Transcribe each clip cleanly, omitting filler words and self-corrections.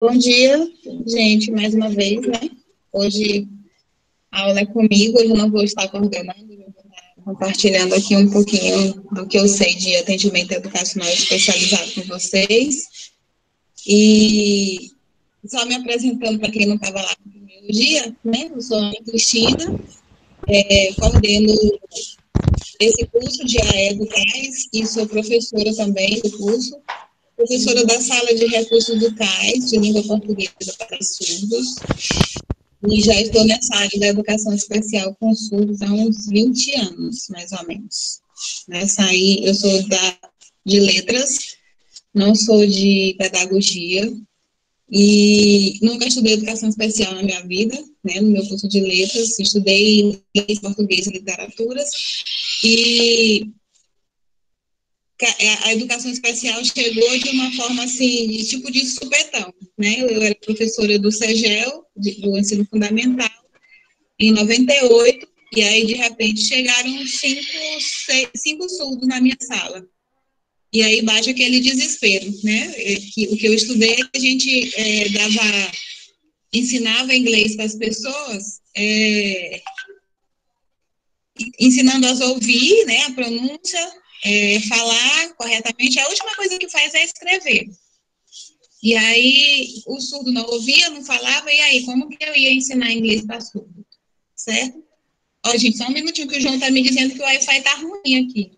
Bom dia, gente, mais uma vez, né? Hoje a aula é comigo, hoje eu não vou estar coordenando, eu vou estar compartilhando aqui um pouquinho do que eu sei de atendimento educacional especializado com vocês. E só me apresentando para quem não estava lá no primeiro dia, né? Eu sou a Ana Cristina, coordeno esse curso de AE do CAIS e sou professora também do curso, professora da sala de recursos do CAIS, de língua portuguesa para surdos. E já estou nessa área da educação especial com surdos há uns 20 anos, mais ou menos. Nessa aí, eu sou de letras, não sou de pedagogia, e nunca estudei educação especial na minha vida, né, no meu curso de letras, estudei inglês, português e literaturas, e a educação especial chegou de uma forma assim, de tipo de supetão, né, eu era professora do CEGEL, do ensino fundamental, em 98, e aí, de repente, chegaram cinco surdos na minha sala. E aí bate aquele desespero, né? O que eu estudei é que a gente ensinava inglês para as pessoas, ensinando as ouvir, né, a pronúncia, falar corretamente. A última coisa que faz é escrever. E aí o surdo não ouvia, não falava, e aí como que eu ia ensinar inglês para surdo? Certo? Ó, gente, só um minutinho que o João tá me dizendo que o Wi-Fi tá ruim aqui.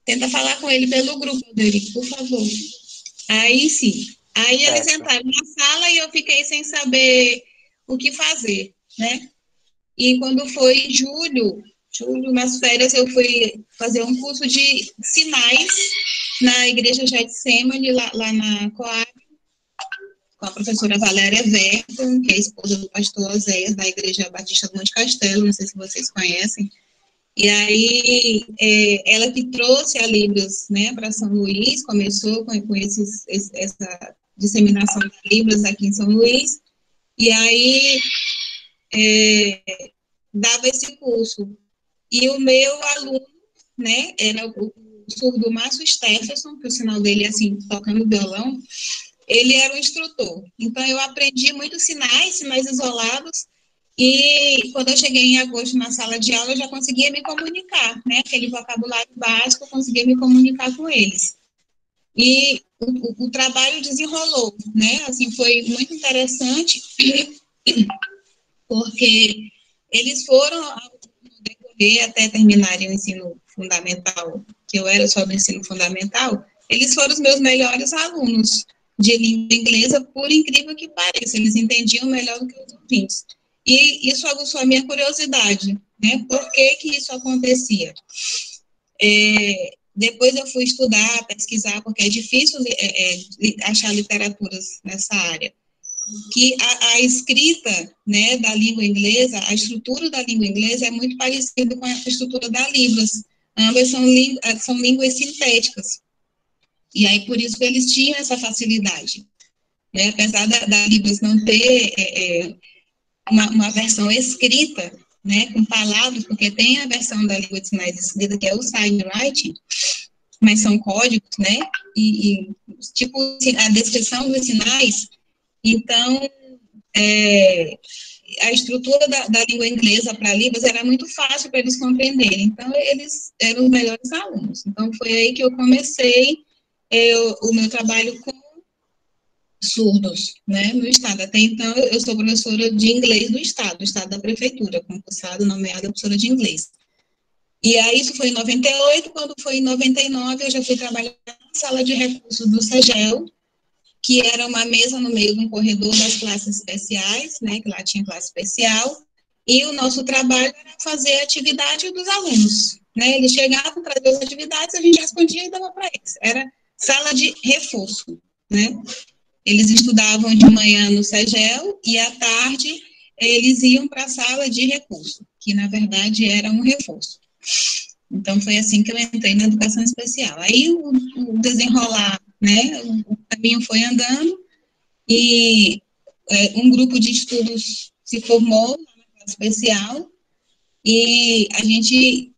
Tenta falar com ele pelo grupo, Derico, por favor. Aí sim. Aí eles entraram na sala e eu fiquei sem saber o que fazer, né? E quando foi em julho, nas férias, eu fui fazer um curso de sinais na Igreja Getsemane, lá na Coab, com a professora Valéria Verton, que é a esposa do pastor Oséias, da Igreja Batista do Monte Castelo, não sei se vocês conhecem. E aí, ela que trouxe a Libras, né, para São Luís, começou com essa disseminação de Libras aqui em São Luís, e aí dava esse curso. E o meu aluno, né, era o surdo Márcio Stefferson, que o sinal dele é assim, tocando violão, ele era o instrutor. Então, eu aprendi muitos sinais isolados, e quando eu cheguei em agosto na sala de aula, eu já conseguia me comunicar, né? Aquele vocabulário básico, eu conseguia me comunicar com eles. E o trabalho desenrolou, né? Assim, foi muito interessante, porque eles foram, ao decorrer, até terminarem o ensino fundamental, que eu era só do ensino fundamental, eles foram os meus melhores alunos de língua inglesa, por incrível que pareça, eles entendiam melhor do que os ouvintes. E isso aguçou a minha curiosidade, né? Por que que isso acontecia? Depois eu fui estudar, pesquisar, porque é difícil achar literaturas nessa área. Que a escrita, né, da língua inglesa, a estrutura da língua inglesa é muito parecida com a estrutura da Libras. Ambas são línguas sintéticas. E aí, por isso que eles tinham essa facilidade. Né? Apesar da Libras não ter uma versão escrita, né, com palavras, porque tem a versão da língua de sinais escrita, que é o sign writing, mas são códigos, né, tipo, a descrição dos sinais. Então, a estrutura da língua inglesa para Libras era muito fácil para eles compreenderem. Então, eles eram os melhores alunos. Então, foi aí que eu comecei o meu trabalho com surdos, né, no estado. Até então, eu sou professora de inglês do estado da prefeitura, concursada, nomeada professora de inglês. E aí, isso foi em 98, quando foi em 99, eu já fui trabalhar na sala de recursos do CEGEL, que era uma mesa no meio de um corredor das classes especiais, né, que lá tinha classe especial, e o nosso trabalho era fazer a atividade dos alunos, né, eles chegavam, traziam as atividades, a gente respondia e dava para eles, era sala de reforço, né, eles estudavam de manhã no CEGEL e à tarde eles iam para a sala de recurso, que na verdade era um reforço. Então foi assim que eu entrei na educação especial. Aí o desenrolar, né, o caminho foi andando e um grupo de estudos se formou na classe especial e a gente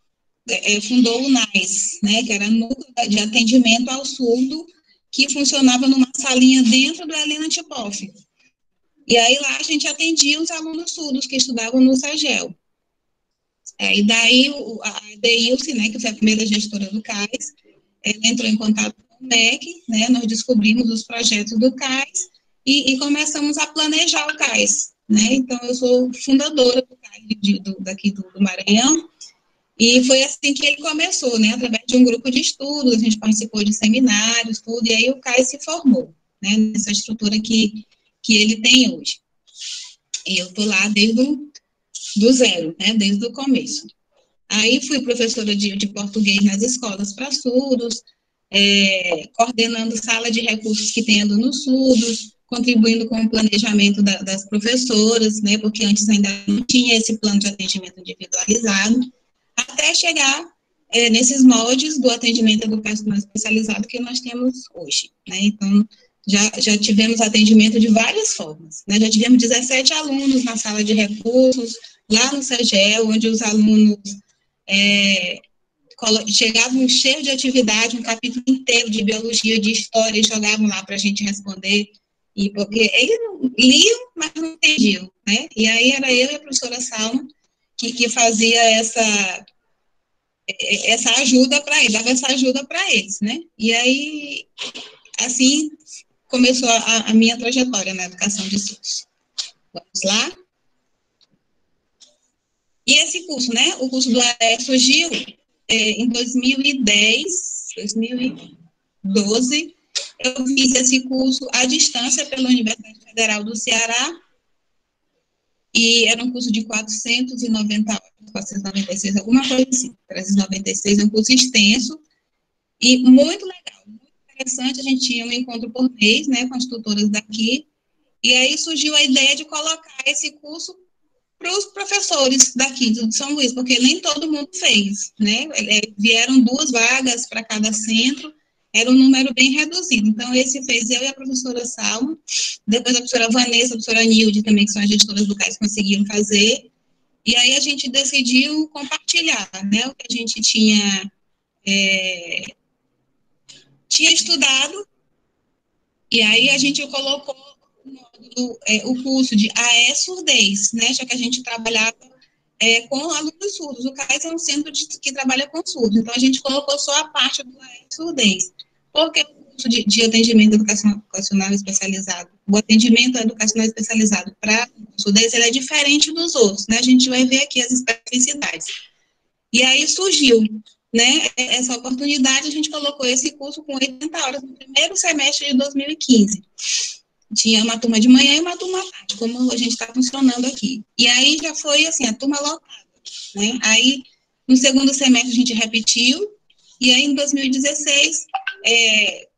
fundou o NAIS, né, que era Núcleo de Atendimento ao Surdo que funcionava numa salinha dentro do Helena Tipoff. E aí lá a gente atendia os alunos surdos que estudavam no SAGEL. E daí a Deilce, né, que foi a primeira gestora do CAIS, ela entrou em contato com o MEC, né, nós descobrimos os projetos do CAIS e começamos a planejar o CAIS, né, então eu sou fundadora do CAIS daqui do Maranhão, e foi assim que ele começou, né, através de um grupo de estudos, a gente participou de seminários, tudo, e aí o CAIS se formou, né, nessa estrutura que ele tem hoje. E eu estou lá desde do zero, né, desde o começo. Aí fui professora de português nas escolas para surdos, coordenando sala de recursos que tem alunos surdos, contribuindo com o planejamento das professoras, né, porque antes ainda não tinha esse plano de atendimento individualizado, até chegar nesses moldes do atendimento educacional especializado que nós temos hoje, né, então já tivemos atendimento de várias formas, né, já tivemos 17 alunos na sala de recursos, lá no SAGEL, onde os alunos chegavam cheios de atividade, um capítulo inteiro de biologia, de história, e jogavam lá para a gente responder, e porque eles liam, mas não entendiam, né? E aí era eu e a professora Salma que fazia essa ajuda para eles, dava essa ajuda para eles, né? E aí, assim, começou a minha trajetória na educação de surdos. Vamos lá? E esse curso, né? O curso do AE surgiu em 2010, 2012, eu fiz esse curso à distância pela Universidade Federal do Ceará, e era um curso de 490 horas, 496, alguma coisa assim, 396, é um curso extenso, e muito legal, muito interessante, a gente tinha um encontro por mês, né, com as tutoras daqui, e aí surgiu a ideia de colocar esse curso para os professores daqui de São Luís, porque nem todo mundo fez, né? Vieram 2 vagas para cada centro, era um número bem reduzido. Então, esse fez eu e a professora Salma, depois a professora Vanessa, a professora Nilde também, que são as gestoras do CAIS, conseguiram fazer, e aí a gente decidiu compartilhar, né, o que a gente tinha estudado, e aí a gente colocou o curso de AE Surdez, né, já que a gente trabalhava com alunos surdos. O CAIS é um centro que trabalha com surdos, então a gente colocou só a parte do AE Surdez. Porque o curso de atendimento educacional especializado, o atendimento educacional especializado para surdez, ele é diferente dos outros, né, a gente vai ver aqui as especificidades. E aí surgiu, né, essa oportunidade, a gente colocou esse curso com 80 horas no primeiro semestre de 2015. Tinha uma turma de manhã e uma turma à tarde, como a gente está funcionando aqui. E aí já foi, assim, a turma lotada, né? Aí, no segundo semestre, a gente repetiu, e aí, em 2016,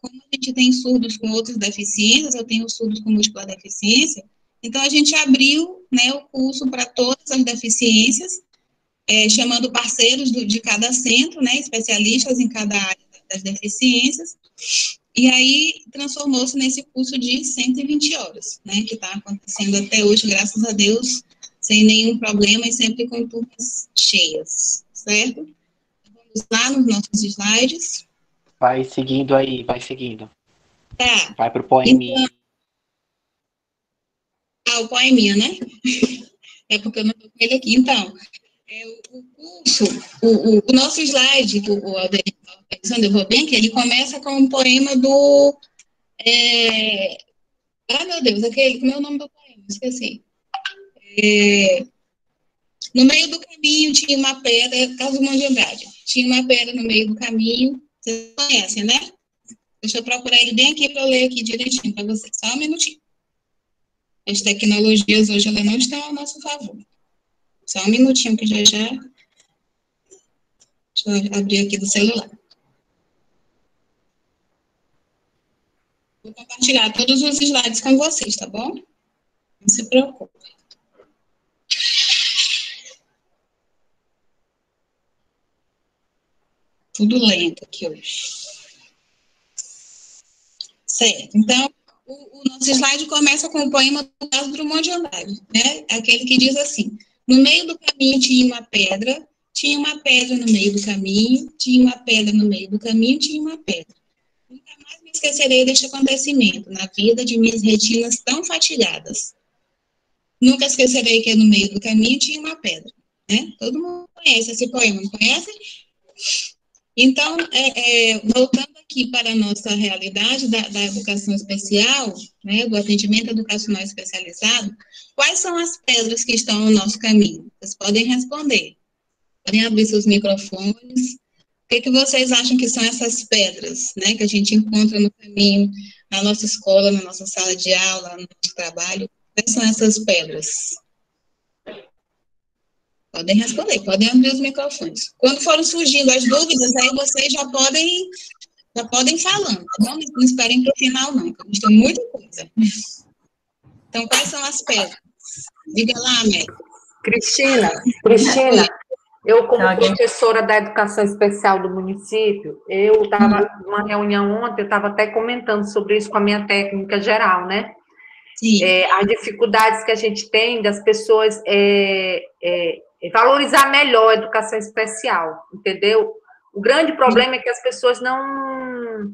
como a gente tem surdos com outras deficiências, eu tenho surdos com múltipla deficiência, então a gente abriu, né, o curso para todas as deficiências, chamando parceiros de cada centro, né, especialistas em cada área das deficiências, e aí transformou-se nesse curso de 120 horas, né, que está acontecendo até hoje, graças a Deus, sem nenhum problema e sempre com turmas cheias, certo? Vamos lá nos nossos slides. Vai seguindo aí, vai seguindo. Tá. Vai pro poeminha. Então, o poeminha, né? É porque eu não estou com ele aqui. Então, o curso, o nosso slide, o Aldeir estava pensando, eu vou bem, que ele começa com um poema do... meu Deus, aquele, como é o nome do poema? Esqueci. No meio do caminho tinha uma pedra, Carlos Drummond de Andrade, tinha uma pedra no meio do caminho, vocês conhecem, né? Deixa eu procurar ele bem aqui para eu ler aqui direitinho para vocês, só um minutinho. As tecnologias hoje, elas não estão ao nosso favor. Só um minutinho que já... Deixa eu abrir aqui do celular. Vou compartilhar todos os slides com vocês, tá bom? Não se preocupe. Tudo lento aqui hoje. Certo. Então, o nosso slide começa com o poema do Carlos Drummond de Andrade, né? Aquele que diz assim: no meio do caminho tinha uma pedra no meio do caminho, tinha uma pedra no meio do caminho, tinha uma pedra. Nunca mais me esquecerei deste acontecimento na vida de minhas retinas tão fatigadas. Nunca esquecerei que no meio do caminho tinha uma pedra, né? Todo mundo conhece esse poema, não conhece? Então, voltando aqui para a nossa realidade da educação especial, né, do atendimento educacional especializado, quais são as pedras que estão no nosso caminho? Vocês podem responder. Podem abrir seus microfones. O que vocês acham que são essas pedras, né, que a gente encontra no caminho, na nossa escola, na nossa sala de aula, no nosso trabalho? Quais são essas pedras? Podem responder, podem abrir os microfones. Quando forem surgindo as dúvidas, aí vocês já podem falando, tá bom? Não esperem para o final, não, porque a gente tem muita coisa. Então, quais são as pedras? Diga lá, Amélia. Cristina, eu como professora da educação especial do município, eu estava numa reunião ontem, eu estava até comentando sobre isso com a minha técnica geral, né? As dificuldades que a gente tem das pessoas valorizar melhor a educação especial, entendeu? O grande problema é que as pessoas não...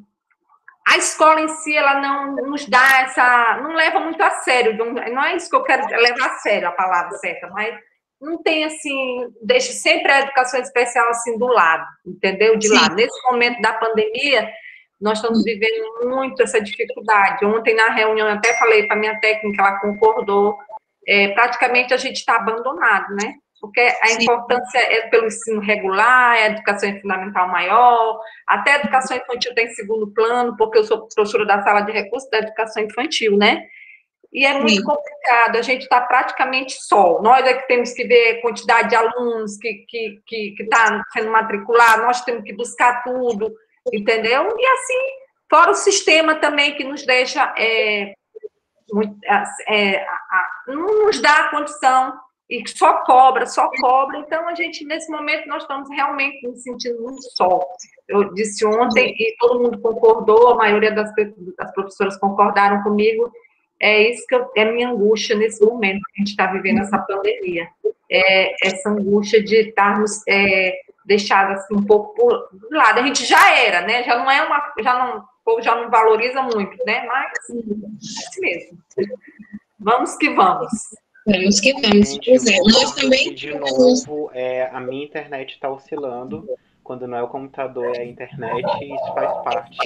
A escola em si, ela não nos dá não leva muito a sério, não é isso que eu quero levar a sério, a palavra certa, mas não tem, assim, deixa sempre a educação especial, assim, do lado, entendeu? De lado. Nesse momento da pandemia, nós estamos vivendo muito essa dificuldade. Ontem, na reunião, eu até falei para a minha técnica, ela concordou, praticamente a gente está abandonado, né? Porque a importância é pelo ensino regular, a educação fundamental maior, até a educação infantil tem segundo plano, porque eu sou professora da sala de recursos da educação infantil, né? E é muito complicado, a gente está praticamente só. Nós é que temos que ver a quantidade de alunos que está sendo matriculado, nós temos que buscar tudo, entendeu? E assim, fora o sistema também que nos deixa, não nos dá a condição, e só cobra, então a gente, nesse momento, nós estamos realmente nos sentindo muito só. Eu disse ontem, e todo mundo concordou, a maioria das professoras concordaram comigo, é isso que é a minha angústia nesse momento que a gente está vivendo essa pandemia. Essa angústia de estarmos deixados assim, um pouco do lado. A gente já era, né? Já não é o povo já não valoriza muito, né? Mas é assim mesmo. Vamos que vamos. Vamos que vamos. Nós também. De novo, a minha internet está oscilando. Quando não é o computador, é a internet, isso faz parte.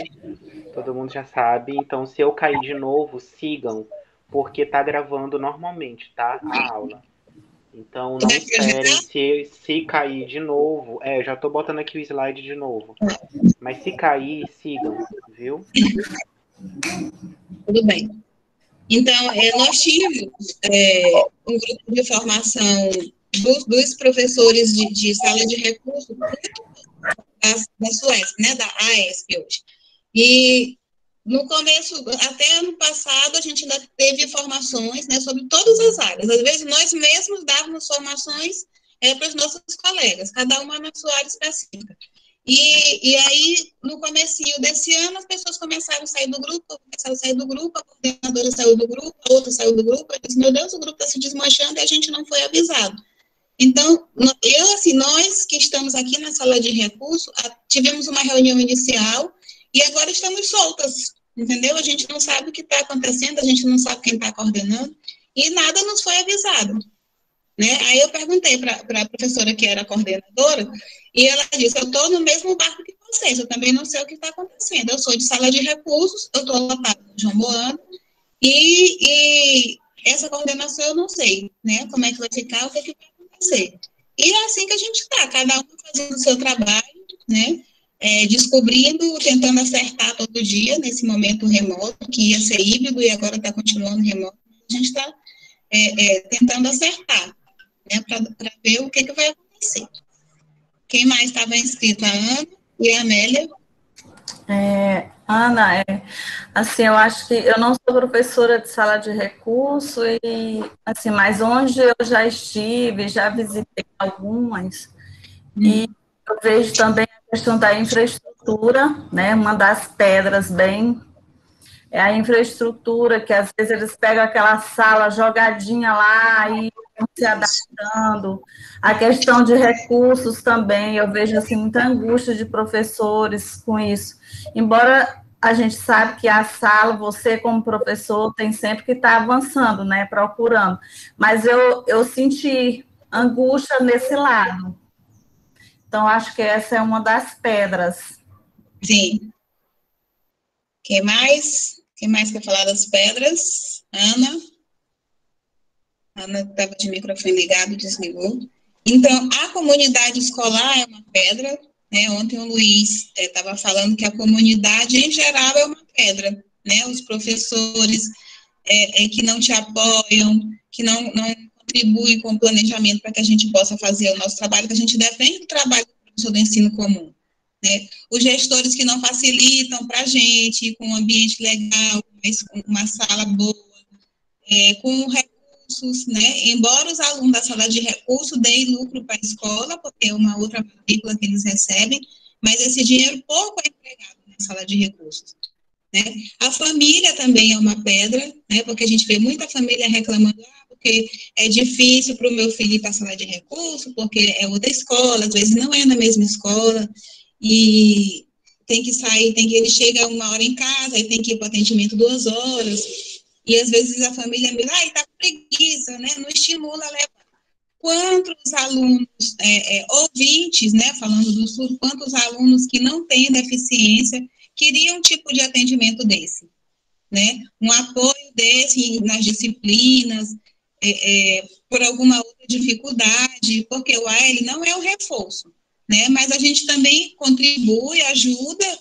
Todo mundo já sabe. Então, se eu cair de novo, sigam, porque tá gravando normalmente, tá? A aula. Então, não esperem se cair de novo. Eu já tô botando aqui o slide de novo. Mas se cair, sigam, viu? Tudo bem. Então, nós tínhamos um grupo de formação dos professores de sala de recursos da SUESP, né, da AESP hoje. E no começo, até ano passado, a gente ainda teve formações, né, sobre todas as áreas. Às vezes, nós mesmos dávamos formações para os nossos colegas, cada uma na sua área específica. E aí, no comecinho desse ano, as pessoas começaram a sair do grupo, a coordenadora saiu do grupo, a outra saiu do grupo, eu disse, meu Deus, o grupo está se desmanchando e a gente não foi avisado. Então, nós que estamos aqui na sala de recurso, tivemos uma reunião inicial e agora estamos soltas, entendeu? A gente não sabe o que está acontecendo, a gente não sabe quem está coordenando e nada nos foi avisado, né? Aí eu perguntei para a professora que era coordenadora e ela disse, eu estou no mesmo barco que vocês, eu também não sei o que está acontecendo, eu sou de sala de recursos, eu estou lotada no João Moano e essa coordenação eu não sei, né? Como é que vai ficar, o que vai acontecer. E é assim que a gente está, cada um fazendo o seu trabalho, né? Descobrindo, tentando acertar todo dia, nesse momento remoto, que ia ser híbrido e agora está continuando remoto. A gente está tentando acertar, né? Para ver o que vai acontecer. Quem mais estava inscrito? A Ana e a Amélia. Ana, assim, eu acho que eu não sou professora de sala de recurso, assim, mas onde eu já estive, já visitei algumas, e eu vejo também a questão da infraestrutura, né, uma das pedras bem, é a infraestrutura, que às vezes eles pegam aquela sala jogadinha lá e vão se adaptando, a questão de recursos também, eu vejo, assim, muita angústia de professores com isso, embora a gente sabe que a sala, você como professor, tem sempre que estar avançando, né, procurando. Mas eu senti angústia nesse lado. Então, acho que essa é uma das pedras. Sim. Quem mais? Quem mais quer falar das pedras? Ana? Ana estava de microfone ligado, desligou. Então, a comunidade escolar é uma pedra, né? Ontem o Luiz estava falando que a comunidade, em geral, é uma pedra, né? Os professores que não te apoiam, que não contribuem com o planejamento para que a gente possa fazer o nosso trabalho, que a gente depende do trabalho do professor do ensino comum, né? Os gestores que não facilitam para a gente, com um ambiente legal, com uma sala boa, com recursos, né? Embora os alunos da sala de recursos deem lucro para a escola, porque é uma outra matrícula que eles recebem, mas esse dinheiro pouco é empregado na sala de recursos, né? A família também é uma pedra, né? Porque a gente vê muita família reclamando, porque é difícil para o meu filho ir para a sala de recursos, porque é outra escola, às vezes não é na mesma escola, e tem que sair, ele chega 1 hora em casa, e tem que ir para o atendimento 2 horas, e às vezes a família me diz, está com preguiça, né? Não estimula a levar. Quantos alunos, ouvintes, né, falando do SUS, quantos alunos que não têm deficiência queriam um tipo de atendimento desse, né? Um apoio desse nas disciplinas, por alguma outra dificuldade, porque o AL não é o reforço, né? Mas a gente também contribui, ajuda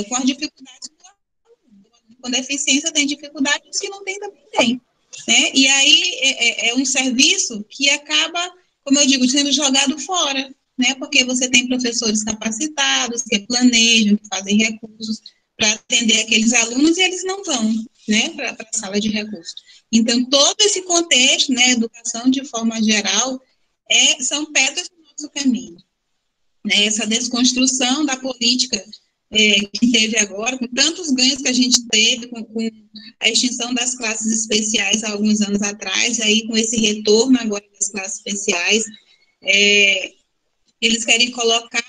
com as dificuldades do aluno. Com deficiência tem dificuldades que não tem também tem, né? E aí é um serviço que acaba, como eu digo, sendo jogado fora, né? Porque você tem professores capacitados, que planejam, que fazem recursos para atender aqueles alunos e eles não vão, né, para a sala de recursos. Então, todo esse contexto, né, educação de forma geral, são pedras do nosso caminho, né? Essa desconstrução da política que teve agora, com tantos ganhos que a gente teve com a extinção das classes especiais há alguns anos atrás, e aí com esse retorno agora das classes especiais, eles querem colocar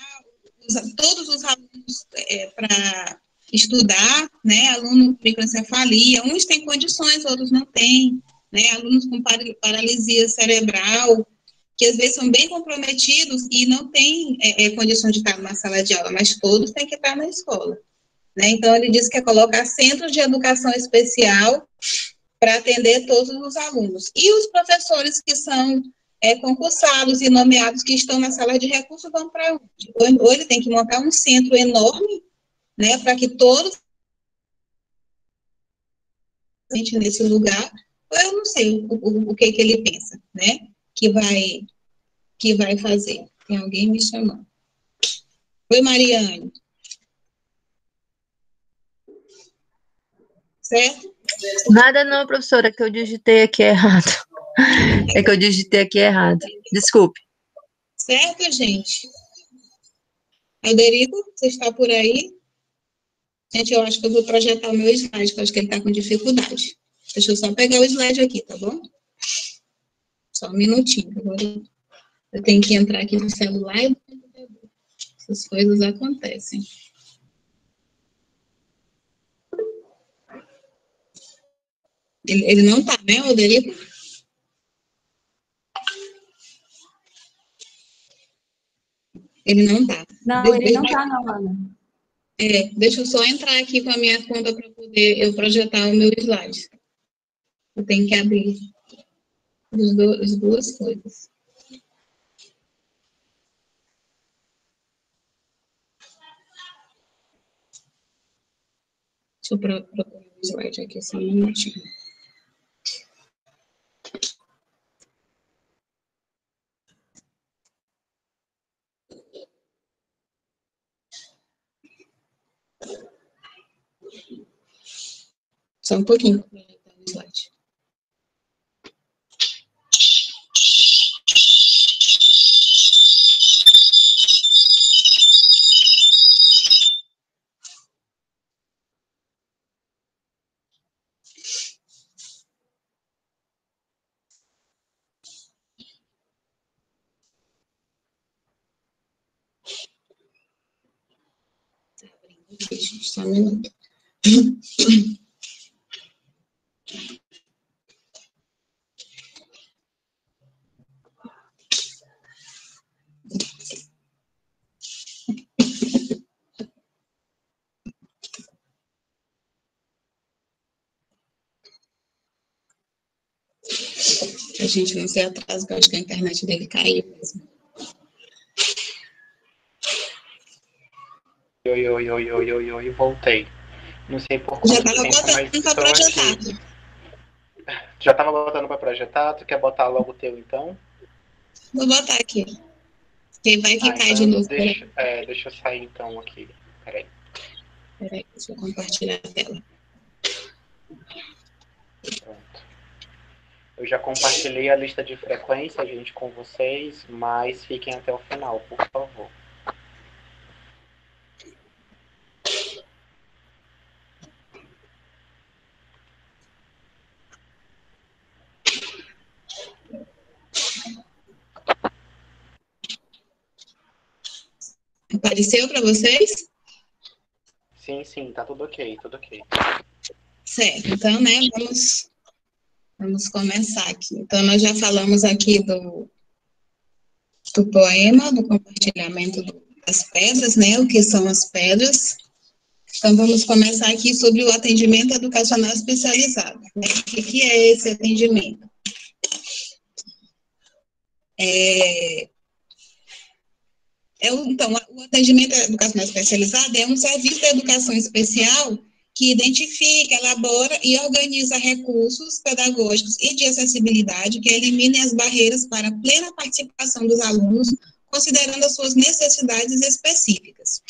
todos os alunos para estudar, né, aluno com microcefalia, uns têm condições, outros não têm, né, alunos com paralisia cerebral, que às vezes são bem comprometidos e não têm condições de estar numa sala de aula, mas todos têm que estar na escola, né? Então, ele diz que é colocar centros de educação especial para atender todos os alunos. E os professores que são concursados e nomeados que estão na sala de recursos vão para onde? Ou ele tem que montar um centro enorme, né, para que todos nesse lugar, ou eu não sei o que ele pensa, né, que vai fazer. Tem alguém me chamando. Oi, Mariane. Certo? Nada não, professora, que eu digitei aqui errado. É que eu digitei aqui errado. Desculpe. Certo, gente? Alderico, você está por aí? Gente, eu acho que eu vou projetar o meu slide, que eu acho que ele está com dificuldade. Deixa eu só pegar o slide aqui, tá bom? Só um minutinho. Agora eu tenho que entrar aqui no celular e no computador. Essas coisas acontecem. Ele não está, né, Alderico? Ele não está. Não, ele não está, não, Ana. Deixa eu só entrar aqui com a minha conta para poder eu projetar o meu slide. Eu tenho que abrir as duas coisas. Deixa eu procurar o slide aqui, só um minutinho. Só um pouquinho para projetar o slide. Só um minuto. A gente não se atrasa, porque eu acho que a internet dele caiu mesmo. Oi, voltei. Não sei por quanto Já estava tempo, mas botando para estou projetar. aqui. Já estava botando para projetar? Tu quer botar logo o teu, então? Vou botar aqui. Quem vai que cai de Então novo. deixa eu sair, então, aqui. Peraí. Peraí, deixa eu compartilhar a tela. Pronto. Eu já compartilhei a lista de frequência, gente, com vocês, mas fiquem até o final, por favor. Apareceu para vocês? Sim, tá tudo ok, tudo ok. Certo, então, né, vamos começar aqui. Então, nós já falamos aqui do poema, do compartilhamento das pedras, né, o que são as pedras. Então, vamos começar aqui sobre o atendimento educacional especializado. Né? O que é esse atendimento? Então, o atendimento educacional especializado é um serviço de educação especial que identifica, elabora e organiza recursos pedagógicos e de acessibilidade que eliminem as barreiras para a plena participação dos alunos, considerando as suas necessidades específicas.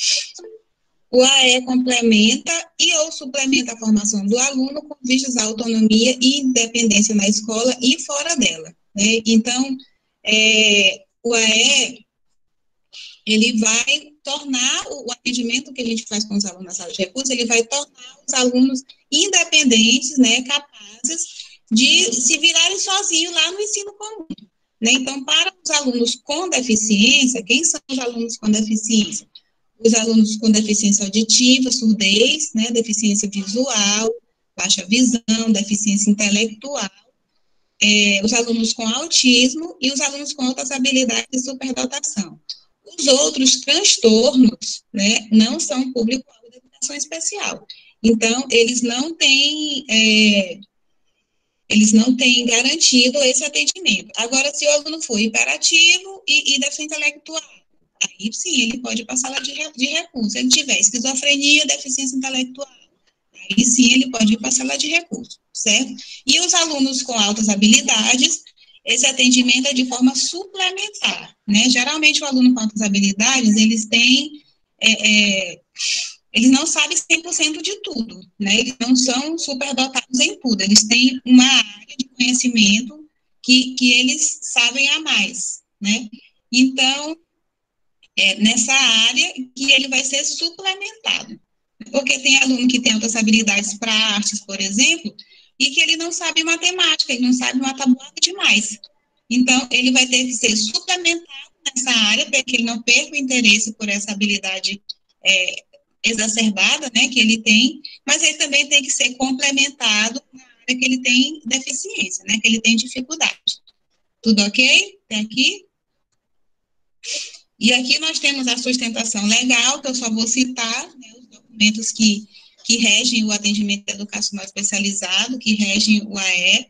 O AE complementa e ou suplementa a formação do aluno com vistas à autonomia e independência na escola e fora dela. Né? Então, o AE ele vai tornar o atendimento que a gente faz com os alunos na sala de recursos, ele vai tornar os alunos independentes, né, capazes de se virarem sozinhos lá no ensino comum. Né? Então, para os alunos com deficiência, quem são os alunos com deficiência? Os alunos com deficiência auditiva, surdez, né, deficiência visual, baixa visão, deficiência intelectual, os alunos com autismo e os alunos com outras habilidades de superdotação. Os outros transtornos, né, não são público-alvo da educação especial. Então, eles não têm garantido esse atendimento. Agora, se o aluno for hiperativo e deficiência intelectual, aí sim, ele pode passar lá de recurso. Se ele tiver esquizofrenia, deficiência intelectual, aí sim, ele pode passar lá de recurso, certo? E os alunos com altas habilidades, esse atendimento é de forma suplementar, né? Geralmente, o aluno com altas habilidades, eles têm, eles não sabem 100% de tudo, né? Eles não são superdotados em tudo, eles têm uma área de conhecimento que eles sabem a mais, né? Então, nessa área que ele vai ser suplementado. Porque tem aluno que tem altas habilidades para artes, por exemplo, e que ele não sabe matemática, ele não sabe uma tabuada demais. Então, ele vai ter que ser suplementado nessa área, para que ele não perca o interesse por essa habilidade exacerbada, né, que ele tem, mas ele também tem que ser complementado na área que ele tem deficiência, né, que ele tem dificuldade. Tudo ok? Até aqui? E aqui nós temos a sustentação legal, que eu só vou citar, né, os documentos que regem o atendimento educacional especializado, que regem o AE,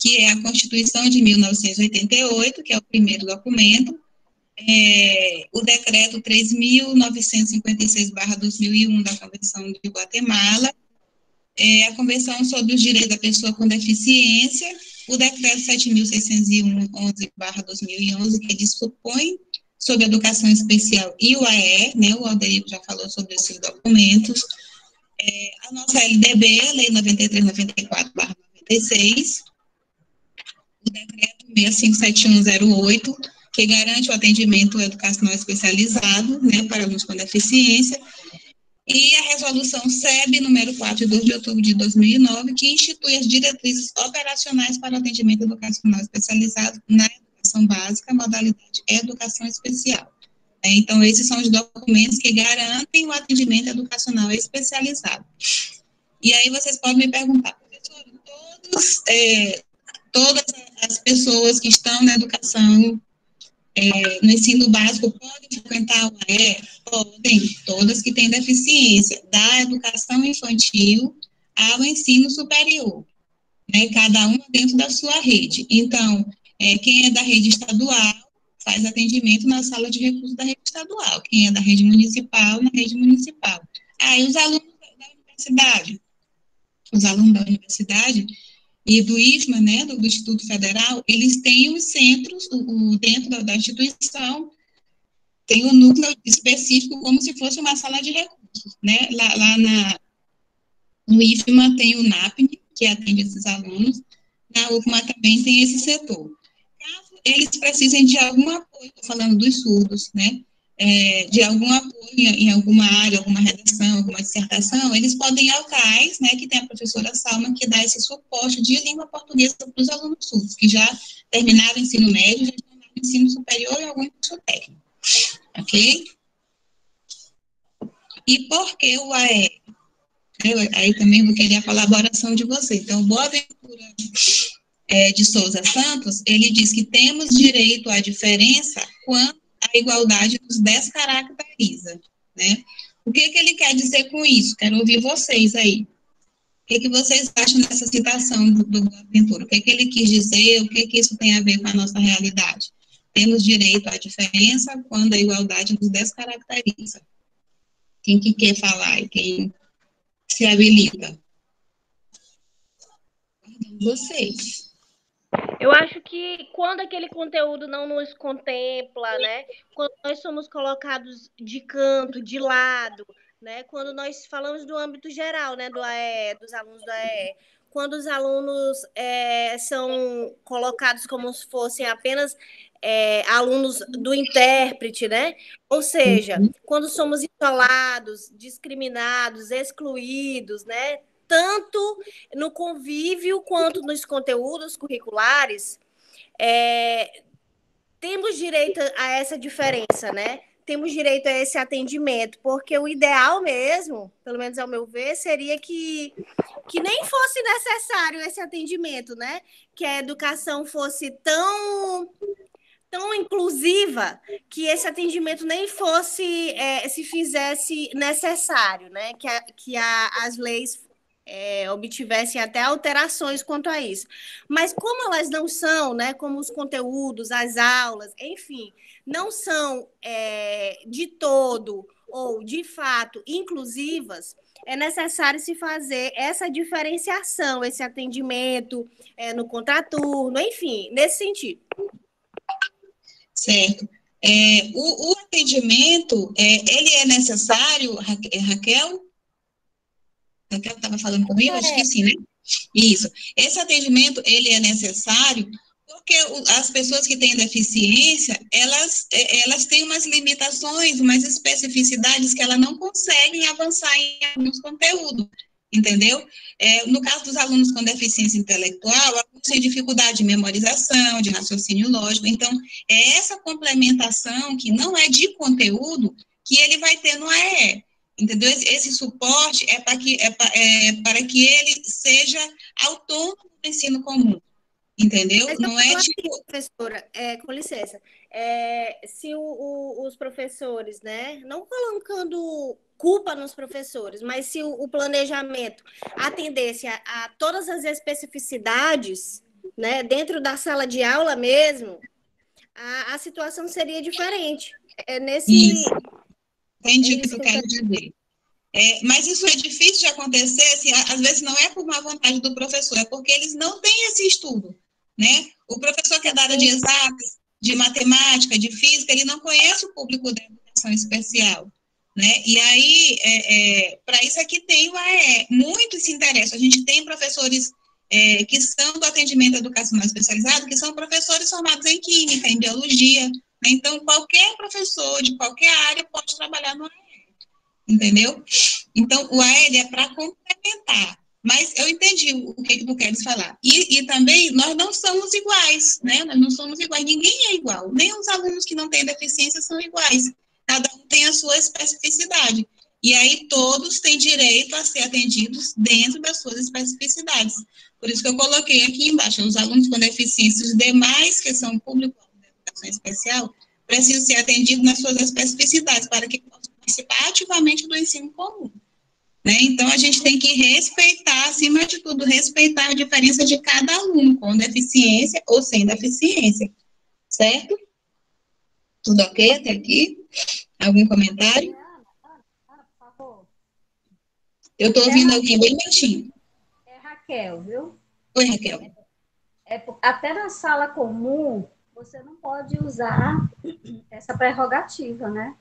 que é a Constituição de 1988, que é o primeiro documento, o decreto 3.956/2001 da Convenção de Guatemala, a Convenção sobre os Direitos da Pessoa com Deficiência, o decreto 7.611/2011, que dispõe sobre a educação especial e o AE, né, o Aldeir já falou sobre esses documentos, a nossa LDB, a Lei 93/94/96, o decreto 657108, que garante o atendimento educacional especializado, né, para alunos com deficiência, e a resolução SEB, número 4, de 2 de outubro de 2009, que institui as diretrizes operacionais para o atendimento educacional especializado na educação básica, modalidade educação especial. Então, esses são os documentos que garantem o atendimento educacional especializado. E aí vocês podem me perguntar, professora, todas as pessoas que estão na educação, no ensino básico, podem frequentar o AE? Podem, todas que têm deficiência, da educação infantil ao ensino superior, né, cada uma dentro da sua rede. Então, quem é da rede estadual faz atendimento na sala de recursos da rede estadual, quem é da rede municipal, na rede municipal. Aí os alunos da universidade e do IFMA, né, do Instituto Federal, eles têm os centros, dentro da instituição, tem um núcleo específico, como se fosse uma sala de recursos, né, no IFMA tem o NAPNE, que atende esses alunos, na UFMA também tem esse setor. Caso eles precisem de algum apoio, estou falando dos surdos, né, de algum apoio em alguma área, alguma redação, alguma dissertação, eles podem ir ao CAIS, né, que tem a professora Salma, que dá esse suporte de língua portuguesa para os alunos surdos, que já terminaram o ensino médio, já estão no ensino superior e algum curso técnico, ok? E por que o AE? Aí também vou querer a colaboração de vocês. Então, Boaventura de Souza Santos, ele diz que temos direito à diferença quando a igualdade nos descaracteriza, né? O que ele quer dizer com isso? Quero ouvir vocês aí. O que vocês acham dessa citação do Boaventura? O que ele quis dizer? O que isso tem a ver com a nossa realidade? Temos direito à diferença quando a igualdade nos descaracteriza. Quem que quer falar e quem se habilita? Vocês. Eu acho que quando aquele conteúdo não nos contempla, né? Quando nós somos colocados de canto, de lado, né? Quando nós falamos do âmbito geral, né? Do AE, dos alunos do AE. Quando os alunos são colocados como se fossem apenas alunos do intérprete, né? Ou seja, quando somos isolados, discriminados, excluídos, né? Tanto no convívio quanto nos conteúdos curriculares, temos direito a essa diferença, né? Temos direito a esse atendimento, porque o ideal mesmo, pelo menos ao meu ver, seria que nem fosse necessário esse atendimento, né? Que a educação fosse tão inclusiva que esse atendimento nem fosse, se fizesse necessário, né? Que as leis obtivessem até alterações quanto a isso. Mas como elas não são, né, como os conteúdos, as aulas, enfim, não são de todo ou de fato inclusivas, é necessário se fazer essa diferenciação, esse atendimento no contraturno, enfim, nesse sentido. Certo. O atendimento, ele é necessário, Raquel? Raquel estava falando comigo? Acho que sim, né? Isso. Esse atendimento, ele é necessário porque as pessoas que têm deficiência, elas têm umas limitações, umas especificidades que elas não conseguem avançar em alguns conteúdos, entendeu? No caso dos alunos com deficiência intelectual, alguns têm dificuldade de memorização, de raciocínio lógico, então, é essa complementação que não é de conteúdo que ele vai ter no AE. Entendeu? Esse suporte é para que ele seja autônomo no ensino comum, entendeu? Mas não é tipo... Professora, com licença, se os professores, né, não colocando culpa nos professores, mas se o planejamento atendesse a todas as especificidades, né, dentro da sala de aula mesmo, a situação seria diferente. Isso. Entendi o que tu quer dizer. Mas isso é difícil de acontecer, assim, às vezes não é por má vontade do professor, é porque eles não têm esse estudo, né? O professor que é da área de exatas, de matemática, de física, ele não conhece o público da educação especial, né? E aí, para isso aqui tem o AE, muitos se interessam. A gente tem professores que são do atendimento educacional especializado, que são professores formados em química, em biologia, né? Então, qualquer professor de qualquer área pode trabalhar no AE, entendeu? Então, o AE é para complementar, mas eu entendi o que tu queres falar. E também, nós não somos iguais, né? Nós não somos iguais, ninguém é igual, nem os alunos que não têm deficiência são iguais, cada um tem a sua especificidade. E aí todos têm direito a ser atendidos dentro das suas especificidades. Por isso que eu coloquei aqui embaixo, os alunos com deficiências demais que são público-alvo da educação especial precisam ser atendidos nas suas especificidades para que possam participar ativamente do ensino comum. Né? Então, a gente tem que respeitar, acima de tudo, respeitar a diferença de cada aluno, com deficiência ou sem deficiência. Certo? Tudo ok até aqui? Algum comentário? Por favor. Eu estou ouvindo alguém bem baixinho. É Raquel, viu? Oi, Raquel. Até na sala comum, você não pode usar essa prerrogativa, né?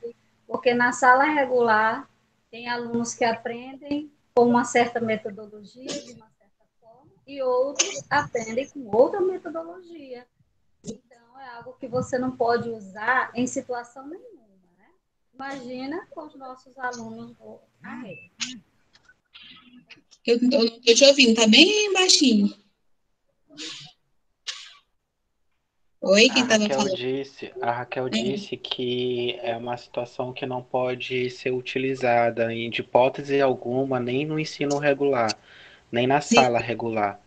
Porque na sala regular, tem alunos que aprendem com uma certa metodologia, de uma certa forma, e outros aprendem com outra metodologia. Então, é algo que você não pode usar em situação nenhuma, né? Imagina com os nossos alunos do AE. Eu não estou te ouvindo, tá bem baixinho. Oi, quem estava falando? A Raquel disse que é uma situação que não pode ser utilizada de hipótese alguma, nem no ensino regular, nem na sala regular.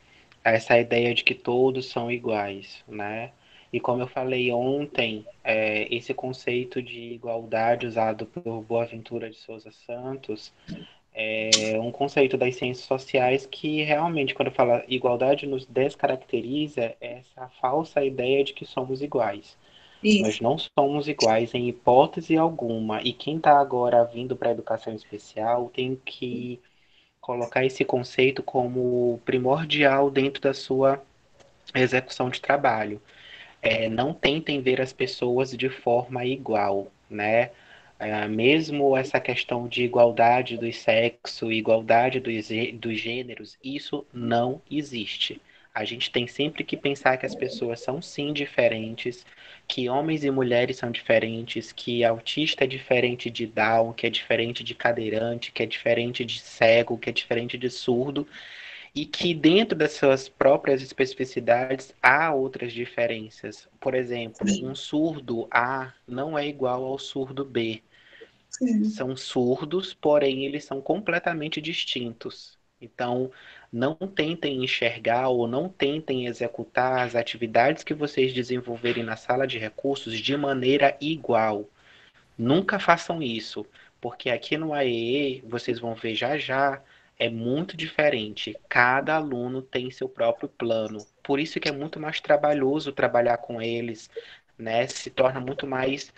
Essa ideia de que todos são iguais, né? E como eu falei ontem, esse conceito de igualdade usado por Boaventura de Souza Santos é um conceito das ciências sociais que realmente, quando fala igualdade, nos descaracteriza essa falsa ideia de que somos iguais. Isso. Nós não somos iguais em hipótese alguma. E quem está agora vindo para a educação especial tem que colocar esse conceito como primordial dentro da sua execução de trabalho. Não tentem ver as pessoas de forma igual, né? Mesmo essa questão de igualdade do sexo, igualdade dos gêneros, isso não existe. A gente tem sempre que pensar que as pessoas são sim diferentes, que homens e mulheres são diferentes, que autista é diferente de Down, que é diferente de cadeirante, que é diferente de cego, que é diferente de surdo, e que dentro das suas próprias especificidades há outras diferenças. Por exemplo, um surdo A não é igual ao surdo B. São surdos, porém eles são completamente distintos. Então, não tentem enxergar ou não tentem executar as atividades que vocês desenvolverem na sala de recursos de maneira igual. Nunca façam isso, porque aqui no AEE, vocês vão ver já já, é muito diferente. Cada aluno tem seu próprio plano. Por isso que é muito mais trabalhoso trabalhar com eles, né? Se torna muito mais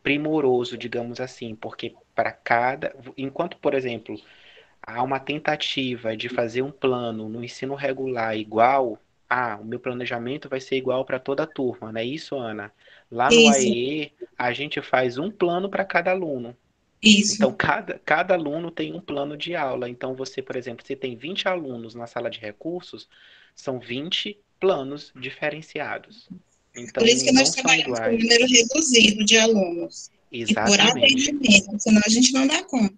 primoroso, digamos assim, porque para cada... Enquanto, por exemplo, há uma tentativa de fazer um plano no ensino regular igual, o meu planejamento vai ser igual para toda a turma, não é isso, Ana? Lá no Isso. AEE, a gente faz um plano para cada aluno. Isso. Então, cada aluno tem um plano de aula. Então, você, por exemplo, se tem 20 alunos na sala de recursos, são 20 planos diferenciados. Então, Por isso que não nós são trabalhamos com um iguais. número reduzido de alunos. Exatamente. E por atendimento, senão a gente não dá conta.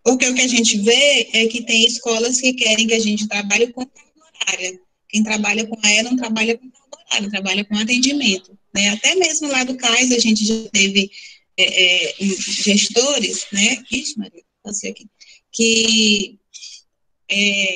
Porque o que a gente vê é que tem escolas que querem que a gente trabalhe com carga horária. Quem trabalha com AE não trabalha com carga horária, trabalha com atendimento. Né? Até mesmo lá do CAIS a gente já teve gestores, né? Ixi, Maria, passei aqui, que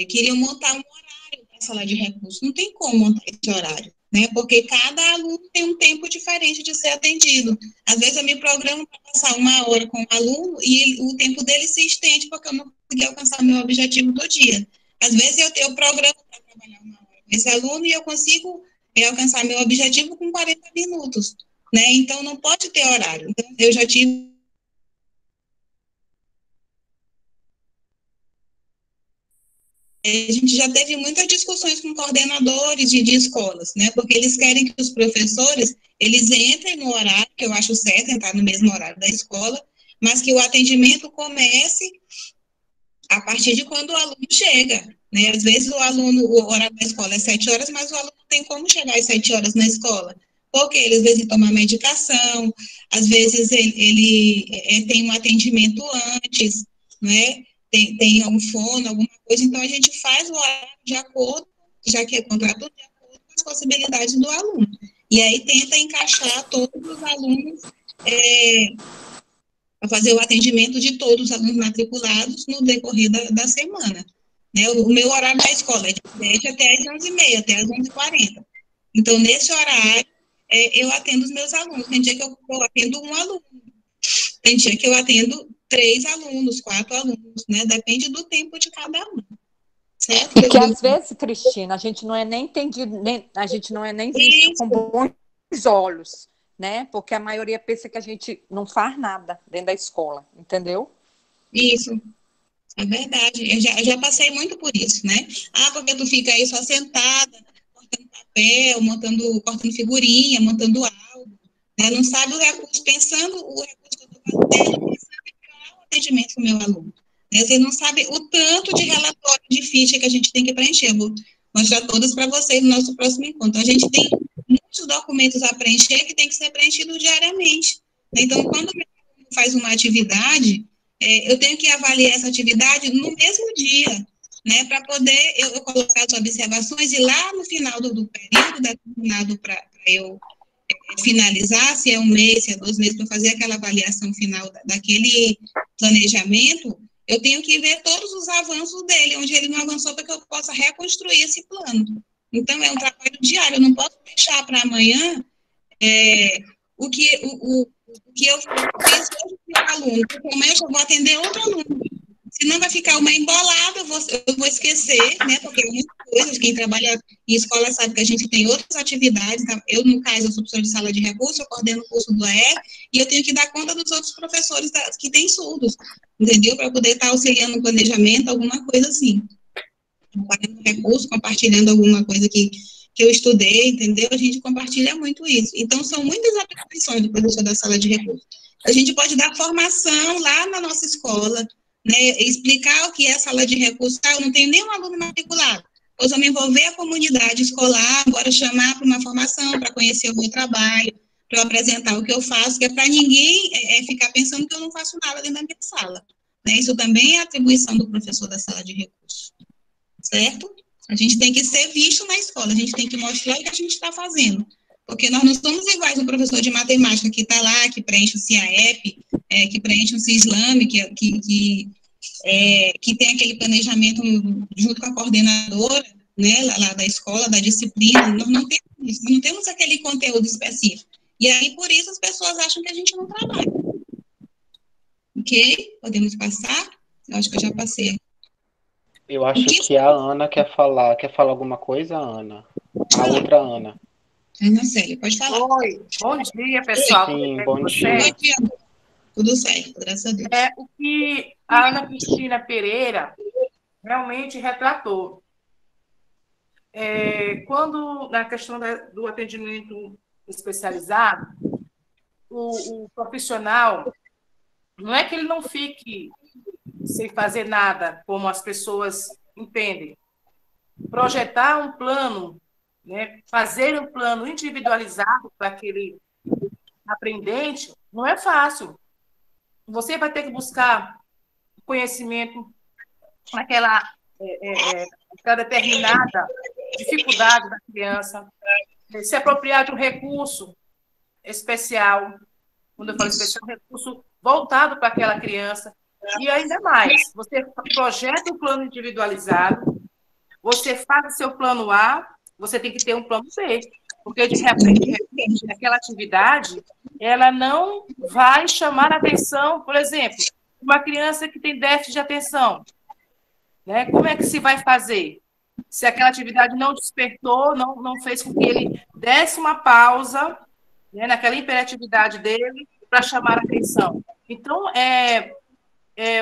queriam montar um horário para a sala de recursos. Não tem como montar esse horário, né? Porque cada aluno tem um tempo diferente de ser atendido. Às vezes eu me programo para passar 1 hora com o aluno e o tempo dele se estende porque eu não consegui alcançar o meu objetivo do dia. Às vezes eu programo para trabalhar 1 hora com esse aluno e eu consigo alcançar meu objetivo com 40 minutos, né? Então não pode ter horário. Então, eu já tive a gente já teve muitas discussões com coordenadores de escolas, né, porque eles querem que os professores, eles entrem no horário, que eu acho certo, entrar no mesmo horário da escola, mas que o atendimento comece a partir de quando o aluno chega, né, às vezes o horário da escola é 7 horas, mas o aluno não tem como chegar às 7 horas na escola, porque ele às vezes toma medicação, às vezes ele tem um atendimento antes, né, tem um fono, alguma coisa, então a gente faz o horário de acordo, já que é contrato, de acordo com as possibilidades do aluno. E aí tenta encaixar todos os alunos para fazer o atendimento de todos os alunos matriculados no decorrer da semana. Né? O meu horário da escola é de 7 até as 11h30, até as 11h40. Então, nesse horário, eu atendo os meus alunos. Tem dia que eu atendo um aluno, tem dia que eu atendo 3 alunos, 4 alunos, né? Depende do tempo de cada um. Certo? Porque às vezes, Cristina, a gente não é nem entendido, a gente não é nem visto com bons olhos, né? Porque a maioria pensa que a gente não faz nada dentro da escola, entendeu? Isso. É verdade, eu já passei muito por isso, né? Porque tu fica aí só sentada, cortando papel, cortando figurinha, montando álbum, né? Não sabe o recurso, pensando o recurso que eu estou fazendo, pensando em melhorar o atendimento do meu aluno. Né? Você não sabe o tanto de relatório, de ficha que a gente tem que preencher. Eu vou mostrar todas para vocês no nosso próximo encontro. A gente tem muitos documentos a preencher que tem que ser preenchidos diariamente. Então, quando o meu aluno faz uma atividade, eu tenho que avaliar essa atividade no mesmo dia, né, para poder eu colocar as observações e lá no final do período determinado para eu finalizar, se é 1 mês, se é 2 meses, para fazer aquela avaliação final daquele planejamento, eu tenho que ver todos os avanços dele, onde ele não avançou, para que eu possa reconstruir esse plano. Então, é um trabalho diário, eu não posso deixar para amanhã o que eu fiz hoje com o aluno, porque amanhã eu vou atender outro aluno. Senão vai ficar uma embolada, eu vou esquecer, né? Porque é muita coisa, quem trabalha em escola sabe que a gente tem outras atividades. Tá? Eu, no caso, eu sou professora de sala de recurso, eu coordeno o curso do AER, e eu tenho que dar conta dos outros professores que têm surdos, entendeu? Para poder estar auxiliando no planejamento, alguma coisa assim. Compartilhando recurso, compartilhando alguma coisa que eu estudei, entendeu? A gente compartilha muito isso. Então, são muitas atribuições do professor da sala de recurso. A gente pode dar formação lá na nossa escola, né, explicar o que é sala de recurso. Eu não tenho nenhum aluno matriculado. Depois eu me envolver a comunidade escolar, agora chamar para uma formação, para conhecer o meu trabalho, para eu apresentar o que eu faço, que é para ninguém ficar pensando que eu não faço nada dentro da minha sala. Né? Isso também é atribuição do professor da sala de recurso. Certo? A gente tem que ser visto na escola, a gente tem que mostrar o que a gente está fazendo. Porque nós não somos iguais um professor de matemática que está lá, que preenche o CIAEP, que preenche o CISLAM, que tem aquele planejamento junto com a coordenadora, né, lá da escola, da disciplina. Nós não temos isso, não temos aquele conteúdo específico. E aí, por isso, as pessoas acham que a gente não trabalha. Ok? Podemos passar? Eu acho que eu já passei. Eu acho que a Ana quer falar. Quer falar alguma coisa, Ana? A outra Ana. Ana Célia, pode falar. Oi, bom dia, pessoal. Sim, bom dia. Bom dia. Tudo certo, graças a Deus. O que a Ana Cristina Pereira realmente retratou. Quando, na questão do atendimento especializado, o profissional, não é que ele não fique sem fazer nada, como as pessoas entendem. Projetar um plano, né, fazer um plano individualizado para aquele aprendente, não é fácil. Você vai ter que buscar conhecimento naquela determinada dificuldade da criança, se apropriar de um recurso especial, quando eu falo especial, um recurso voltado para aquela criança, e ainda mais, você projeta um plano individualizado, você faz o seu plano A, você tem que ter um plano B, porque de repente aquela atividade, ela não vai chamar a atenção, por exemplo, uma criança que tem déficit de atenção, né? Como é que se vai fazer? Se aquela atividade não despertou, não fez com que ele desse uma pausa, né, naquela hiperatividade dele para chamar a atenção. Então,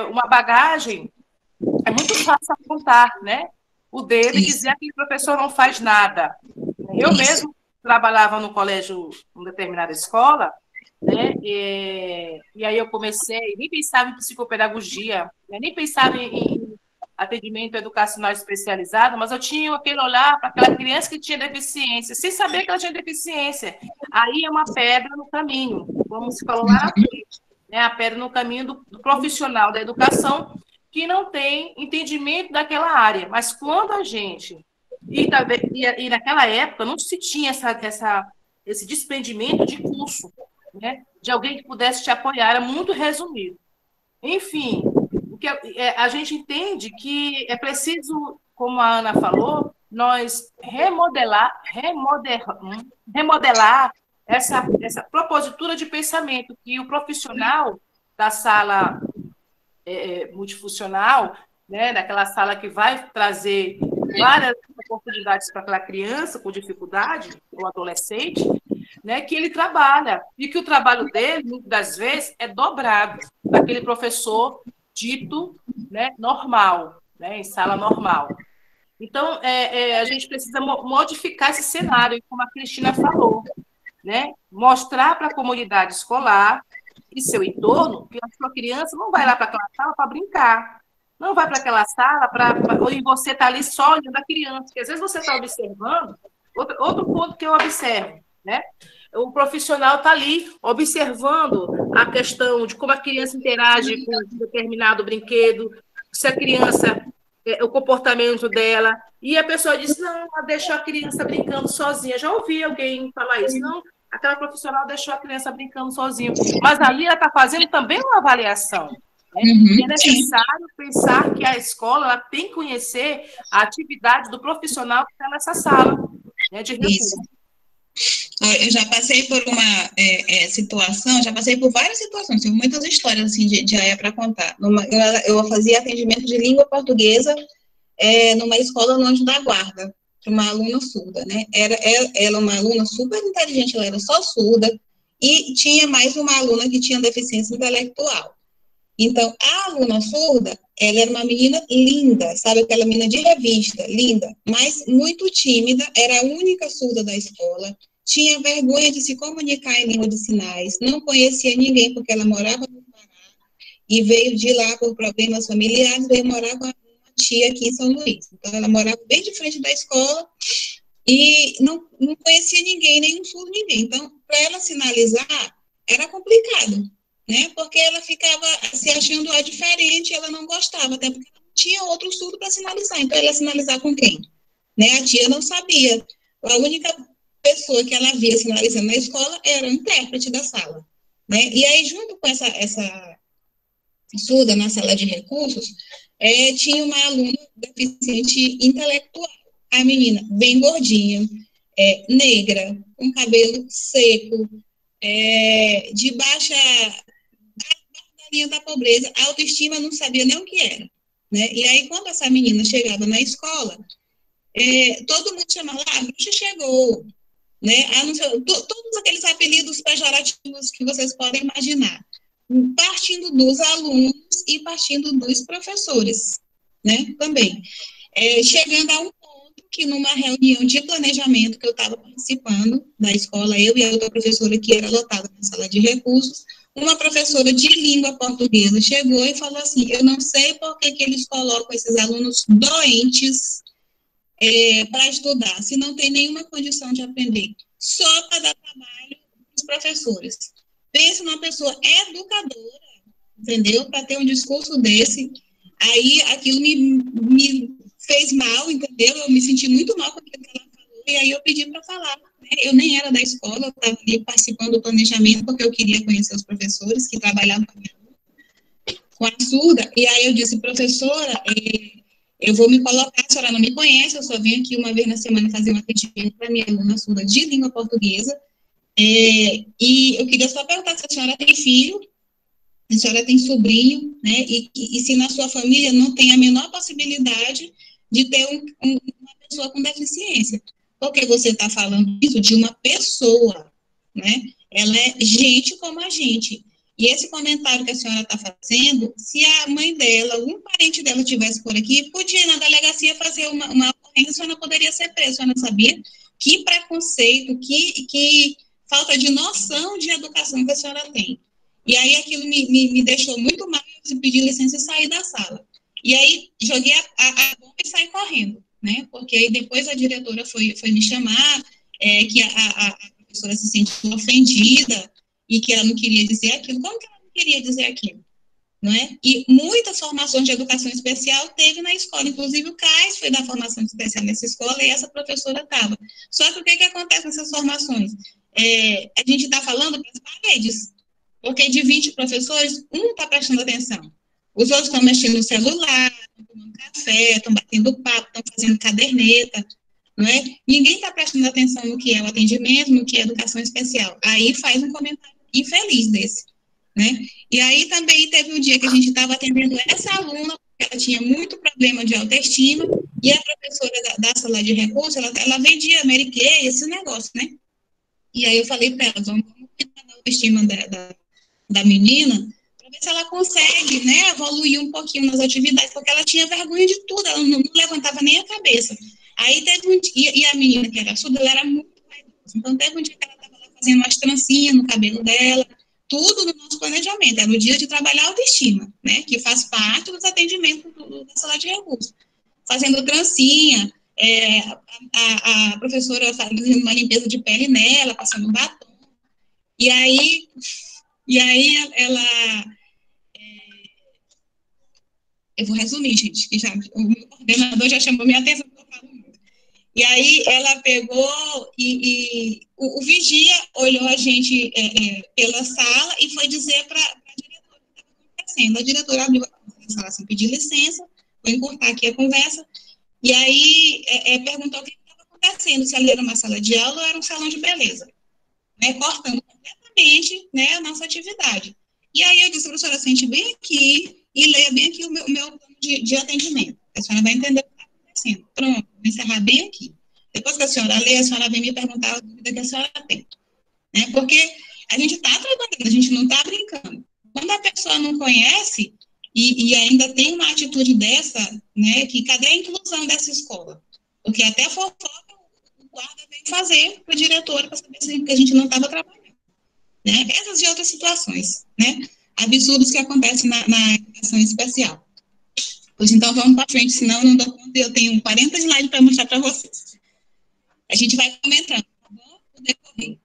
uma bagagem é muito fácil apontar, né? O dedo e dizer que o professor não faz nada. Eu mesmo trabalhava no colégio, em determinada escola, né? E aí eu comecei, nem pensava em psicopedagogia, né? Nem pensava em atendimento educacional especializado, mas eu tinha aquele olhar para aquela criança que tinha deficiência, sem saber que ela tinha deficiência. Aí é uma pedra no caminho, como se falou lá, né? A pedra no caminho do profissional da educação que não tem entendimento daquela área. Mas quando a gente... E naquela época não se tinha esse desprendimento de curso. né, de alguém que pudesse te apoiar, era muito resumido. Enfim, o que a gente entende que é preciso, como a Ana falou, nós remodelar essa propositura de pensamento que o profissional da sala multifuncional, né, daquela sala que vai trazer várias oportunidades para aquela criança com dificuldade, ou adolescente, né, que ele trabalha, e que o trabalho dele, muitas das vezes, é dobrado daquele professor dito, né, normal, né, em sala normal. Então, a gente precisa modificar esse cenário, como a Cristina falou, né, mostrar para a comunidade escolar e seu entorno que a sua criança não vai lá para aquela sala para brincar, não vai para aquela sala e você está ali só olhando a criança, porque às vezes você está observando, outro ponto que eu observo, né? O profissional está ali observando a questão de como a criança interage com um determinado brinquedo, se a criança, o comportamento dela, e a pessoa diz, não, deixa a criança brincando sozinha. Já ouvi alguém falar isso, não, aquela profissional deixou a criança brincando sozinha. Mas ali ela está fazendo também uma avaliação. Né? É necessário pensar que a escola ela tem que conhecer a atividade do profissional que está nessa sala, né, de recurso. Eu já passei por uma situação, já passei por várias situações, tenho muitas histórias assim, de AIA para contar. Eu fazia atendimento de língua portuguesa numa escola no Anjo da Guarda, para uma aluna surda, né? Ela uma aluna super inteligente, ela era só surda, e tinha mais uma aluna que tinha deficiência intelectual. Então, a aluna surda, ela era uma menina linda, sabe, aquela menina de revista, linda, mas muito tímida, era a única surda da escola, tinha vergonha de se comunicar em língua de sinais, não conhecia ninguém porque ela morava no Pará e veio de lá por problemas familiares, veio morar com uma tia aqui em São Luís. Então, ela morava bem de frente da escola e não conhecia ninguém, nenhum surdo, ninguém. Então, para ela sinalizar, era complicado, né? Porque ela ficava se achando diferente, ela não gostava, até porque não tinha outro surdo para sinalizar. Então, ela ia sinalizar com quem? Né? A tia não sabia. A única pessoa que ela via sinalizando na escola era o intérprete da sala, né? E aí, junto com essa surda na sala de recursos, tinha uma aluna deficiente intelectual. A menina bem gordinha, negra, com cabelo seco, de baixa da linha da pobreza, a autoestima não sabia nem o que era, né? E aí, quando essa menina chegava na escola, todo mundo chamava, a bruxa chegou, né? Todos aqueles apelidos pejorativos que vocês podem imaginar, partindo dos alunos e partindo dos professores, né? Também. Chegando a um ponto que numa reunião de planejamento que eu estava participando da escola, eu e a outra professora que era lotada na sala de recursos, uma professora de língua portuguesa chegou e falou assim, eu não sei por que eles colocam esses alunos doentes para estudar, se não tem nenhuma condição de aprender, só para dar trabalho para os professores. Pensa numa pessoa educadora, entendeu? Para ter um discurso desse, aí aquilo me fez mal, entendeu? Eu me senti muito mal com aquilo que ela falou, e aí eu pedi para falar, né? Eu nem era da escola, eu estava ali participando do planejamento, porque eu queria conhecer os professores que trabalhavam com a surda, e aí eu disse, professora, eu vou me colocar, a senhora não me conhece, eu só venho aqui uma vez na semana fazer um atendimento para minha aluna surda de língua portuguesa, e eu queria só perguntar se a senhora tem filho, se a senhora tem sobrinho, né, e se na sua família não tem a menor possibilidade de ter uma pessoa com deficiência, porque você está falando isso de uma pessoa, né, ela é gente como a gente. E esse comentário que a senhora está fazendo, se a mãe dela, um parente dela estivesse por aqui, podia ir na delegacia fazer uma ocorrência, a senhora poderia ser presa, a senhora não sabia? Que preconceito, que falta de noção de educação que a senhora tem. E aí aquilo me deixou muito mal, eu pedi licença e saí da sala. E aí joguei a bomba e saí correndo, né? Porque aí depois a diretora foi me chamar, que a professora se sentiu ofendida, e que ela não queria dizer aquilo. Como que ela não queria dizer aquilo? Não é? E muitas formações de educação especial teve na escola, inclusive o CAIS foi da formação especial nessa escola e essa professora estava. Só que o que acontece nessas formações? a gente está falando para as paredes, porque de 20 professores, um está prestando atenção. Os outros estão mexendo no celular, estão tomando café, estão batendo papo, estão fazendo caderneta, não é? Ninguém está prestando atenção no que é o atendimento, no que é educação especial. Aí faz um comentário infeliz desse, né? E aí também teve um dia que a gente estava atendendo essa aluna, porque ela tinha muito problema de autoestima, e a professora da sala de recurso, ela vendia Mary Kay, esse negócio, né? E aí eu falei para ela, vamos cuidar da autoestima da menina, para ver se ela consegue, né, evoluir um pouquinho nas atividades, porque ela tinha vergonha de tudo, ela não levantava nem a cabeça. Aí teve um dia, e a menina que era surda, ela era muito vaidosa. Então teve um dia que ela estava lá fazendo umas trancinhas no cabelo dela, tudo no nosso planejamento, era o dia de trabalhar a autoestima, né, que faz parte dos atendimentos da sala de recursos. Fazendo trancinha, a professora fazendo uma limpeza de pele nela, passando batom. E aí ela... eu vou resumir, gente, que o meu coordenador já chamou minha atenção, porque eu falo muito. E aí ela pegou e o vigia olhou a gente pela sala e foi dizer para a diretora o que estava acontecendo. A diretora abriu a sala sem pedir licença, vou encurtar aqui a conversa, e aí perguntou o que estava acontecendo, se ali era uma sala de aula ou era um salão de beleza, né, cortando completamente, né, a nossa atividade. E aí eu disse, professora, sente bem aqui e leia bem aqui o meu plano de atendimento. A senhora vai entender o que está acontecendo. Pronto, vou encerrar bem aqui. Depois que a senhora lê, a senhora vem me perguntar a dúvida que a senhora tem. Né? Porque a gente está trabalhando, a gente não está brincando. Quando a pessoa não conhece e ainda tem uma atitude dessa, né, que cadê a inclusão dessa escola? Porque até fofoca o guarda veio fazer para a diretora para saber se a gente não estava trabalhando. Né? Essas e outras situações, né? Absurdos que acontecem na educação especial. Pois então, vamos para frente, senão não dou conta, eu tenho 40 slides para mostrar para vocês. A gente vai comentando, tá bom? No decorrer.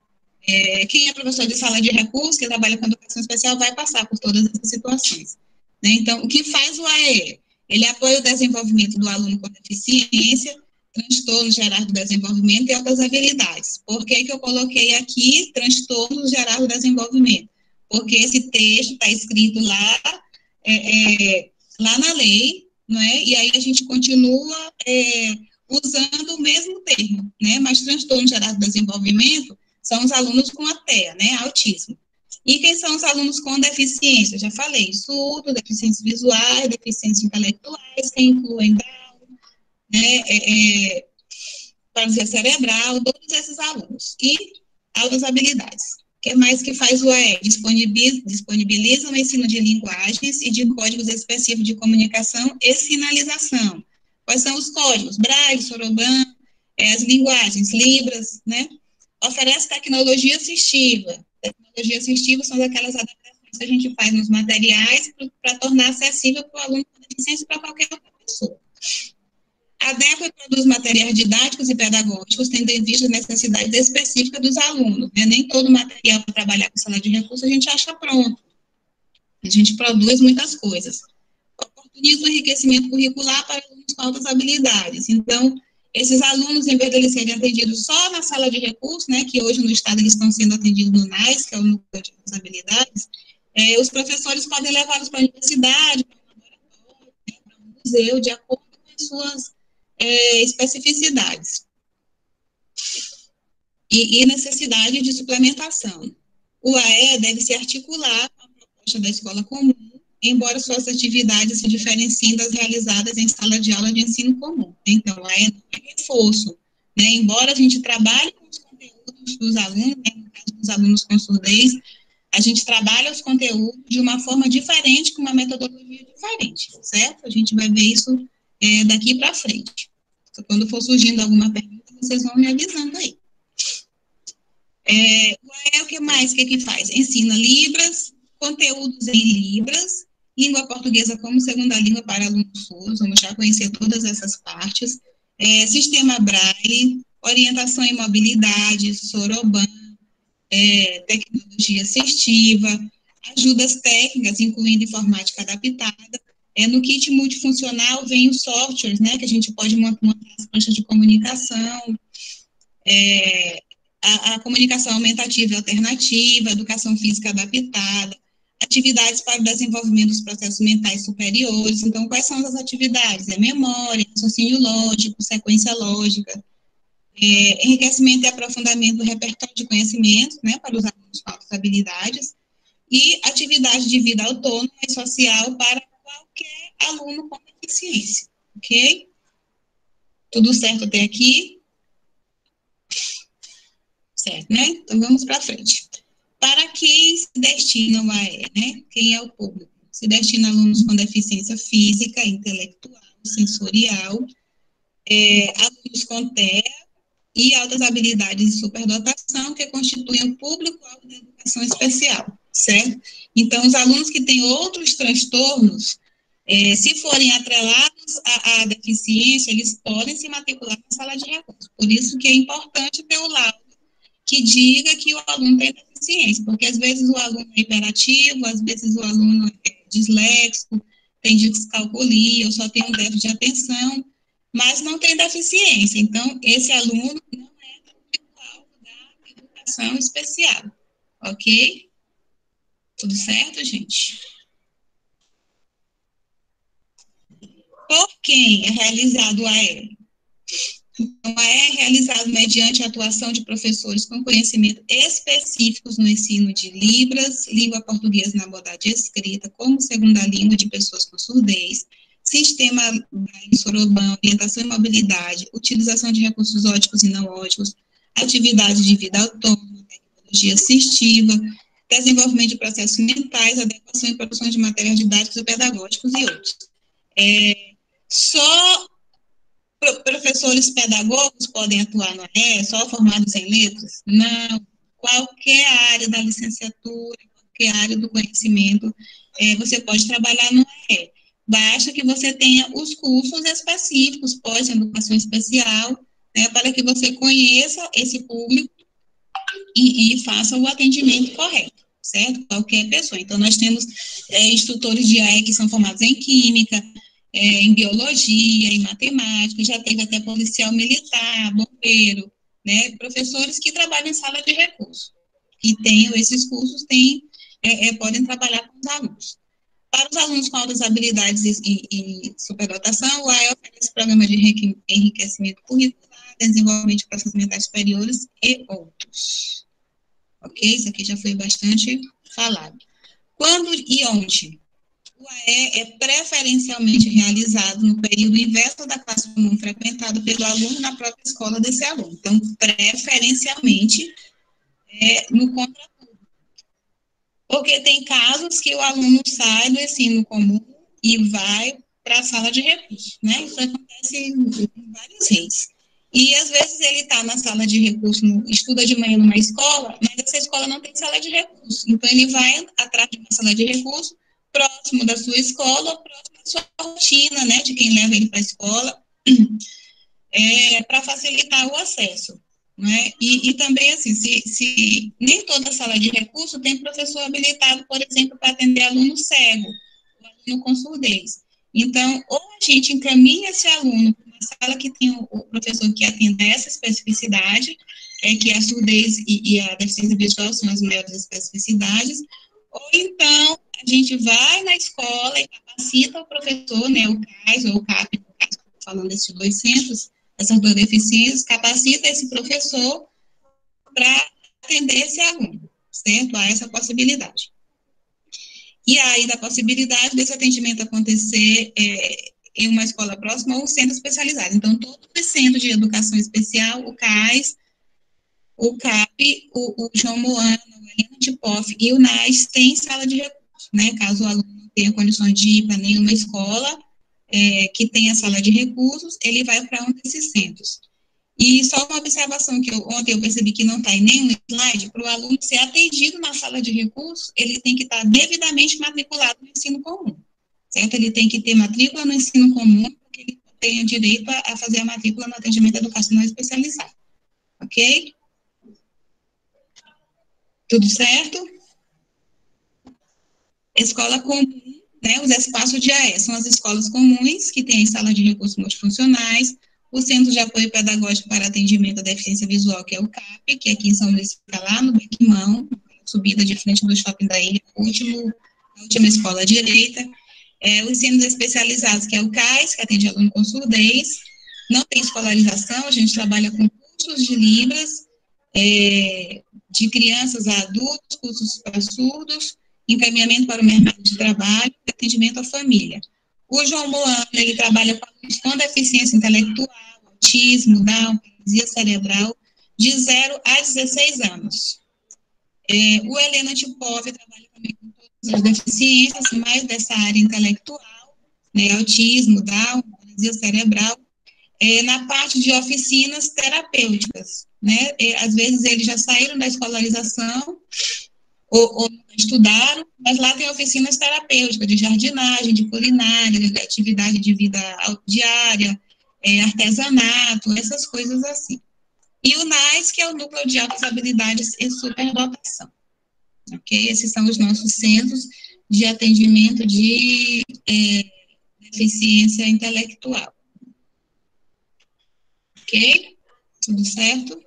Quem é professor de sala de recursos, que trabalha com educação especial, vai passar por todas essas situações. Né? Então, o que faz o AEE? Ele apoia o desenvolvimento do aluno com deficiência, transtornos gerais do desenvolvimento e altas habilidades. Por que eu coloquei aqui transtornos gerais do desenvolvimento? Porque esse texto está escrito lá, lá na lei, não é? E aí a gente continua usando o mesmo termo, né? Mas transtornos gerais do desenvolvimento são os alunos com ATEA, né? Autismo. E quem são os alunos com deficiência? Já falei, surdo, deficiências visuais, deficiências intelectuais, que incluem né, paralisia cerebral, todos esses alunos. E altas habilidades. O que mais que faz o AE? Disponibiliza o ensino de linguagens e de códigos específicos de comunicação e sinalização. Quais são os códigos? Braille, Soroban, as linguagens, Libras, né? Oferece tecnologia assistiva. Tecnologia assistiva são aquelas adaptações que a gente faz nos materiais para tornar acessível para o aluno com deficiência para qualquer outra pessoa. Adequa e produz materiais didáticos e pedagógicos, tendo em vista as necessidades específicas dos alunos. Né? Nem todo material para trabalhar com sala de recursos a gente acha pronto. A gente produz muitas coisas. Oportuniza o enriquecimento curricular para alunos com altas habilidades. Então, esses alunos, em vez de eles serem atendidos só na sala de recursos, né, que hoje no estado eles estão sendo atendidos no NAIS, que é o Núcleo de Altas Habilidades, os professores podem levá-los para a universidade, para um laboratório, né, para um museu, de acordo com as suas especificidades e necessidade de suplementação. O AE deve se articular com a proposta da escola comum, embora suas atividades se diferenciem das realizadas em sala de aula de ensino comum. Então, o AE não é reforço, né? Embora a gente trabalhe com os conteúdos dos alunos, né? No caso dos alunos com surdez, a gente trabalha os conteúdos de uma forma diferente, com uma metodologia diferente, certo? A gente vai ver isso daqui para frente. Quando for surgindo alguma pergunta, vocês vão me avisando aí. O que mais? O que faz? Ensina Libras, conteúdos em Libras, língua portuguesa como segunda língua para alunos surdos, vamos já conhecer todas essas partes. Sistema Braille, orientação em mobilidade, Soroban, tecnologia assistiva, ajudas técnicas, incluindo informática adaptada. No kit multifuncional vem os softwares, né, que a gente pode montar as pranchas de comunicação, a comunicação aumentativa e alternativa, educação física adaptada, atividades para o desenvolvimento dos processos mentais superiores. Então, quais são as atividades? Memória, raciocínio lógico, sequência lógica, enriquecimento e aprofundamento do repertório de conhecimentos, né, para os alunos com altas habilidades, e atividade de vida autônoma e social para qualquer aluno com deficiência, ok? Tudo certo até aqui? Certo, né? Então, vamos para frente. Para quem se destina o AE, né? Quem é o público? Se destina a alunos com deficiência física, intelectual, sensorial, alunos com TEA e altas habilidades de superdotação, que constituem o público-alvo da educação especial, certo? Então, os alunos que têm outros transtornos, se forem atrelados à deficiência, eles podem se matricular na sala de recurso. Por isso que é importante ter o laudo que diga que o aluno tem deficiência, porque às vezes o aluno é hiperativo, às vezes o aluno é disléxico, tem descalculia, ou só tem um déficit de atenção, mas não tem deficiência. Então, esse aluno não é público-alvo da educação especial, ok? Tudo certo, gente? Por quem é realizado o AE? Então, o AE é realizado mediante a atuação de professores com conhecimento específicos no ensino de Libras, língua portuguesa na modalidade escrita, como segunda língua de pessoas com surdez, sistema sorobão, orientação e mobilidade, utilização de recursos óticos e não óticos, atividade de vida autônoma, tecnologia assistiva, desenvolvimento de processos mentais, adequação e produção de materiais didáticos e pedagógicos e outros. Só professores pedagogos podem atuar no AE, só formados em letras? Não. Qualquer área da licenciatura, qualquer área do conhecimento, você pode trabalhar no AE. Basta que você tenha os cursos específicos, pós-educação especial, né, para que você conheça esse público e faça o atendimento correto, certo? Qualquer pessoa. Então, nós temos instrutores de AE que são formados em química, em biologia, em matemática, já teve até policial militar, bombeiro, né, professores que trabalham em sala de recurso, que tenham esses cursos, podem trabalhar com os alunos. Para os alunos com altas habilidades e superdotação, o AE oferece programa de enriquecimento curricular, desenvolvimento de processos mentais superiores e outros. Ok? Isso aqui já foi bastante falado. Quando e onde? O AE é preferencialmente realizado no período inverso da classe comum frequentada pelo aluno na própria escola desse aluno. Então, preferencialmente, no contraturno. Porque tem casos que o aluno sai do ensino comum e vai para a sala de recurso, né? Isso acontece em várias vezes. E, às vezes, ele está na sala de recurso, estuda de manhã numa escola, mas essa escola não tem sala de recurso. Então, ele vai atrás de uma sala de recurso, próximo da sua escola, próximo da sua rotina, né, de quem leva ele para a escola, para facilitar o acesso, né, e também, assim, se nem toda sala de recurso tem professor habilitado, por exemplo, para atender aluno cego, aluno com surdez. Então, ou a gente encaminha esse aluno para uma sala que tem o professor que atenda essa especificidade, que a surdez e a deficiência visual são as maiores especificidades, ou então a gente vai na escola e capacita o professor, né, o CAIS ou o CAP, falando desses dois centros, essas duas deficiências, capacita esse professor para atender esse aluno, certo? Há essa possibilidade. E há ainda a possibilidade desse atendimento acontecer em uma escola próxima ou um centro especializado. Então, todos os centros de educação especial, o CAIS, o CAP, o João Moana, o Helena de Poff e o NAS têm sala de recursos, né? Caso o aluno não tenha condições de ir para nenhuma escola que tenha sala de recursos, ele vai para um desses centros. E só uma observação que ontem eu percebi que não está em nenhum slide, para o aluno ser atendido na sala de recursos, ele tem que estar devidamente matriculado no ensino comum, certo? Ele tem que ter matrícula no ensino comum, porque ele tem direito a fazer a matrícula no atendimento educacional especializado, ok? Tudo certo? Escola comum, né, os espaços de AE são as escolas comuns, que têm sala de recursos multifuncionais, o Centro de Apoio Pedagógico para Atendimento à Deficiência Visual, que é o CAP, que aqui em São Luís fica lá no Bequimão, subida de frente do Shopping da Ilha, a última escola à direita. Os ensinos especializados, que é o CAIS, que atende aluno com surdez. Não tem escolarização, a gente trabalha com cursos de Libras, de crianças a adultos, cursos para surdos, encaminhamento para o mercado de trabalho e atendimento à família. O João Moano, ele trabalha com alunos com deficiência intelectual, autismo, Down, paralisia cerebral, de 0 a 16 anos. O Helena Tipov trabalha também com todas as deficiências, mais dessa área intelectual, né, autismo, Down, paralisia cerebral, na parte de oficinas terapêuticas, né? Às vezes eles já saíram da escolarização ou estudaram, mas lá tem oficinas terapêuticas de jardinagem, de culinária, de atividade de vida diária, artesanato, essas coisas assim. E o NAIS, que é o Núcleo de Altas Habilidades e Superdotação. Ok? Esses são os nossos centros de atendimento de deficiência intelectual. Ok? Tudo certo?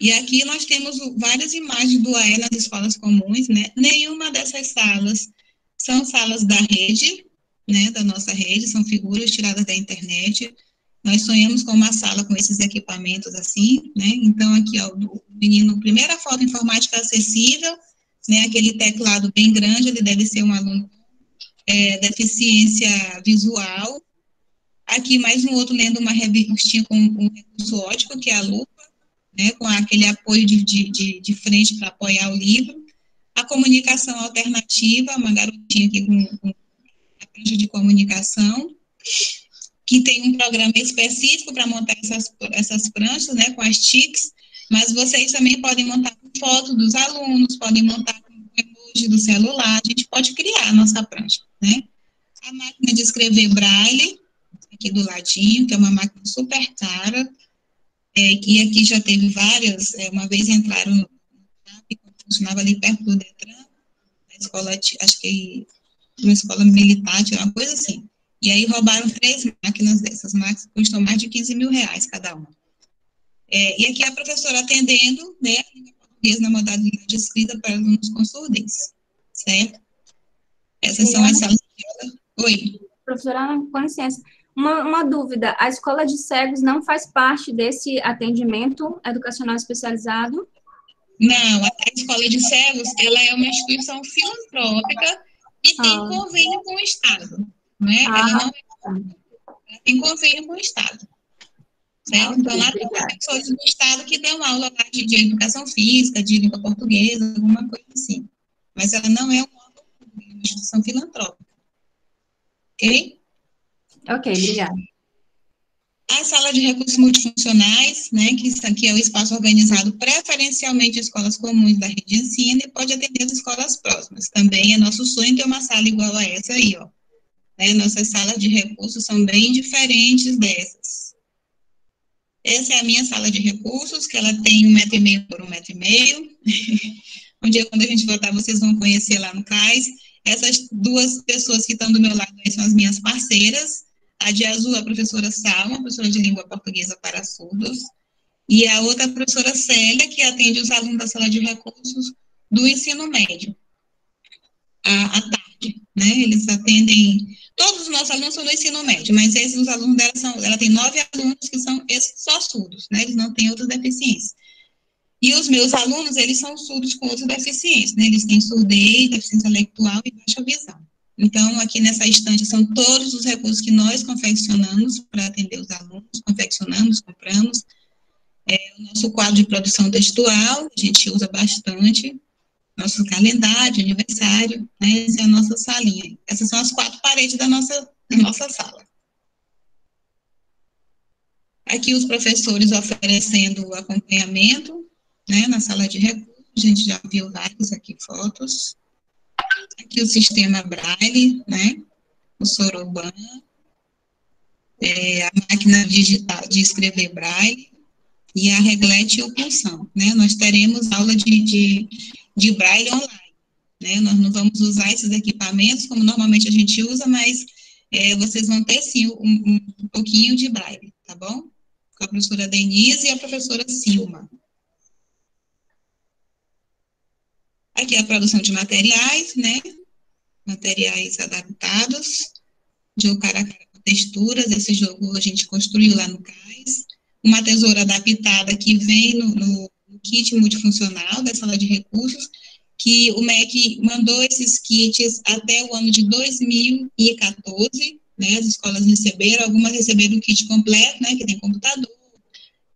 E aqui nós temos várias imagens do AE nas escolas comuns, né? Nenhuma dessas salas são salas da rede, né? Da nossa rede, são figuras tiradas da internet. Nós sonhamos com uma sala com esses equipamentos assim, né? Então, aqui, ó, o menino, primeira foto, informática acessível, né? Aquele teclado bem grande, ele deve ser um aluno com deficiência visual. Aqui, mais um outro lendo uma revistinha com um recurso ótico, que é a lupa, né, com aquele apoio de frente para apoiar o livro. A comunicação alternativa, uma garotinha aqui com a prancha de comunicação, que tem um programa específico para montar essas pranchas, né, com as TICs, mas vocês também podem montar com foto dos alunos, podem montar com emoji do celular, a gente pode criar a nossa prancha, né. A máquina de escrever braille, aqui do ladinho, que é uma máquina super cara, que aqui já teve várias, uma vez entraram no CAP, funcionava ali perto do Detran, na escola, acho que uma escola militar, uma coisa assim. E aí roubaram 3 máquinas dessas, máquinas custam mais de 15 mil reais cada uma. E aqui a professora atendendo, né, a língua portuguesa na modalidade escrita para alunos com surdez, certo? Essas são as salas de aula. Oi. Professora Ana, com licença. Uma dúvida, a escola de cegos não faz parte desse atendimento educacional especializado? Não, a escola de cegos, ela é uma instituição filantrópica e tem convênio com o Estado, né? Ela tem convênio com o Estado, certo? Então, lá tem professores do Estado que dão aula lá de educação física, de língua portuguesa, alguma coisa assim. Mas ela não é uma instituição filantrópica, ok? Ok, obrigada. A sala de recursos multifuncionais, né, que é o espaço organizado preferencialmente em escolas comuns da rede de ensino e pode atender as escolas próximas. Também é nosso sonho ter uma sala igual a essa aí, ó. Né, nossas salas de recursos são bem diferentes dessas. Essa é a minha sala de recursos, que ela tem 1,5 m por 1,5 m. Um dia, quando a gente voltar, vocês vão conhecer lá no CAIS. Essas duas pessoas que estão do meu lado aí são as minhas parceiras. A de azul é a professora Salma, professora de língua portuguesa para surdos, e a outra a professora Célia, que atende os alunos da sala de recursos do ensino médio, à tarde, né? Eles atendem, todos os nossos alunos são do ensino médio, mas esses, os alunos dela ela tem 9 alunos que são só surdos, né? Eles não têm outras deficiências. E os meus alunos, eles são surdos com outras deficiências, né? Eles têm surdez, deficiência intelectual e baixa visão. Então, aqui nessa estante são todos os recursos que nós confeccionamos para atender os alunos, confeccionamos, compramos. O nosso quadro de produção textual, a gente usa bastante. Nosso calendário, aniversário, né? Essa é a nossa salinha. Essas são as 4 paredes da nossa sala. Aqui os professores oferecendo acompanhamento, né? Na sala de recursos, a gente já viu vários aqui fotos. Aqui o sistema Braille, né? O Soroban, a máquina digital de escrever Braille e a reglete e o pulsão, né? Nós teremos aula de Braille online, né? Nós não vamos usar esses equipamentos como normalmente a gente usa, mas vocês vão ter, sim, um pouquinho de braille, tá bom? Com a professora Denise e a professora Silma. Aqui é a produção de materiais, né? Materiais adaptados, jogo cara a cara com texturas. Esse jogo a gente construiu lá no CAIS. Uma tesoura adaptada que vem no kit multifuncional da sala de recursos, que o MEC mandou esses kits até o ano de 2014, né? As escolas receberam, algumas receberam o kit completo, né? Que tem computador,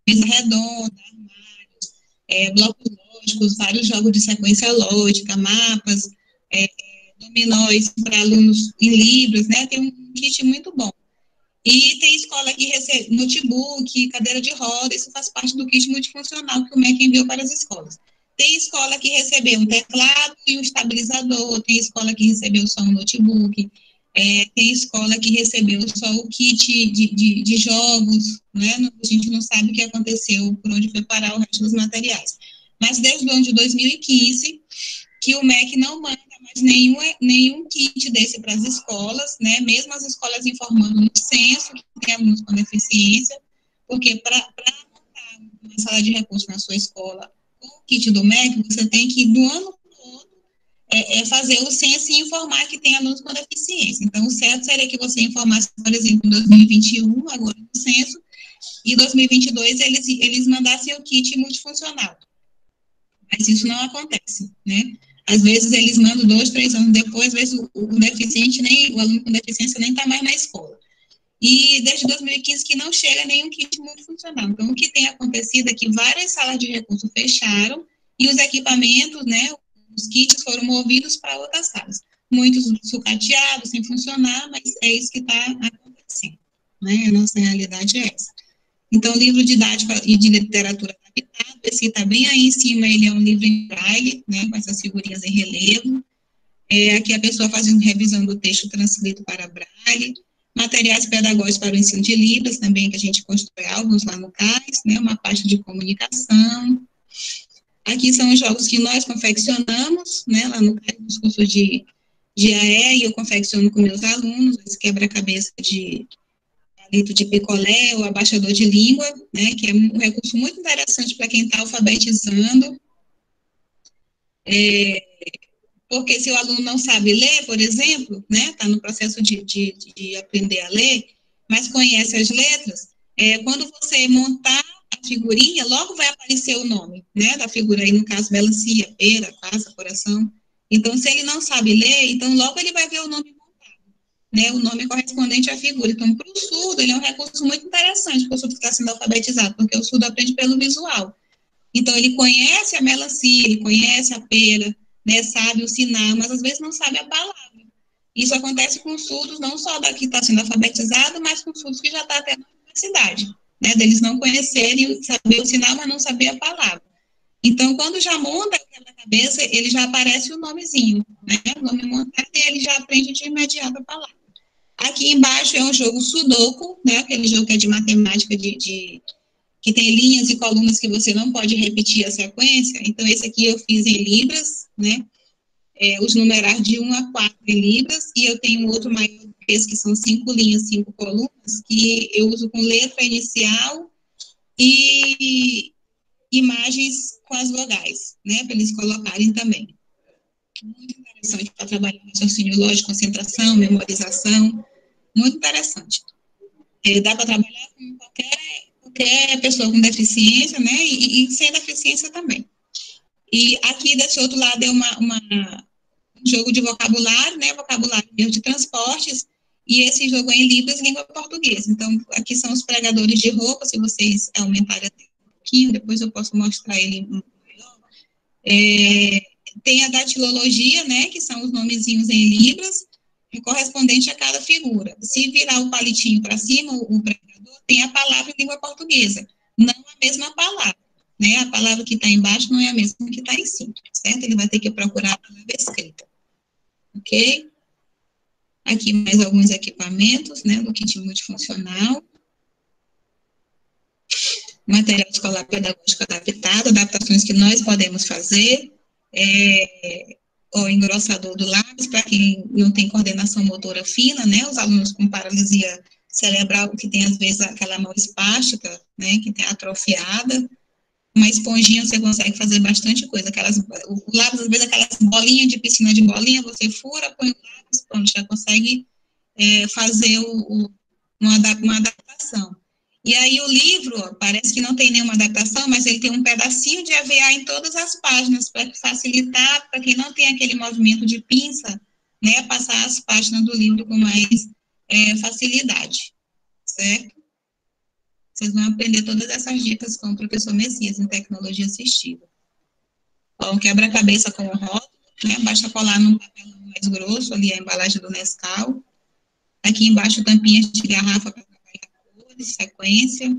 mesa redonda, armários, blocos lógicos, vários jogos de sequência lógica, mapas, dominóis para alunos em Libras, né? Tem um kit muito bom. E tem escola que recebe notebook, cadeira de roda, isso faz parte do kit multifuncional que o MEC enviou para as escolas. Tem escola que recebeu um teclado e um estabilizador, tem escola que recebeu só um notebook, tem escola que recebeu só o kit de jogos, né? A gente não sabe o que aconteceu, por onde foi parar o resto dos materiais. Mas desde o ano de 2015, que o MEC não manda mais nenhum kit desse para as escolas, né? Mesmo as escolas informando no censo que tem alunos com deficiência, porque para montar uma sala de recursos na sua escola com o kit do MEC, você tem que, do ano todo, fazer o censo e informar que tem alunos com deficiência. Então, o certo seria que você informasse, por exemplo, em 2021, agora no censo, e 2022 eles mandassem o kit multifuncional. Mas isso não acontece, né? Às vezes eles mandam 2, 3 anos depois, às vezes o deficiente, o aluno com deficiência nem está mais na escola. E desde 2015 que não chega nenhum kit multifuncional. Então, o que tem acontecido é que várias salas de recurso fecharam e os equipamentos, né, os kits foram movidos para outras salas. Muitos sucateados, sem funcionar, mas é isso que está acontecendo, né? A nossa realidade é essa. Então, livro didático e de literatura adaptado, esse que está bem aí em cima, ele é um livro em braille, né, com essas figurinhas em relevo. Aqui a pessoa fazendo revisão do texto transcrito para braille. Materiais pedagógicos para o ensino de Libras, também, que a gente constrói alguns lá no CAIS, né, uma parte de comunicação. Aqui são os jogos que nós confeccionamos, né, lá no CAIS, nos cursos de AE, e eu confecciono com meus alunos, esse quebra-cabeça de palito de picolé, o abaixador de língua, né, que é um recurso muito interessante para quem está alfabetizando, porque se o aluno não sabe ler, por exemplo, né, está no processo de aprender a ler, mas conhece as letras, quando você montar a figurinha, logo vai aparecer o nome, né, da figura aí, no caso, melancia, pera, passa, coração. Então, se ele não sabe ler, então logo ele vai ver o nome montado, né, o nome correspondente à figura. Então, para o surdo, ele é um recurso muito interessante para o surdo que está sendo alfabetizado, porque o surdo aprende pelo visual. Então, ele conhece a melancia, ele conhece a pera, né, sabe o sinal, mas às vezes não sabe a palavra. Isso acontece com surdos, não só da que está sendo alfabetizado, mas com surdos que já está até na universidade, né, deles não conhecerem, saber o sinal, mas não saber a palavra. Então, quando já monta aquela cabeça, ele já aparece o nomezinho, né, o nome montado, e ele já aprende de imediato a palavra. Aqui embaixo é um jogo sudoku, né, aquele jogo que é de matemática, que tem linhas e colunas que você não pode repetir a sequência. Então, esse aqui eu fiz em Libras, né, os numerar de 1 a 4 em Libras, e eu tenho outro maior que esse, que são 5 linhas, 5 colunas, que eu uso com letra inicial e imagens com as vogais, né, para eles colocarem também. Muito interessante para trabalhar raciocínio lógico, concentração, memorização, muito interessante. Dá para trabalhar com qualquer pessoa com deficiência, né, e sem deficiência também. E aqui desse outro lado é um jogo de vocabulário, né, vocabulário de transportes, e esse jogo é em Libras, língua portuguesa. Então, aqui são os pregadores de roupa, se vocês aumentarem até um pouquinho, depois eu posso mostrar ele maior. Tem a datilologia, né, que são os nomezinhos em Libras, correspondente a cada figura. Se virar o palitinho para cima, o pregador tem a palavra em língua portuguesa, não a mesma palavra, né? A palavra que está embaixo não é a mesma que está em cima, certo? Ele vai ter que procurar a palavra escrita, ok? Aqui mais alguns equipamentos, né, do kit multifuncional. Material escolar pedagógico adaptado, adaptações que nós podemos fazer, o engrossador do lápis, para quem não tem coordenação motora fina, né, os alunos com paralisia cerebral, que tem, às vezes, aquela mão espástica, né, que tem atrofiada, uma esponjinha você consegue fazer bastante coisa, o lápis, às vezes, aquelas bolinhas de piscina de bolinha, você fura, põe o lápis, pronto, já consegue fazer uma adaptação. E aí o livro, ó, parece que não tem nenhuma adaptação, mas ele tem um pedacinho de EVA em todas as páginas, para facilitar, para quem não tem aquele movimento de pinça, né, passar as páginas do livro com mais facilidade, certo? Vocês vão aprender todas essas dicas com o professor Messias, em tecnologia assistiva. Ó, quebra-cabeça com o rótulo, né, basta colar num papel mais grosso, ali a embalagem do Nescau. Aqui embaixo, tampinhas de garrafa para trabalhar cores, sequência,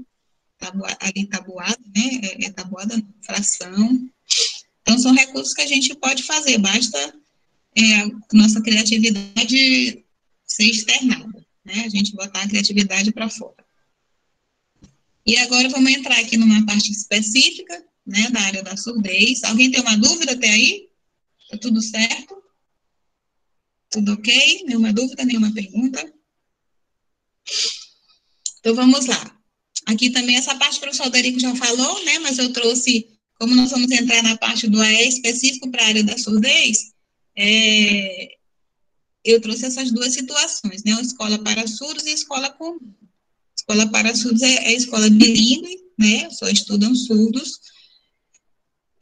ali tabuada, né, tabuada, fração. Então, são recursos que a gente pode fazer, basta nossa criatividade ser externada, né, a gente botar a criatividade para fora. E agora vamos entrar aqui numa parte específica, né, da área da surdez. Alguém tem uma dúvida até aí? Tá tudo certo? Tudo ok? Nenhuma dúvida, nenhuma pergunta? Então, vamos lá. Aqui também, essa parte o professor Derico já falou, né, mas eu trouxe, como nós vamos entrar na parte do AE específico para a área da surdez, eu trouxe essas duas situações, né, uma escola para surdos e escola comum. Escola para surdos é escola bilíngue, né, só estudam surdos,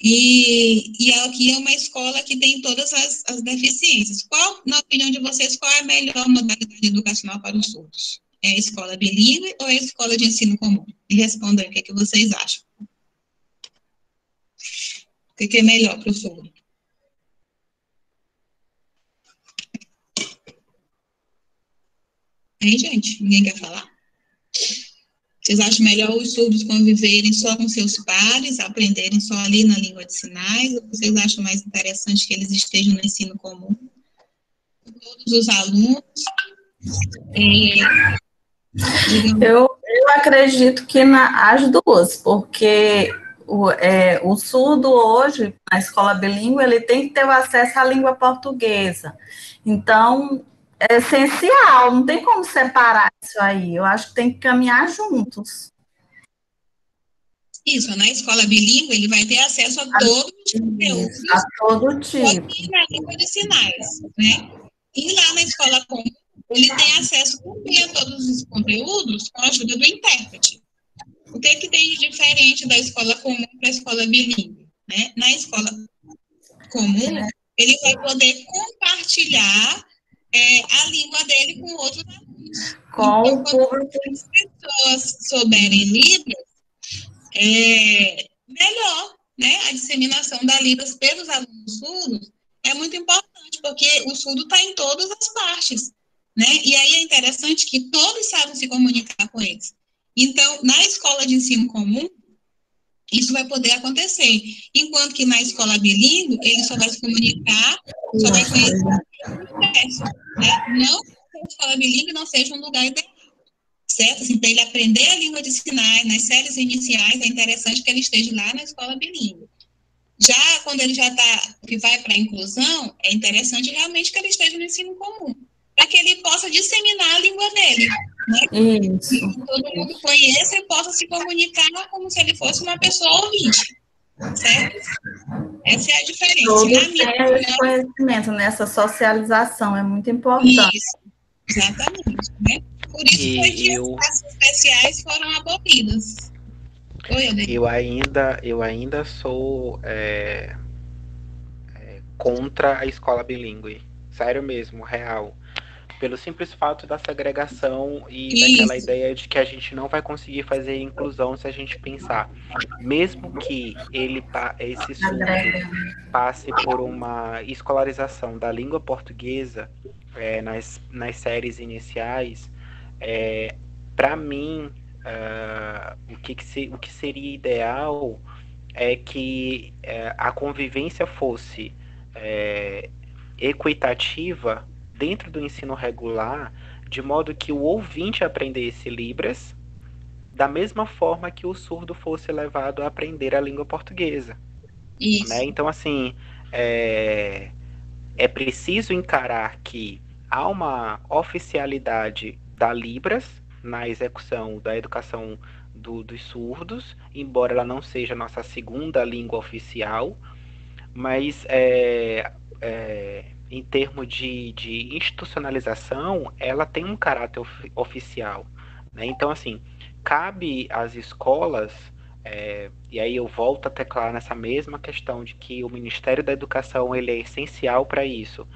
e aqui é uma escola que tem todas as deficiências. Qual, na opinião de vocês, qual é a melhor modalidade educacional para os surdos? É a escola bilíngue ou é a escola de ensino comum? E respondam aí, o que é que vocês acham? O que é melhor para o surdo? Hein, gente? Ninguém quer falar? Vocês acham melhor os surdos conviverem só com seus pares, aprenderem só ali na língua de sinais, ou vocês acham mais interessante que eles estejam no ensino comum? Todos os alunos. Eu acredito que as duas, porque o surdo hoje, na escola bilíngue, ele tem que ter o acesso à língua portuguesa. Então, é essencial, não tem como separar isso aí. Eu acho que tem que caminhar juntos. Isso, na escola bilíngue, ele vai ter acesso a todo tipo de conteúdo. A todo tipo. Aqui na língua de sinais, né? E lá na escola comum, ele tem acesso também a todos os conteúdos com a ajuda do intérprete. O que é que tem de diferente da escola comum para a escola bilíngue? Né? Na escola comum, ele vai poder compartilhar a língua dele com outros alunos. Então, quando as pessoas souberem Libras, melhor, né? A disseminação da Libras pelos alunos surdos é muito importante, porque o surdo está em todas as partes, né? E aí é interessante que todos sabem se comunicar com eles. Então, na escola de ensino comum, isso vai poder acontecer. Enquanto que na escola bilíngue, ele só vai se comunicar, só vai conhecer o universo, né? Não que a escola bilíngue não seja um lugar ideal, certo? Assim, para ele aprender a língua de sinais nas séries iniciais, é interessante que ele esteja lá na escola bilíngue. Já quando ele que vai para a inclusão, é interessante realmente que ele esteja no ensino comum, para que ele possa disseminar a língua dele, né? Isso. Que todo mundo conheça e possa se comunicar como se ele fosse uma pessoa ouvinte, certo? Essa é a diferença. Todos têm esse conhecimento, nessa socialização, é muito importante. Isso, exatamente, né? Por isso foi que as classes especiais foram abolidas. Eu ainda sou contra a escola bilíngue. Sério mesmo, real. Pelo simples fato da segregação e daquela ideia de que a gente não vai conseguir fazer inclusão se a gente pensar. Mesmo que esse surdo passe por uma escolarização da língua portuguesa nas séries iniciais, para mim, o que seria ideal é que a convivência fosse equitativa dentro do ensino regular, de modo que o ouvinte aprendesse Libras da mesma forma que o surdo fosse levado a aprender a língua portuguesa. Isso. Né? Então, assim, é preciso encarar que há uma oficialidade da Libras na execução da educação dos surdos, embora ela não seja a nossa segunda língua oficial, mas em termos de institucionalização, ela tem um caráter oficial, né? Então, assim, cabe às escolas, e aí eu volto a teclar nessa mesma questão de que o Ministério da Educação ele é essencial para isso.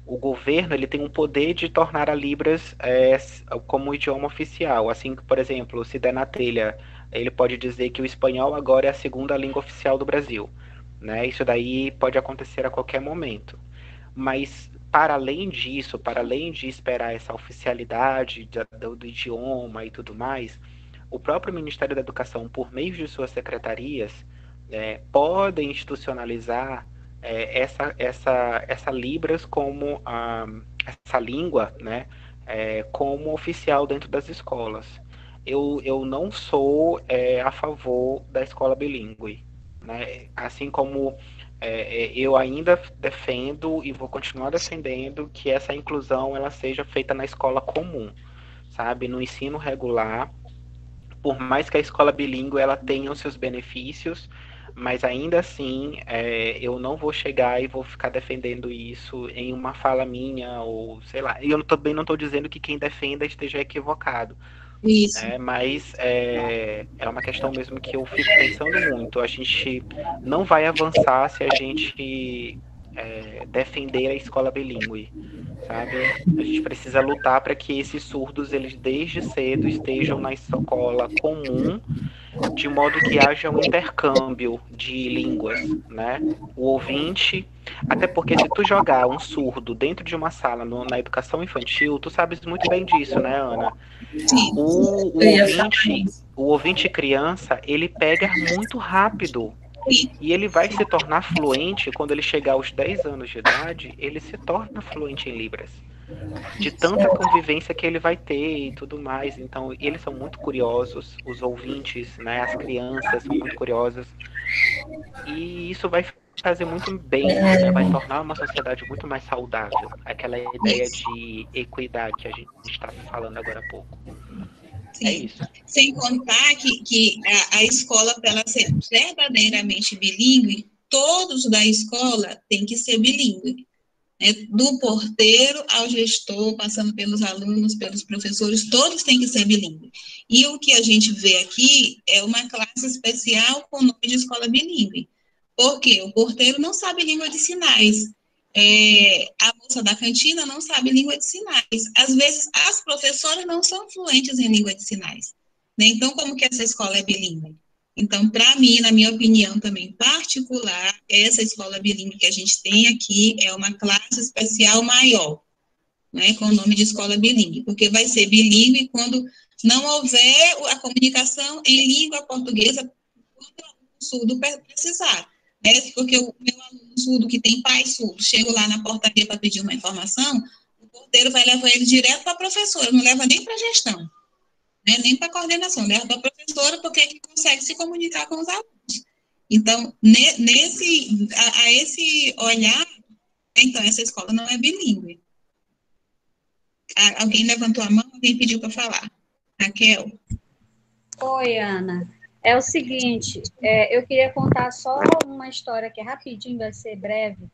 O governo ele tem um poder de tornar a Libras como idioma oficial. Assim que, por exemplo, se der na telha, ele pode dizer que o espanhol agora é a segunda língua oficial do Brasil, né? Isso daí pode acontecer a qualquer momento. Mas, para além disso, para além de esperar essa oficialidade do idioma e tudo mais, o próprio Ministério da Educação, por meio de suas secretarias, podem institucionalizar essa Libras como essa língua, né, como oficial dentro das escolas. Eu não sou a favor da escola bilíngue, né? Assim como eu ainda defendo e vou continuar defendendo que essa inclusão ela seja feita na escola comum, sabe, no ensino regular. Por mais que a escola bilíngue ela tenha os seus benefícios, mas ainda assim eu não vou chegar e vou ficar defendendo isso em uma fala minha, ou sei lá. E eu também não estou dizendo que quem defenda esteja equivocado. Isso. Mas é uma questão mesmo que eu fico pensando muito. A gente não vai avançar se a gente defender a escola bilíngue, sabe? A gente precisa lutar para que esses surdos, eles desde cedo estejam na escola comum, de modo que haja um intercâmbio de línguas, né? O ouvinte, até porque se tu jogar um surdo dentro de uma sala na educação infantil, tu sabes muito bem disso, né, Ana? Sim. O ouvinte criança, ele pega muito rápido. E ele vai se tornar fluente quando ele chegar aos 10 anos de idade, ele se torna fluente em Libras. De tanta convivência que ele vai ter e tudo mais. Então, eles são muito curiosos, os ouvintes, né, as crianças são muito curiosas. E isso vai fazer muito bem, né, vai tornar uma sociedade muito mais saudável. Aquela ideia de equidade que a gente está falando agora há pouco. Sim. É isso. Sem contar que a escola, para ela ser verdadeiramente bilíngue, todos da escola têm que ser bilíngue. Né? Do porteiro ao gestor, passando pelos alunos, pelos professores, todos têm que ser bilíngue. E o que a gente vê aqui é uma classe especial com o nome de escola bilíngue. Por quê? O porteiro não sabe língua de sinais. A moça da cantina não sabe língua de sinais. Às vezes, as professoras não são fluentes em língua de sinais. Né? Então, como que essa escola é bilíngue? Então, para mim, na minha opinião também particular, essa escola bilíngue que a gente tem aqui é uma classe especial maior, né, com o nome de escola bilíngue, porque vai ser bilíngue quando não houver a comunicação em língua portuguesa quando o surdo precisar. Né? Porque o meu aluno surdo, que tem pai surdo, chega lá na portaria para pedir uma informação, o porteiro vai levar ele direto para a professora, não leva nem para a gestão, né? Nem para a coordenação, leva para a professora porque ele consegue se comunicar com os alunos. Então, a esse olhar, então, essa escola não é bilíngue. Alguém levantou a mão, alguém pediu para falar. Raquel? Oi, Ana. É o seguinte, eu queria contar só uma história que é rapidinho, vai ser breve.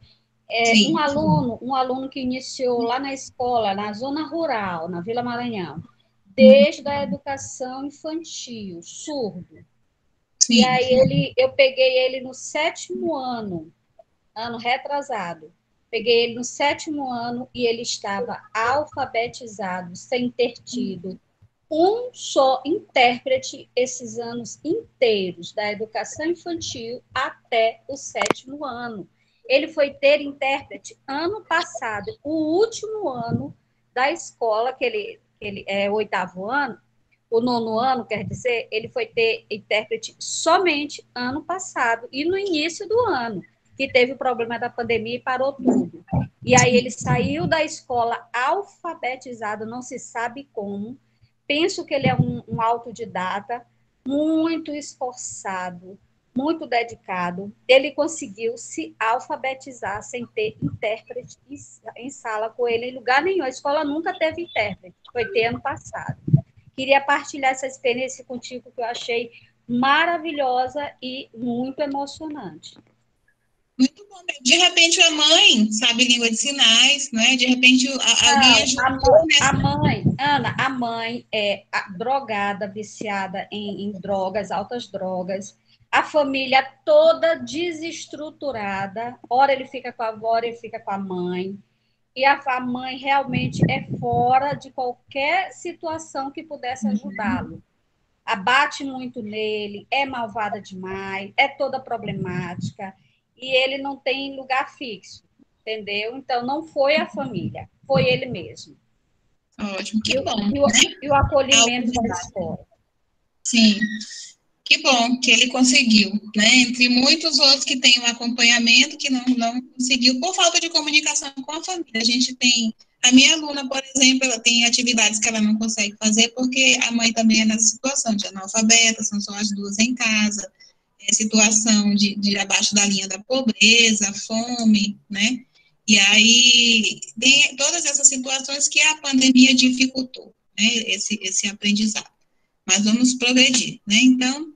Um aluno que iniciou lá na escola, na zona rural, na Vila Maranhão, desde a educação infantil, surdo. Sim. E aí eu peguei ele no 7º ano retrasado. Peguei ele no 7º ano e ele estava alfabetizado, sem ter tido um só intérprete esses anos inteiros, da educação infantil até o 7º ano. Ele foi ter intérprete ano passado, o último ano da escola, que ele é o 8º ano, o 9º ano, quer dizer, ele foi ter intérprete somente ano passado, e no início do ano, que teve o problema da pandemia e parou tudo. E aí ele saiu da escola alfabetizado, não se sabe como. Penso que ele é um autodidata, muito esforçado, muito dedicado. Ele conseguiu se alfabetizar sem ter intérprete em sala com ele em lugar nenhum. A escola nunca teve intérprete, foi ter ano passado. Queria partilhar essa experiência contigo, que eu achei maravilhosa e muito emocionante. Muito bom. De repente a mãe sabe língua de sinais, não é? De repente alguém ajudou nessa... A mãe é drogada, viciada em drogas, altas drogas. A família toda desestruturada. Ora ele fica com a avó, ora ele fica com a mãe. E a mãe realmente é fora de qualquer situação que pudesse ajudá-lo. Abate muito nele, é malvada demais, é toda problemática. E ele não tem lugar fixo, entendeu? Então, não foi a família, foi ele mesmo. Ótimo, que bom. E o acolhimento da escola. Sim, que bom que ele conseguiu, né? Entre muitos outros que têm um acompanhamento que não conseguiu por falta de comunicação com a família. A gente tem... A minha aluna, por exemplo, ela tem atividades que ela não consegue fazer porque a mãe também é nessa situação de analfabeta, são só as duas em casa, situação de abaixo da linha da pobreza, fome, né? E aí, tem todas essas situações que a pandemia dificultou, né? Esse aprendizado. Mas vamos progredir, né? Então,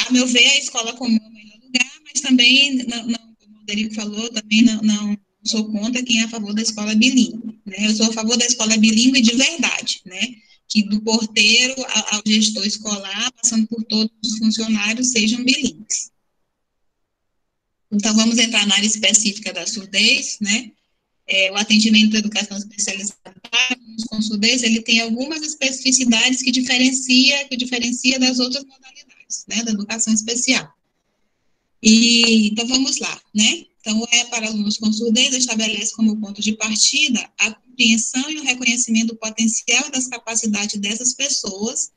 a meu ver, a escola comum é o melhor lugar, mas também, não, como o Rodrigo falou, também não sou contra quem é a favor da escola bilíngue, né? Eu sou a favor da escola bilíngue de verdade, né? Que do porteiro ao gestor escolar, passando por todos os funcionários, sejam bilíngues. Então, vamos entrar na área específica da surdez, né? O atendimento da educação especializada para alunos com surdez, ele tem algumas especificidades que diferencia das outras modalidades, né? Da educação especial. Então, vamos lá, né? Então, para alunos com surdez, estabelece como ponto de partida a compreensão e o reconhecimento do potencial e das capacidades dessas pessoas,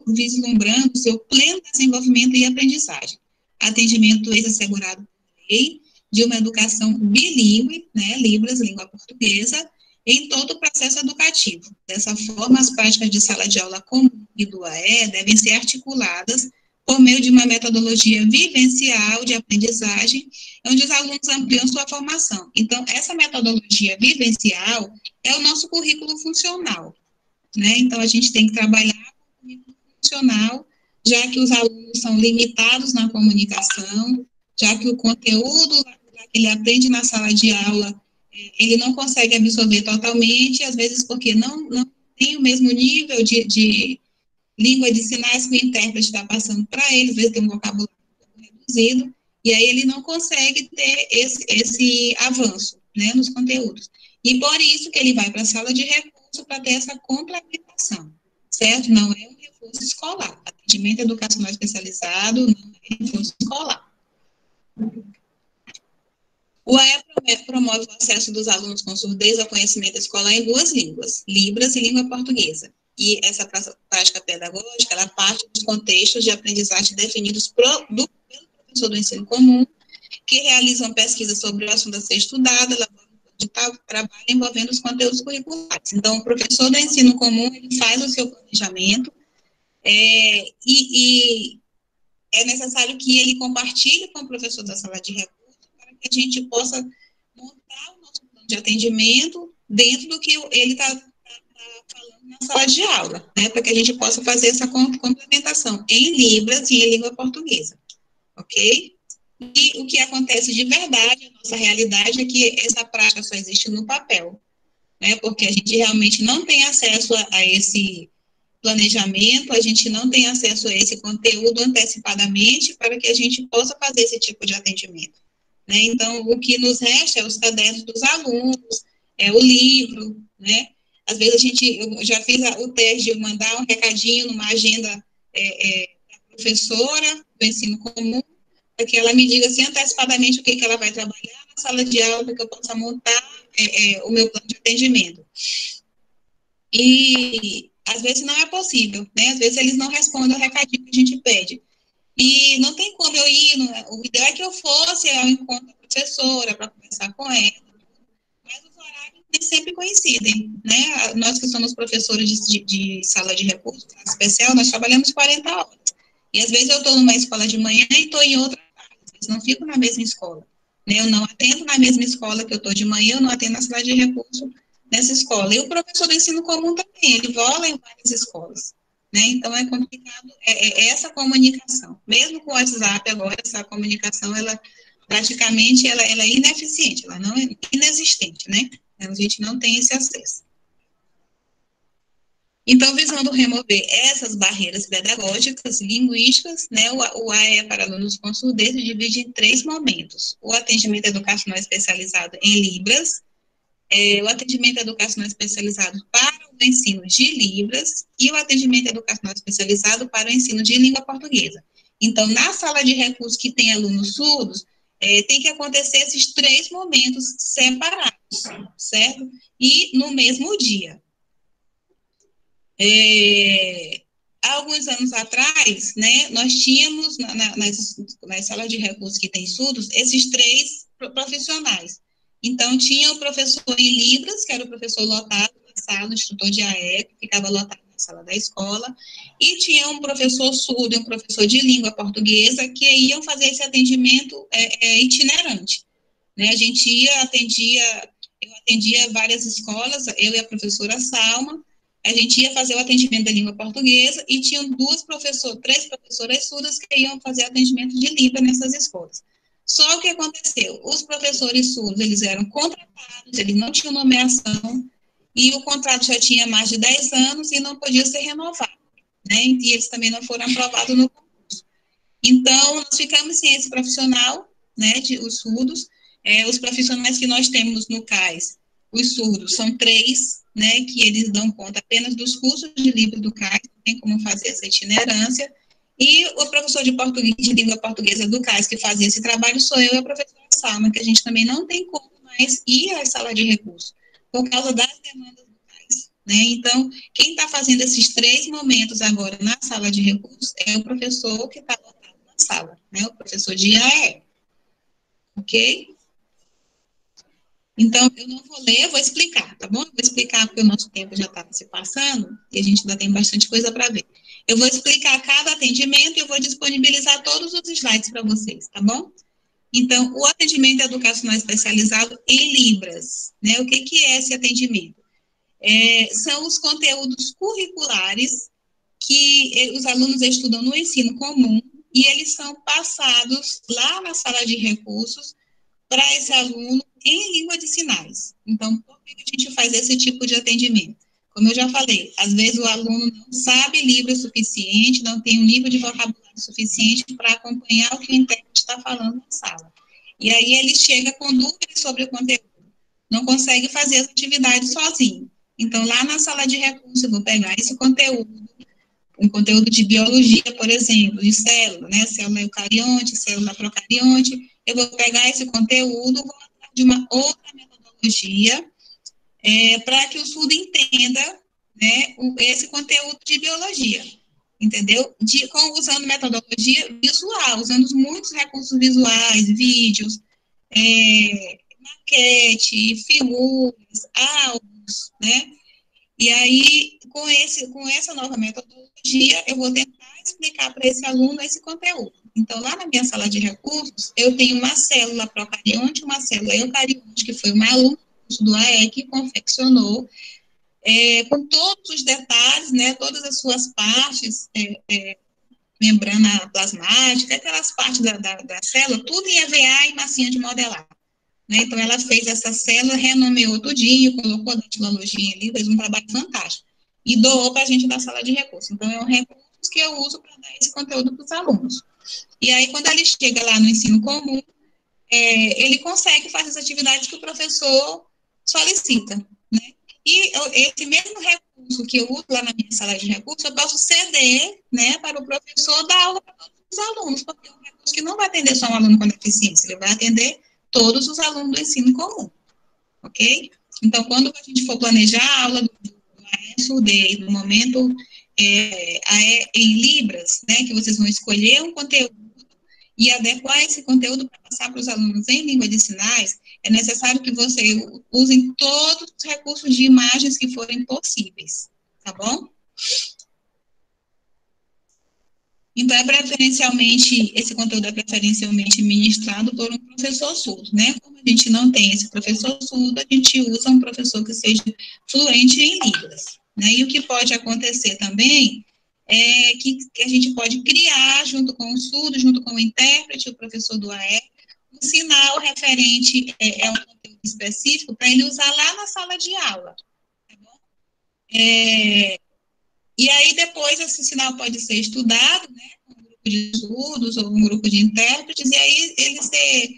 vislumbrando seu pleno desenvolvimento e aprendizagem. Atendimento esse assegurado por lei de uma educação bilíngue, né, Libras, língua portuguesa, em todo o processo educativo. Dessa forma, as práticas de sala de aula comum e do AE devem ser articuladas por meio de uma metodologia vivencial de aprendizagem, onde os alunos ampliam sua formação. Então, essa metodologia vivencial é o nosso currículo funcional, né? Então, a gente tem que trabalhar com o currículo funcional, já que os alunos são limitados na comunicação, já que o conteúdo que ele aprende na sala de aula, ele não consegue absorver totalmente, às vezes porque não tem o mesmo nível de língua de sinais que o intérprete está passando para ele, às vezes tem um vocabulário reduzido, e aí ele não consegue ter esse avanço, né, nos conteúdos. E por isso que ele vai para a sala de recurso para ter essa complementação, certo? Não é um reforço escolar. Atendimento educacional especializado não é reforço escolar. O AE promove o acesso dos alunos com surdez ao conhecimento escolar em duas línguas, Libras e língua portuguesa. E essa prática pedagógica, ela parte dos contextos de aprendizagem definidos pelo professor do ensino comum, que realizam pesquisas sobre o assunto a ser estudado, elaboram de trabalho envolvendo os conteúdos curriculares. Então, o professor do ensino comum, ele faz o seu planejamento, e é necessário que ele compartilhe com o professor da sala de recursos para que a gente possa montar o nosso plano de atendimento dentro do que ele está falando na sala de aula, né, para que a gente possa fazer essa complementação em Libras e em língua portuguesa, ok? E o que acontece de verdade, a nossa realidade é que essa prática só existe no papel, né, porque a gente realmente não tem acesso a esse planejamento, a gente não tem acesso a esse conteúdo antecipadamente para que a gente possa fazer esse tipo de atendimento, né? Então, o que nos resta é os cadernos dos alunos, o livro, né? Às vezes eu já fiz o teste de mandar um recadinho numa agenda da professora do ensino comum, para que ela me diga assim, antecipadamente o que ela vai trabalhar na sala de aula, para que eu possa montar o meu plano de atendimento. E às vezes não é possível, né? Às vezes eles não respondem ao recadinho que a gente pede. E não tem como eu ir, o ideal é que eu fosse ao encontro da professora para conversar com ela, mas os horários nem sempre coincidem, né? Nós que somos professores de sala de recursos especial, nós trabalhamos 40 horas. E às vezes eu estou numa escola de manhã e estou em outra tarde, às vezes não fico na mesma escola. Né? Eu não atendo na mesma escola que eu estou de manhã, eu não atendo na cidade de recurso nessa escola. E o professor do ensino comum também, ele vola em várias escolas. Né? Então, é complicado essa comunicação. Mesmo com o WhatsApp agora, essa comunicação, ela praticamente ela é ineficiente, ela não é inexistente, né? A gente não tem esse acesso. Então, visando remover essas barreiras pedagógicas, linguísticas, né, o AE para alunos com surdez se divide em 3 momentos. O atendimento educacional especializado em Libras, o atendimento educacional especializado para o ensino de Libras e o atendimento educacional especializado para o ensino de língua portuguesa. Então, na sala de recursos que tem alunos surdos, tem que acontecer esses 3 momentos separados, certo? E no mesmo dia. Há alguns anos atrás, né, nós tínhamos nas salas de recursos que tem surdos, esses 3 profissionais. Então, tinha o professor em Libras, que era o professor lotado na sala, o instrutor de AE, que ficava lotado na sala da escola, e tinha um professor surdo e um professor de língua portuguesa, que iam fazer esse atendimento itinerante. Né? Eu atendia várias escolas, eu e a professora Salma, a gente ia fazer o atendimento da língua portuguesa e tinham 3 professoras surdas que iam fazer atendimento de Libra nessas escolas. Só o que aconteceu? Os professores surdos, eles eram contratados, eles não tinham nomeação, e o contrato já tinha mais de 10 anos e não podia ser renovado, né? E eles também não foram aprovados no concurso. Então, nós ficamos sem esse profissional, né, os surdos. Os profissionais que nós temos no CAIS, os surdos, são 3, né, que eles dão conta apenas dos cursos de Libra do CAIS, não tem como fazer essa itinerância. E o professor de português, de língua portuguesa do CAIS, que fazia esse trabalho, sou eu e a professora Salma, que a gente também não tem como mais ir à sala de recurso, por causa das demandas do CAIS. Né? Então, quem está fazendo esses 3 momentos agora na sala de recurso é o professor que está lotado na sala, né? O professor de AE. Ok? Então, eu não vou ler, eu vou explicar, tá bom? Eu vou explicar porque o nosso tempo já está se passando e a gente ainda tem bastante coisa para ver. Eu vou explicar cada atendimento e eu vou disponibilizar todos os slides para vocês, tá bom? Então, o atendimento educacional especializado em Libras, né? O que é esse atendimento? São os conteúdos curriculares que os alunos estudam no ensino comum e eles são passados lá na sala de recursos para esse aluno em língua de sinais. Então, por que a gente faz esse tipo de atendimento? Como eu já falei, às vezes o aluno não sabe Libra o suficiente, não tem um nível de vocabulário suficiente para acompanhar o que o intérprete está falando na sala. E aí ele chega com dúvidas sobre o conteúdo, não consegue fazer as atividades sozinho. Então, lá na sala de recursos, eu vou pegar esse conteúdo, um conteúdo de biologia, por exemplo, de célula, né, célula eucarionte, célula procarionte, eu vou pegar esse conteúdo, vou atrás de uma outra metodologia, para que o surdo entenda, né, esse conteúdo de biologia, entendeu? Usando metodologia visual, usando muitos recursos visuais, vídeos, maquete, figuras, áudios, né? E aí, com essa nova metodologia, eu vou tentar explicar para esse aluno esse conteúdo. Então, lá na minha sala de recursos, eu tenho uma célula procarionte, uma célula eucarionte, que foi uma aluna do AE que confeccionou, com todos os detalhes, né, todas as suas partes, membrana plasmática, aquelas partes da célula, tudo em EVA e massinha de modelar. Né? Então, ela fez essa célula, renomeou tudinho, colocou a datilologia ali, fez um trabalho fantástico. E doou para a gente da sala de recursos. Então, é um recurso que eu uso para dar esse conteúdo para os alunos. E aí, quando ele chega lá no ensino comum, ele consegue fazer as atividades que o professor solicita. Né? E esse mesmo recurso que eu uso lá na minha sala de recursos, eu posso ceder, né, para o professor dar aula para todos os alunos, porque é um recurso que não vai atender só um aluno com deficiência, ele vai atender todos os alunos do ensino comum, ok? Então, quando a gente for planejar a aula do AE surdez, no momento AE em Libras, né, que vocês vão escolher um conteúdo e adequar esse conteúdo para passar para os alunos em língua de sinais, é necessário que você usem todos os recursos de imagens que forem possíveis, tá bom? Então, esse conteúdo é preferencialmente ministrado por um professor surdo, né? Como a gente não tem esse professor surdo, a gente usa um professor que seja fluente em Libras, né? E o que pode acontecer também é que a gente pode criar, junto com o surdo, junto com o intérprete, o professor do AE, um sinal referente a um conteúdo específico para ele usar lá na sala de aula, tá bom? E aí, depois, esse sinal pode ser estudado, né, com um grupo de estudos ou um grupo de intérpretes, e aí ele ser,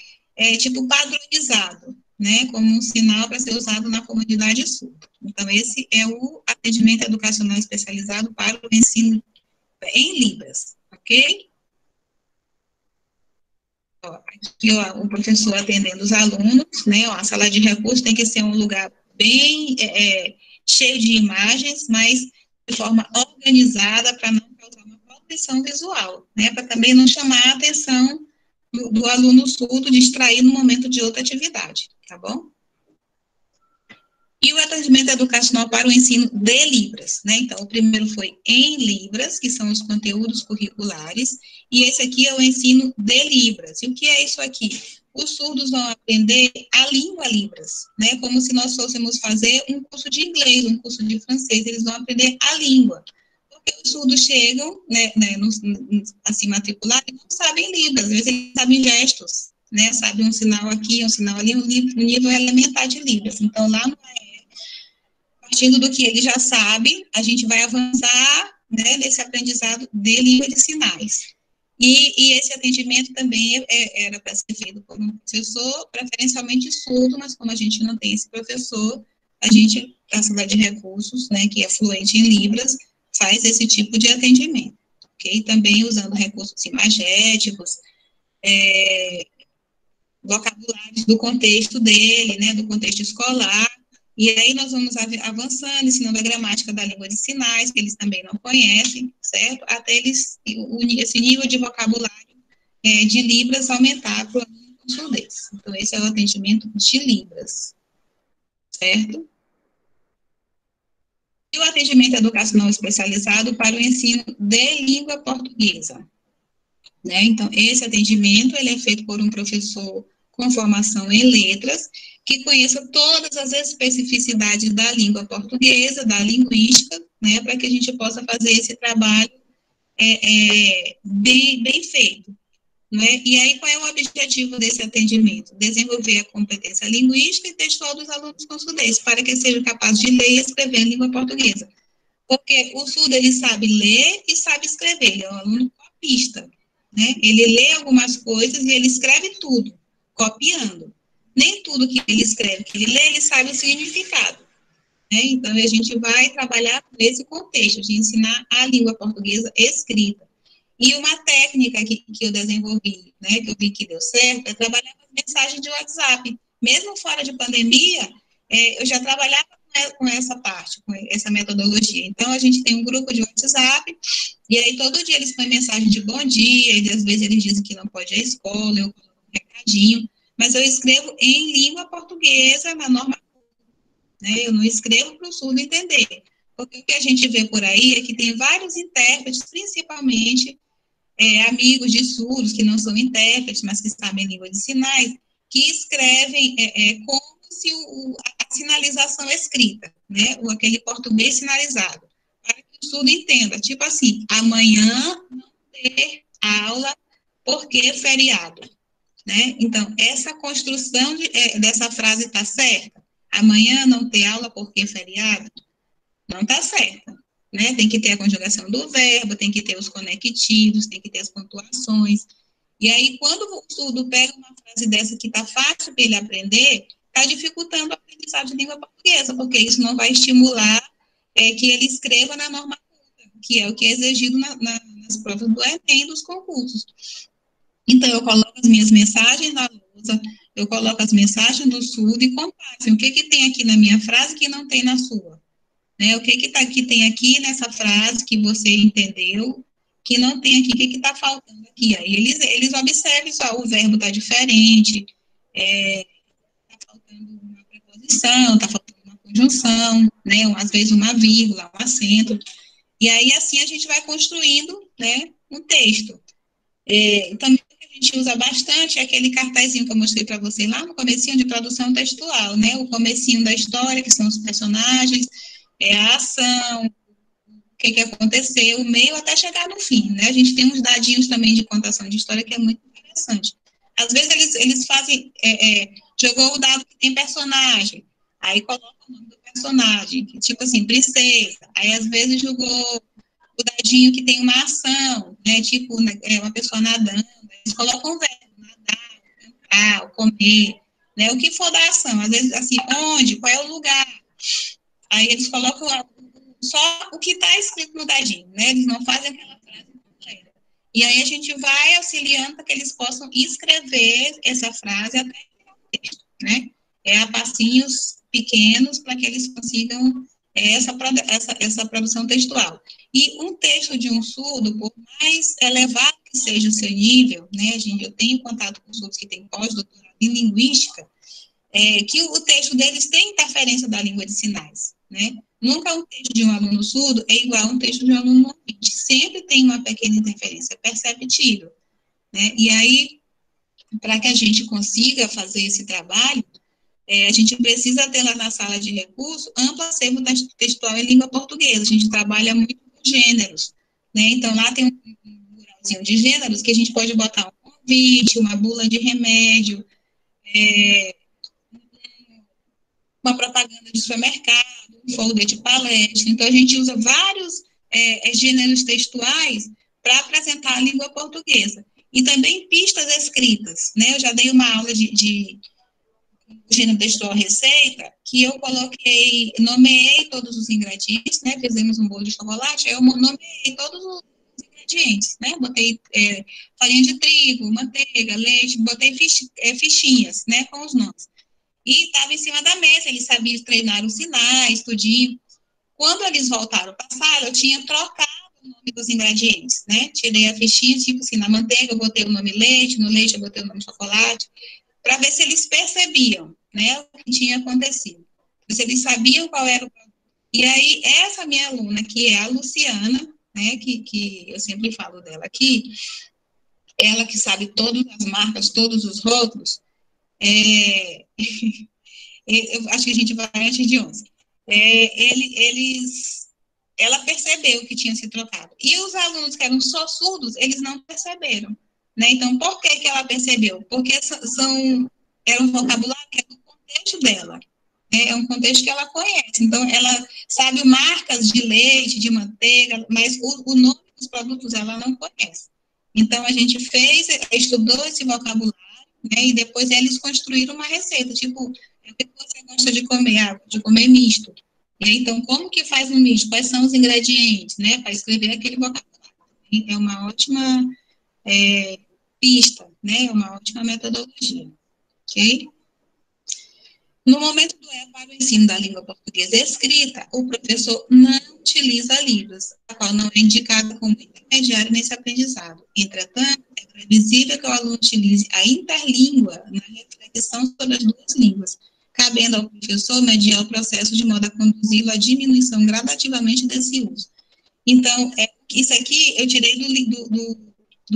padronizado, né, como um sinal para ser usado na comunidade surda. Então, esse é o atendimento educacional especializado para o ensino em Libras, ok? Aqui, o professor atendendo os alunos, né, a sala de recursos tem que ser um lugar bem cheio de imagens, mas de forma organizada, para não causar uma poluição visual, né, para também não chamar a atenção do aluno surdo, distrair no momento de outra atividade, tá bom? E o atendimento educacional para o ensino de Libras, né, então o primeiro foi em Libras, que são os conteúdos curriculares, e esse aqui é o ensino de Libras. E o que é isso aqui? Os surdos vão aprender a língua Libras, né, como se nós fôssemos fazer um curso de inglês, um curso de francês, eles vão aprender a língua. Porque os surdos chegam, né, assim, matriculados, e não sabem Libras, às vezes eles sabem gestos, né, sabem um sinal aqui, um sinal ali, um nível elementar de Libras. Então, lá no partindo do que ele já sabe, a gente vai avançar, né, nesse aprendizado de língua de sinais. E esse atendimento também era para ser feito por um professor, preferencialmente surdo, mas como a gente não tem esse professor, a sala de recursos, né, que é fluente em Libras, faz esse tipo de atendimento, ok? Também usando recursos imagéticos, vocabulários do contexto dele, né, do contexto escolar. E aí nós vamos avançando, ensinando a gramática da língua de sinais, que eles também não conhecem, certo? Até esse nível de vocabulário de Libras aumentar para o aluno com surdez. Então, esse é o atendimento de Libras, certo? E o atendimento educacional especializado para o ensino de língua portuguesa, né? Então, esse atendimento, ele é feito por um professor com formação em letras, que conheça todas as especificidades da língua portuguesa, da linguística, né, para que a gente possa fazer esse trabalho bem feito, né? E aí, qual é o objetivo desse atendimento? Desenvolver a competência linguística e textual dos alunos com surdez, para que eles sejam capazes de ler e escrever em língua portuguesa. Porque o surdo, ele sabe ler e sabe escrever, ele é um aluno copista, né? Ele lê algumas coisas e ele escreve tudo, copiando. Nem tudo que ele escreve, que ele lê, ele sabe o significado, né? Então, a gente vai trabalhar nesse contexto de ensinar a língua portuguesa escrita. E uma técnica que eu desenvolvi, né, que eu vi que deu certo, é trabalhar com as mensagens de WhatsApp. Mesmo fora de pandemia, eu já trabalhava com essa parte, com essa metodologia. Então, a gente tem um grupo de WhatsApp, e aí todo dia eles põem mensagem de bom dia, e às vezes eles dizem que não pode ir à escola, eu coloco um recadinho, mas eu escrevo em língua portuguesa, na norma, né? Eu não escrevo para o surdo entender. Porque o que a gente vê por aí é que tem vários intérpretes, principalmente amigos de surdos, que não são intérpretes, mas que sabem língua de sinais, que escrevem como se a sinalização escrita, né? Ou aquele português sinalizado, para que o surdo entenda. Tipo assim, amanhã não ter aula porque é feriado. Né? Então, essa construção dessa frase está certa? Amanhã não ter aula porque é feriado? Não está certa. Né? Tem que ter a conjugação do verbo, tem que ter os conectivos, tem que ter as pontuações. E aí, quando o surdo pega uma frase dessa que está fácil para ele aprender, está dificultando o aprendizado de língua portuguesa, porque isso não vai estimular que ele escreva na norma culta, que é o que é exigido nas provas do Enem, dos concursos. Então, eu coloco as minhas mensagens na lousa, eu coloco as mensagens do surdo e comparo. Assim, o que tem aqui na minha frase que não tem na sua? Né? O que tem aqui nessa frase que você entendeu, que não tem aqui? O que está faltando aqui? Aí eles observam só, o verbo está diferente, está faltando uma preposição, está faltando uma conjunção, né? Às vezes uma vírgula, um acento. E aí, assim, a gente vai construindo, né, um texto. Também o que a gente usa bastante é aquele cartazinho que eu mostrei para você lá no comecinho de produção textual, né? O comecinho da história, que são os personagens, a ação, o que aconteceu, o meio até chegar no fim, né? A gente tem uns dadinhos também de contação de história que é muito interessante. Às vezes eles fazem, jogou o dado que tem personagem, aí coloca o nome do personagem, tipo assim, princesa, aí às vezes jogou o dadinho que tem uma ação, né, tipo uma pessoa nadando, eles colocam o verbo, nadar, cantar, comer, né, o que for da ação, às vezes assim, onde, qual é o lugar, aí eles colocam só o que está escrito no dadinho, né, eles não fazem aquela frase completa. E aí a gente vai auxiliando para que eles possam escrever essa frase até o texto, né, a passinhos pequenos para que eles consigam essa produção textual. E um texto de um surdo, por mais elevado que seja o seu nível, né, eu tenho contato com surdos que têm pós-doutorado em linguística, que o texto deles tem interferência da língua de sinais, né? Nunca um texto de um aluno surdo é igual a um texto de um aluno ouvinte, sempre tem uma pequena interferência, é perceptível, né? E aí, para que a gente consiga fazer esse trabalho, a gente precisa ter lá na sala de recurso amplo acervo textual em língua portuguesa. A gente trabalha muito com gêneros, né? Então, lá tem um muralzinho de gêneros que a gente pode botar um convite, uma bula de remédio, uma propaganda de supermercado, um folder de palestra. Então, a gente usa vários gêneros textuais para apresentar a língua portuguesa. E também pistas escritas, né? Eu já dei uma aula de gênero textual receita, que eu nomeei todos os ingredientes, né, fizemos um bolo de chocolate, aí eu nomeei todos os ingredientes, né, botei farinha de trigo, manteiga, leite, botei fichinhas, né, com os nomes. E estava em cima da mesa, eles sabiam treinar os sinais, tudinho. Quando eles voltaram para a sala, eu tinha trocado o nome dos ingredientes, né, tirei a fichinha, tipo assim, na manteiga eu botei o nome leite, no leite eu botei o nome chocolate, para ver se eles percebiam, né, o que tinha acontecido, se eles sabiam qual era o produto. E aí, essa minha aluna, que é a Luciana, né, que eu sempre falo dela aqui, ela que sabe todas as marcas, todos os rótulos, eu acho que a gente vai antes de 11, ela percebeu que tinha se trocado. E os alunos que eram só surdos, eles não perceberam. Né? Então, por que ela percebeu? Porque era um vocabulário que é do contexto dela, né? É um contexto que ela conhece. Então, ela sabe marcas de leite, de manteiga, mas o nome dos produtos ela não conhece. Então, a gente estudou esse vocabulário, né? E depois eles construíram uma receita, tipo, o que você gosta de comer? De comer misto. E aí, então, como que faz no misto? Quais são os ingredientes, né? Para escrever aquele vocabulário. É uma ótima pista, né? É uma ótima metodologia, ok? No momento do para o ensino da língua portuguesa escrita, o professor não utiliza livros, a qual não é indicada como intermediário nesse aprendizado. Entretanto, é previsível que o aluno utilize a interlíngua na reflexão sobre as duas línguas, cabendo ao professor mediar o processo de modo a conduzi-lo à diminuição gradativamente desse uso. Então, isso aqui eu tirei do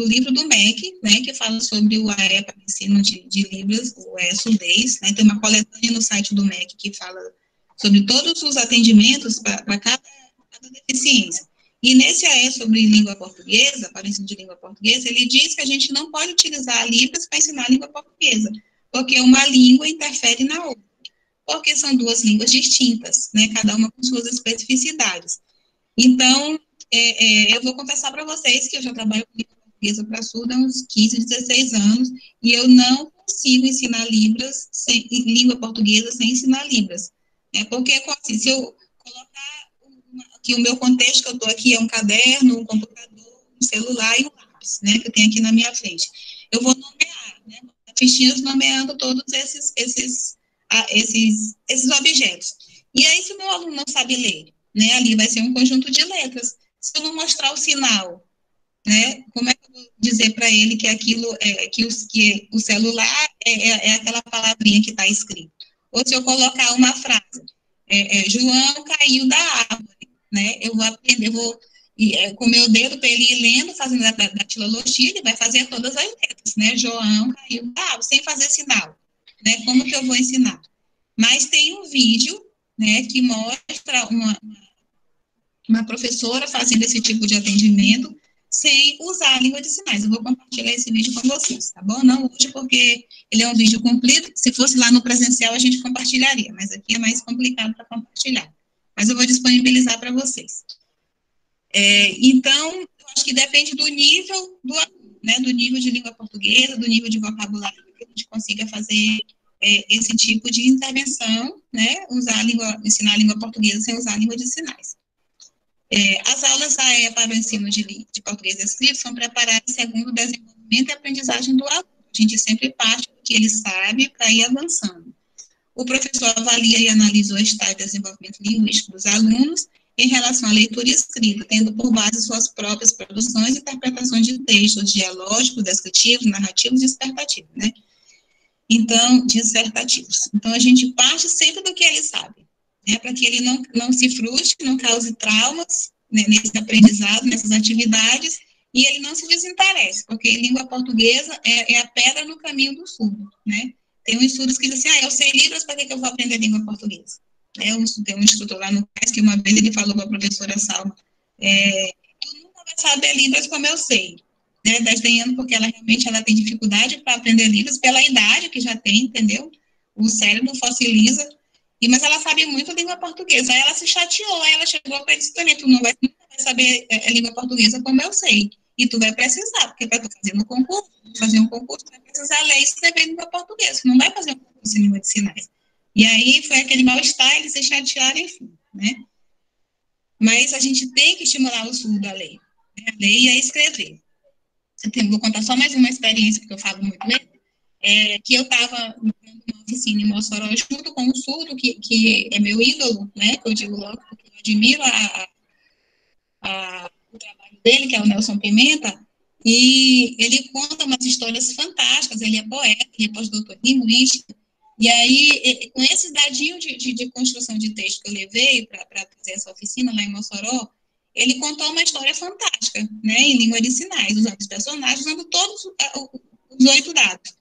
livro do MEC, né, que fala sobre o AE para ensino de Libras, o surdez, né, tem uma coletânea no site do MEC que fala sobre todos os atendimentos para cada deficiência. E nesse AE sobre língua portuguesa, para o ensino de língua portuguesa, ele diz que a gente não pode utilizar a Libras para ensinar a língua portuguesa, porque uma língua interfere na outra, porque são duas línguas distintas, né, cada uma com suas especificidades. Então, eu vou confessar para vocês que eu já trabalho com língua portuguesa para surdo há uns 15, 16 anos, e eu não consigo ensinar Libras, língua portuguesa, sem ensinar Libras. Porque, assim, se eu colocar que o meu contexto que eu estou aqui é um caderno, um computador, um celular e um lápis, né, que eu tenho aqui na minha frente, eu vou nomear, né, fichinhas nomeando todos esses objetos. E aí, se o meu aluno não sabe ler, né, ali vai ser um conjunto de letras. Se eu não mostrar o sinal, né, como é que eu vou dizer para ele que aquilo que o celular é aquela palavrinha que está escrito? Ou se eu colocar uma frase, João caiu da árvore, né, eu vou aprender, com o meu dedo para ele ir lendo, fazendo a datilologia, ele vai fazer todas as letras, né? João, caiu, sem fazer sinal, né? Como que eu vou ensinar? Mas tem um vídeo, né, que mostra uma professora fazendo esse tipo de atendimento sem usar a língua de sinais. Eu vou compartilhar esse vídeo com vocês, tá bom? Não hoje, porque ele é um vídeo comprido. Se fosse lá no presencial, a gente compartilharia, mas aqui é mais complicado para compartilhar. Mas eu vou disponibilizar para vocês. Então, eu acho que depende do nível do aluno, né? Do nível de língua portuguesa, do nível de vocabulário, que a gente consiga fazer esse tipo de intervenção, né? Ensinar a língua portuguesa sem usar a língua de sinais. As aulas para o ensino de português escrito são preparadas segundo o desenvolvimento e aprendizagem do aluno. A gente sempre parte do que ele sabe para ir avançando. O professor avalia e analisa o estado de desenvolvimento linguístico dos alunos em relação à leitura e escrita, tendo por base suas próprias produções e interpretações de textos dialógicos, descritivos, narrativos e dissertativos, né? Então, dissertativos. Então, a gente parte sempre do que ele sabe, né? Para que ele não se frustre, não cause traumas, né, nesse aprendizado, nessas atividades, e ele não se desinteresse, porque língua portuguesa é a pedra no caminho do surdo, né? Tem uns estudos que dizem assim, eu sei Libras, para que eu vou aprender língua portuguesa? Tem um instrutor lá no CAS que uma vez ele falou para a professora Salma, tu nunca vai saber Libras como eu sei, né, desdenhando porque ela realmente tem dificuldade para aprender Libras pela idade que já tem, entendeu? O cérebro fossiliza, mas ela sabe muito língua portuguesa. Aí ela se chateou, aí ela chegou para ele e disse, tu nunca vai saber a língua portuguesa como eu sei, e tu vai precisar, porque para tu fazer um concurso, tu vai precisar ler e escrever língua portuguesa, tu não vai fazer um concurso em língua de sinais. E aí foi aquele mal-estar, eles se chatearam, enfim, né? Mas a gente tem que estimular o surdo a ler, né? A ler e a escrever. Vou contar só mais uma experiência, porque eu falo muito mesmo, que eu estava numa oficina em Mossoró, junto com um surdo, que é meu ídolo, né? Que eu digo logo, porque eu admiro o trabalho dele, que é o Nelson Pimenta, e ele conta umas histórias fantásticas, ele é poeta, ele é pós-doutor em linguística. E aí, com esses dadinhos de construção de texto que eu levei para fazer essa oficina lá em Mossoró, ele contou uma história fantástica, né, em língua de sinais, usando os personagens, usando todos os 8 dados.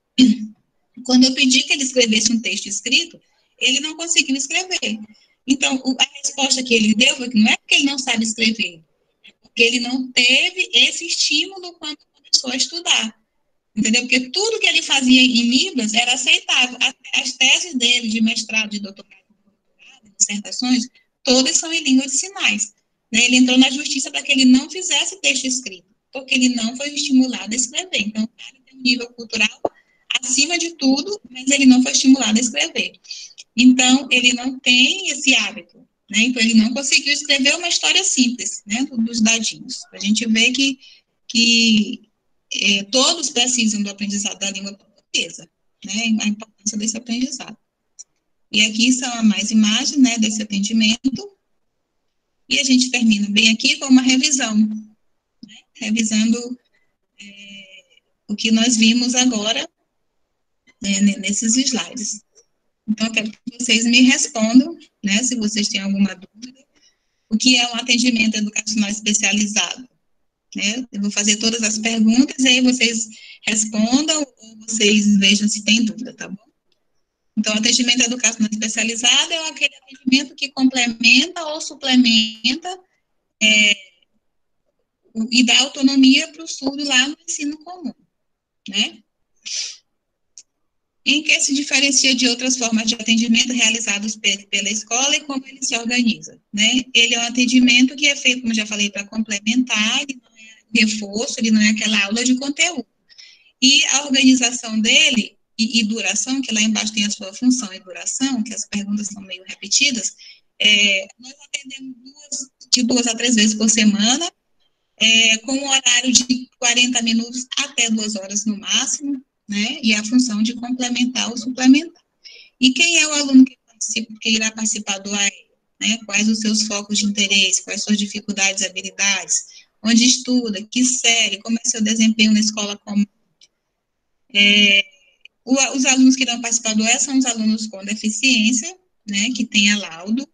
Quando eu pedi que ele escrevesse um texto escrito, ele não conseguiu escrever. Então, a resposta que ele deu foi que não é porque ele não sabe escrever, é porque ele não teve esse estímulo quando começou a estudar. Entendeu? Porque tudo que ele fazia em Libras era aceitável. As teses dele de mestrado, de doutorado, dissertações, todas são em língua de sinais. Né? Ele entrou na justiça para que ele não fizesse texto escrito, porque ele não foi estimulado a escrever. Então, ele tem um nível cultural acima de tudo, mas ele não foi estimulado a escrever. Então, ele não tem esse hábito. Né? Então, ele não conseguiu escrever uma história simples, né, dos dadinhos. A gente vê que todos precisam do aprendizado da língua portuguesa, né, a importância desse aprendizado. E aqui são mais imagens, né, desse atendimento, e a gente termina bem aqui com uma revisão, né, revisando o que nós vimos agora, né, nesses slides. Então, eu quero que vocês me respondam, né, se vocês têm alguma dúvida, o que é um atendimento educacional especializado. Né? Eu vou fazer todas as perguntas e aí vocês respondam ou vocês vejam se tem dúvida, tá bom? Então, atendimento educacional especializado é aquele atendimento que complementa ou suplementa e dá autonomia para o surdo lá no ensino comum, né? Em que se diferencia de outras formas de atendimento realizados pela escola e como ele se organiza, né? Ele é um atendimento que é feito, como já falei, para complementar, ele não é reforço, ele não é aquela aula de conteúdo. E a organização dele e duração, que lá embaixo tem a sua função e duração, que as perguntas são meio repetidas, nós atendemos de 2 a 3 vezes por semana, com um horário de 40 minutos até 2 horas no máximo, né, e a função de complementar ou suplementar. E quem é o aluno que irá participar do AE? Né, quais os seus focos de interesse, quais suas dificuldades e habilidades, onde estuda, que série, como é seu desempenho na escola comum. Os alunos que irão participar do AE são os alunos com deficiência, né, que tenha laudo.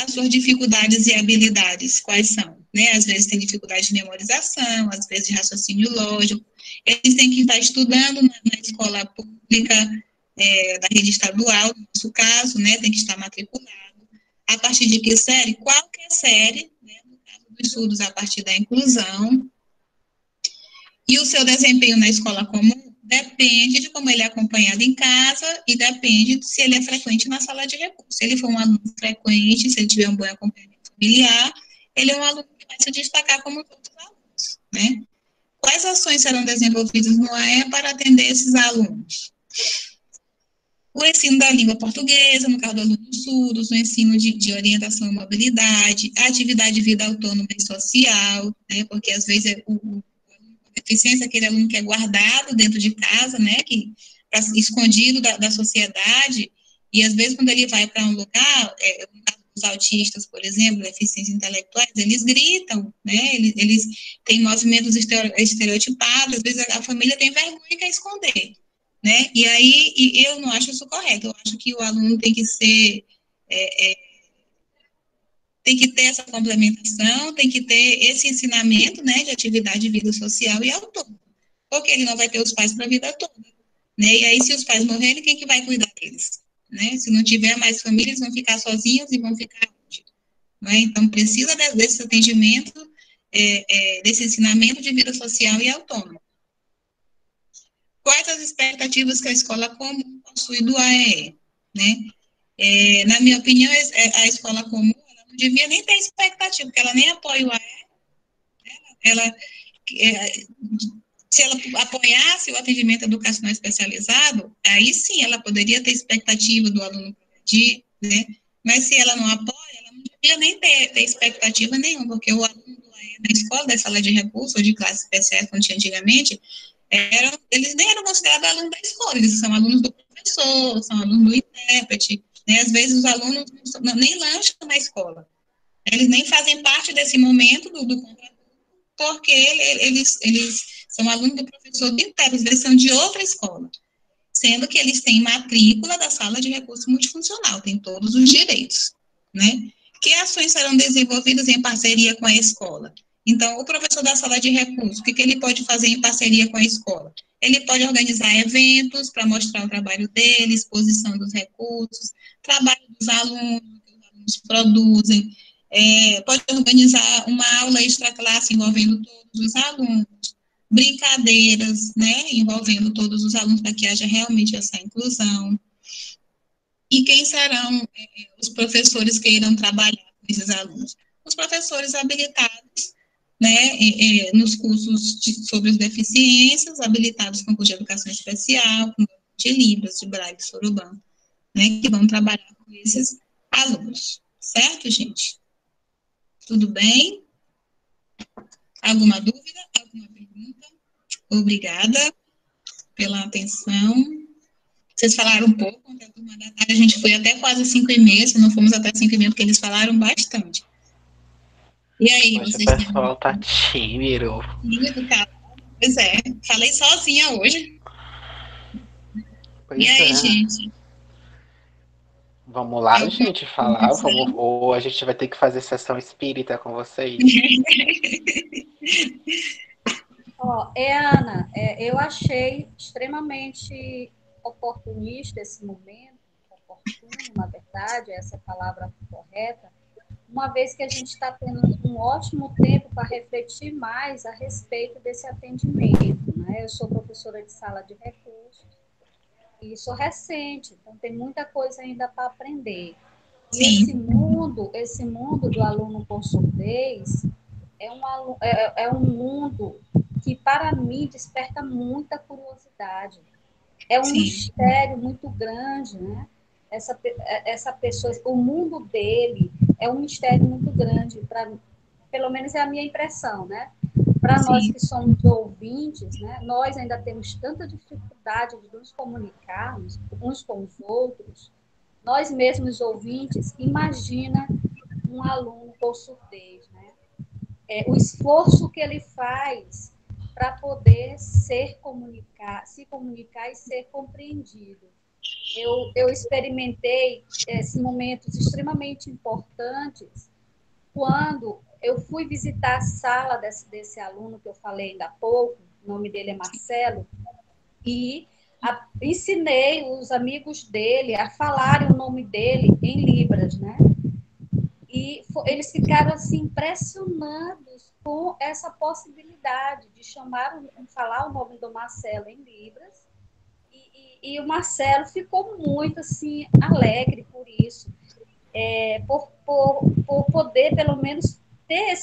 as suas dificuldades e habilidades, quais são? Né? Às vezes tem dificuldade de memorização, às vezes de raciocínio lógico. Eles têm que estar estudando na escola pública, da rede estadual, no nosso caso, né? Tem que estar matriculado. A partir de que série? Qualquer série, né? No caso dos estudos, a partir da inclusão. E o seu desempenho na escola comum depende de como ele é acompanhado em casa e depende de se ele é frequente na sala de recurso. Se ele for um aluno frequente, se ele tiver um bom acompanhamento familiar, ele é um aluno que vai se destacar como outros alunos, né? Quais ações serão desenvolvidas no AE para atender esses alunos? O ensino da língua portuguesa, no caso dos alunos surdos, o ensino de orientação e mobilidade, a atividade de vida autônoma e social, né? Porque às vezes o deficiência é aquele aluno que é guardado dentro de casa, né, que escondido da sociedade, e às vezes quando ele vai para um lugar, os autistas, por exemplo, deficiências intelectuais, eles gritam, né, eles têm movimentos estereotipados, às vezes a família tem vergonha e quer esconder, né, e aí eu não acho isso correto, eu acho que o aluno tem que ser... tem que ter essa complementação, tem que ter esse ensinamento, né, de atividade de vida social e autônoma, porque ele não vai ter os pais para a vida toda, né, e aí se os pais morrerem, quem que vai cuidar deles, né, se não tiver mais família, eles vão ficar sozinhos e vão ficar onde, né, então precisa desse atendimento, desse ensinamento de vida social e autônoma. Quais as expectativas que a escola comum possui do AEE, né, na minha opinião, a escola comum não devia nem ter expectativa, porque ela nem apoia o AE, se ela apoiasse o atendimento educacional especializado, aí sim ela poderia ter expectativa do aluno progredir, né? Mas se ela não apoia, ela não devia nem ter expectativa nenhuma, porque o aluno do AE na escola, da sala de recursos, ou de classes especiais, como tinha antigamente, eles nem eram considerados alunos da escola, eles são alunos do professor, são alunos do intérprete, né? Às vezes os alunos nem lancham na escola, eles nem fazem parte desse momento do contrato, porque eles são alunos do professor do intérprete, eles são de outra escola, sendo que eles têm matrícula da sala de recurso multifuncional, têm todos os direitos, né? Que ações serão desenvolvidas em parceria com a escola? Então, o professor da sala de recursos, o que ele pode fazer em parceria com a escola? Ele pode organizar eventos para mostrar o trabalho dele, exposição dos recursos, trabalho dos alunos, que os alunos produzem, pode organizar uma aula extra-classe envolvendo todos os alunos, brincadeiras, né, envolvendo todos os alunos para que haja realmente essa inclusão. E quem serão os professores que irão trabalhar com esses alunos? Os professores habilitados, né, nos cursos sobre as deficiências, habilitados com curso de educação especial, com de Libras, de Braille, de Sorobã, né, que vão trabalhar com esses alunos. Certo, gente? Tudo bem? Alguma dúvida? Alguma pergunta? Obrigada pela atenção. Vocês falaram um pouco, ontem a turma da tarde, a gente foi até quase 5h30, se não fomos até 5h30, porque eles falaram bastante. E aí, Hoje vocês o pessoal tá tímido. Tímido, cara. Pois é, falei sozinha hoje. Pois e aí, é. gente? Vamos lá, gente, falar. Ou a gente vai ter que fazer sessão espírita com vocês. Ana, eu achei extremamente oportunista esse momento, oportuno, na verdade, essa é a palavra correta, uma vez que a gente está tendo um ótimo tempo para refletir mais a respeito desse atendimento, né? Eu sou professora de sala de recursos e sou recente, então tem muita coisa ainda para aprender. E esse mundo do aluno com surdez é um mundo que, para mim, desperta muita curiosidade. É um mistério muito grande, né? Essa pessoa, o mundo dele é um mistério muito grande, pelo menos é a minha impressão, né? Para nós que somos ouvintes, né? Nós ainda temos tanta dificuldade de nos comunicarmos uns com os outros. Nós mesmos ouvintes, imagina um aluno com surdez, né? O esforço que ele faz para poder se comunicar e ser compreendido. eu experimentei esses momentos extremamente importantes quando eu fui visitar a sala desse aluno que eu falei ainda há pouco, o nome dele é Marcelo, e ensinei os amigos dele a falarem o nome dele em Libras, né? E eles ficaram assim impressionados com essa possibilidade de falar o nome do Marcelo em Libras. E o Marcelo ficou muito assim alegre por isso, por poder pelo menos ter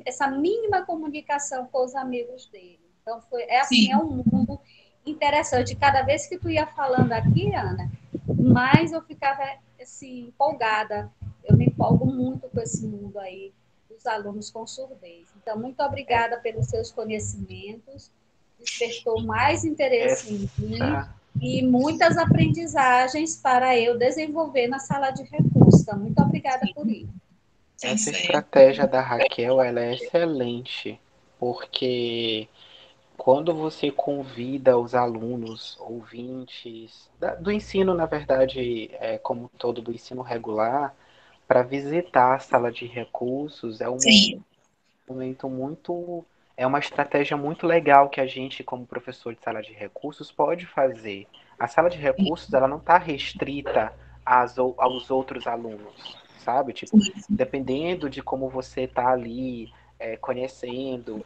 essa mínima comunicação com os amigos dele. Então é um mundo interessante. Cada vez que tu ia falando aqui, Ana, mais eu ficava assim empolgada. Eu me empolgo muito com esse mundo aí dos alunos com surdez. Então, muito obrigada pelos seus conhecimentos. Despertou mais interesse em mim e muitas aprendizagens para eu desenvolver na sala de recursos. Então, muito obrigada por isso. Essa estratégia da Raquel, ela é excelente, porque quando você convida os alunos, ouvintes, do ensino, na verdade, como todo, do ensino regular, para visitar a sala de recursos, é um momento muito... É uma estratégia muito legal que a gente, como professor de sala de recursos, pode fazer. A sala de recursos, ela não está restrita aos outros alunos, sabe? Tipo, dependendo de como você está ali conhecendo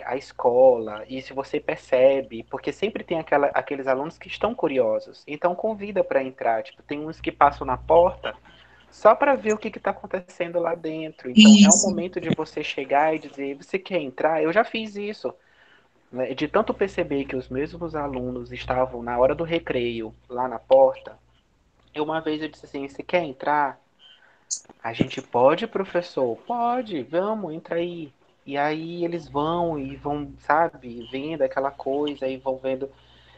a escola, e se você percebe, porque sempre tem aqueles alunos que estão curiosos, então convida para entrar. Tipo, tem uns que passam na porta só para ver o que está acontecendo lá dentro. Então, é um momento de você chegar e dizer, você quer entrar? Eu já fiz isso. Né? De tanto perceber que os mesmos alunos estavam na hora do recreio, lá na porta, uma vez eu disse assim, você quer entrar? A gente pode, professor? Pode, vamos, entra aí. E aí eles vão, sabe, vendo aquela coisa, e vão vendo,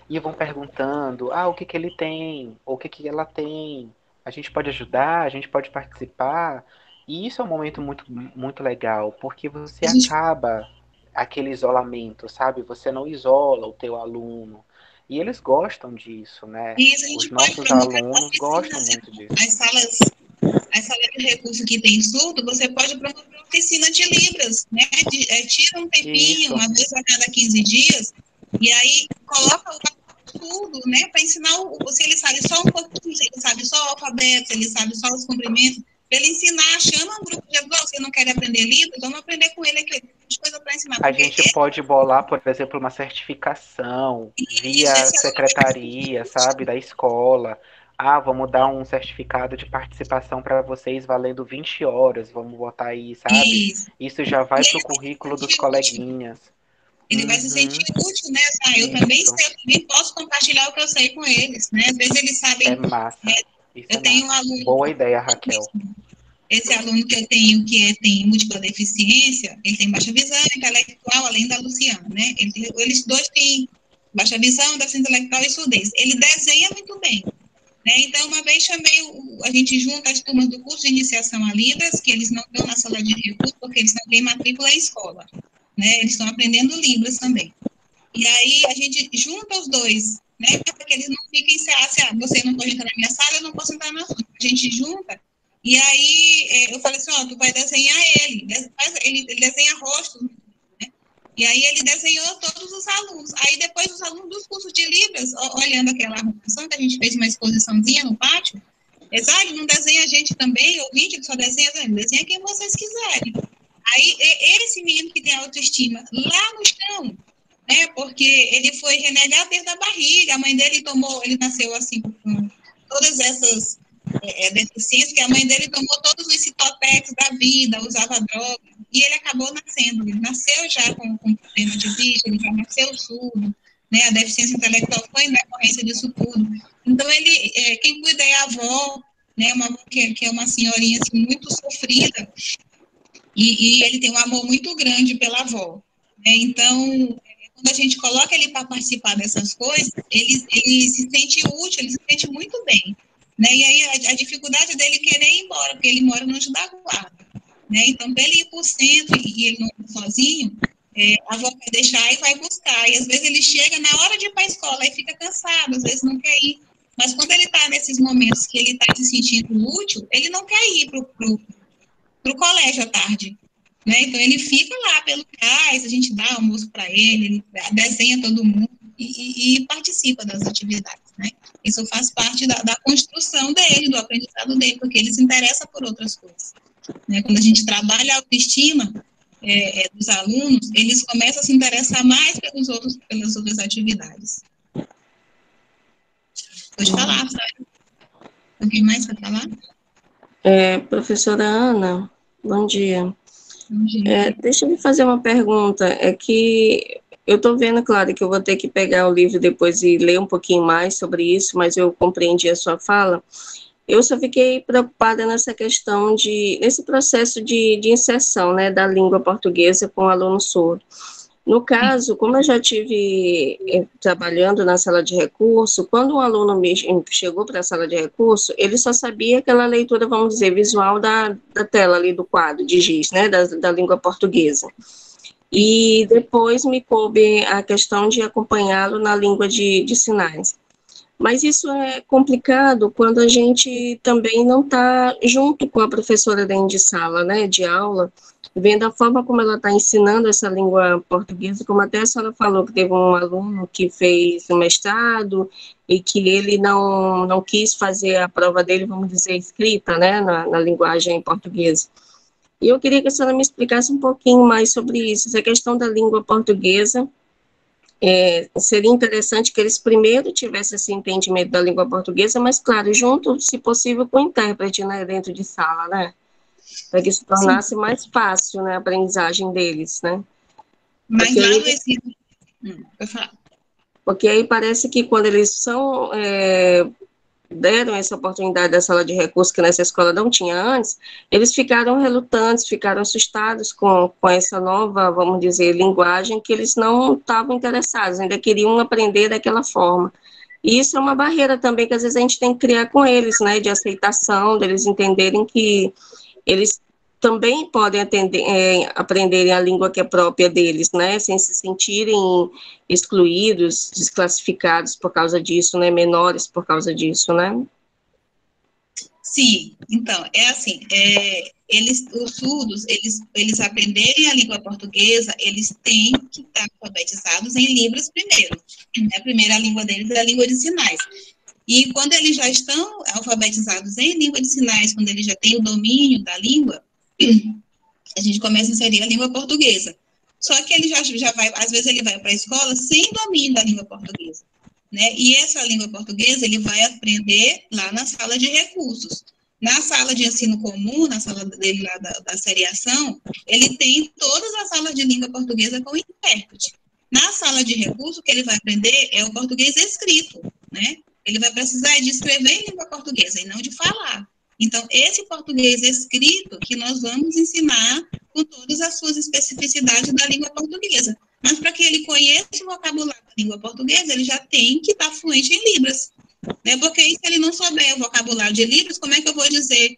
e vão perguntando, o que ele tem, ou o que ela tem, a gente pode ajudar, a gente pode participar, e isso é um momento muito, muito legal, porque você acaba aquele isolamento, sabe, você não isola o teu aluno, e eles gostam disso, né, os nossos alunos gostam muito disso. As salas de recurso que tem surdo, você pode promover uma oficina de Libras, né? Tira um tempinho, uma vez a cada 15 dias, e aí coloca o surdo, né? Para ensinar, se ele sabe só um pouquinho, se ele sabe só o alfabeto, se ele sabe só os cumprimentos, para ele ensinar, chama um grupo de alunos, você não quer aprender Libras, vamos aprender com ele aqui, tem coisa para ensinar. A gente pode bolar, por exemplo, uma certificação via secretaria, sabe, da escola. Vamos dar um certificado de participação para vocês valendo 20 horas, vamos botar aí, sabe? Isso já vai pro currículo dos coleguinhas. Ele vai se sentir útil, né? Eu também sei, eu também posso compartilhar o que eu sei com eles, né? Às vezes eles sabem... É massa. Eu tenho um aluno... Boa ideia, Raquel. Esse aluno que eu tenho, que tem múltipla deficiência, ele tem baixa visão intelectual, além da Luciana, né? Eles dois têm baixa visão, deficiência intelectual e surdez. Ele desenha muito bem. Né? Então, uma vez a gente junta as turmas do curso de iniciação a Libras, que eles não estão na sala de recurso, porque eles não têm matrícula em escola. Né? Eles estão aprendendo Libras também. E aí, a gente junta os dois, né? Para que eles não fiquem você não pode entrar na minha sala, eu não posso entrar na sua. A gente junta, e aí eu falei assim, tu vai desenhar ele. Ele desenha rostos, né? E aí ele desenhou todos os alunos. Aí depois os alunos dos cursos de Libras, olhando aquela arrumação, que a gente fez uma exposiçãozinha no pátio, ele não desenha a gente também, ouvinte, ele só desenha quem vocês quiserem. Aí esse menino que tem autoestima lá no chão, né, porque ele foi renegado desde a barriga, a mãe dele ele nasceu assim com todas essas deficiências, que a mãe dele tomou todos os citotex da vida, usava droga, e ele acabou nascendo, ele nasceu já com problema de vista, ele já nasceu surdo, né, a deficiência intelectual foi em decorrência disso tudo. Então, quem cuida é a avó, né, uma avó que é uma senhorinha assim, muito sofrida, e ele tem um amor muito grande pela avó. Né, então, quando a gente coloca ele para participar dessas coisas, ele se sente útil, ele se sente muito bem. Né? E aí a dificuldade dele é querer ir embora, porque ele mora no Anjo da Guarda. Né? Então, para ele ir para o centro e ele não ir sozinho, a avó vai deixar e vai buscar. E às vezes ele chega na hora de ir para a escola e fica cansado, às vezes não quer ir. Mas quando ele está nesses momentos que ele está se sentindo útil, ele não quer ir para o colégio à tarde, né? Então, ele fica lá pelo cais, a gente dá almoço para ele desenha todo mundo e participa das atividades, né? Isso faz parte da construção dele, do aprendizado dele, porque ele se interessa por outras coisas, né? Quando a gente trabalha a autoestima dos alunos, eles começam a se interessar mais pelas outras atividades. Pode falar, Sara. Alguém mais vai falar? Professora Ana, bom dia. Deixa eu me fazer uma pergunta. É que eu estou vendo, claro, que eu vou ter que pegar o livro depois e ler um pouquinho mais sobre isso, mas eu compreendi a sua fala. Eu só fiquei preocupada nessa questão nesse processo de inserção, né, da língua portuguesa com o aluno surdo. No caso, como eu já tive trabalhando na sala de recurso, quando um aluno chegou para a sala de recurso, ele só sabia aquela leitura, vamos dizer, visual da tela ali do quadro de giz, né, da língua portuguesa. E depois me coube a questão de acompanhá-lo na língua de sinais. Mas isso é complicado quando a gente também não está junto com a professora dentro de sala, né, de aula, vendo a forma como ela está ensinando essa língua portuguesa, como até a senhora falou que teve um aluno que fez um mestrado e que ele não quis fazer a prova dele, vamos dizer, escrita, né, na linguagem portuguesa. E eu queria que a senhora me explicasse um pouquinho mais sobre isso, essa questão da língua portuguesa. Seria interessante que eles primeiro tivessem esse entendimento da língua portuguesa, mas, claro, junto, se possível, com o intérprete, né, dentro de sala, né, para que se tornasse mais fácil, né, a aprendizagem deles, né. Mas porque lá aí, no ensino... Pode falar. Porque aí parece que quando eles deram essa oportunidade da sala de recursos, que nessa escola não tinha antes, eles ficaram relutantes, ficaram assustados com essa nova, vamos dizer, linguagem, que eles não estavam interessados, ainda queriam aprender daquela forma. E isso é uma barreira também que às vezes a gente tem que criar com eles, né, de aceitação, deles entenderem que eles também podem aprenderem a língua que é própria deles, né, sem se sentirem excluídos, desclassificados por causa disso, né, menores por causa disso, né? Sim, então, assim, os surdos, eles aprenderem a língua portuguesa, eles têm que estar alfabetizados em Libras primeiro, né? A primeira língua deles é a língua de sinais. E quando eles já estão alfabetizados em língua de sinais, quando eles já têm o domínio da língua, a gente começa a inserir a língua portuguesa. Só que ele já vai, às vezes ele vai para a escola sem domínio da língua portuguesa, né? E essa língua portuguesa ele vai aprender lá na sala de recursos. Na sala de ensino comum, na sala dele lá da seriação, ele tem todas as salas de língua portuguesa com intérprete. Na sala de recursos, o que ele vai aprender é o português escrito, né? Ele vai precisar de escrever em língua portuguesa e não de falar. Então, esse português escrito que nós vamos ensinar com todas as suas especificidades da língua portuguesa. Mas para que ele conheça o vocabulário da língua portuguesa, ele já tem que estar fluente em Libras. Né? Porque se ele não souber o vocabulário de Libras, como é que eu vou dizer,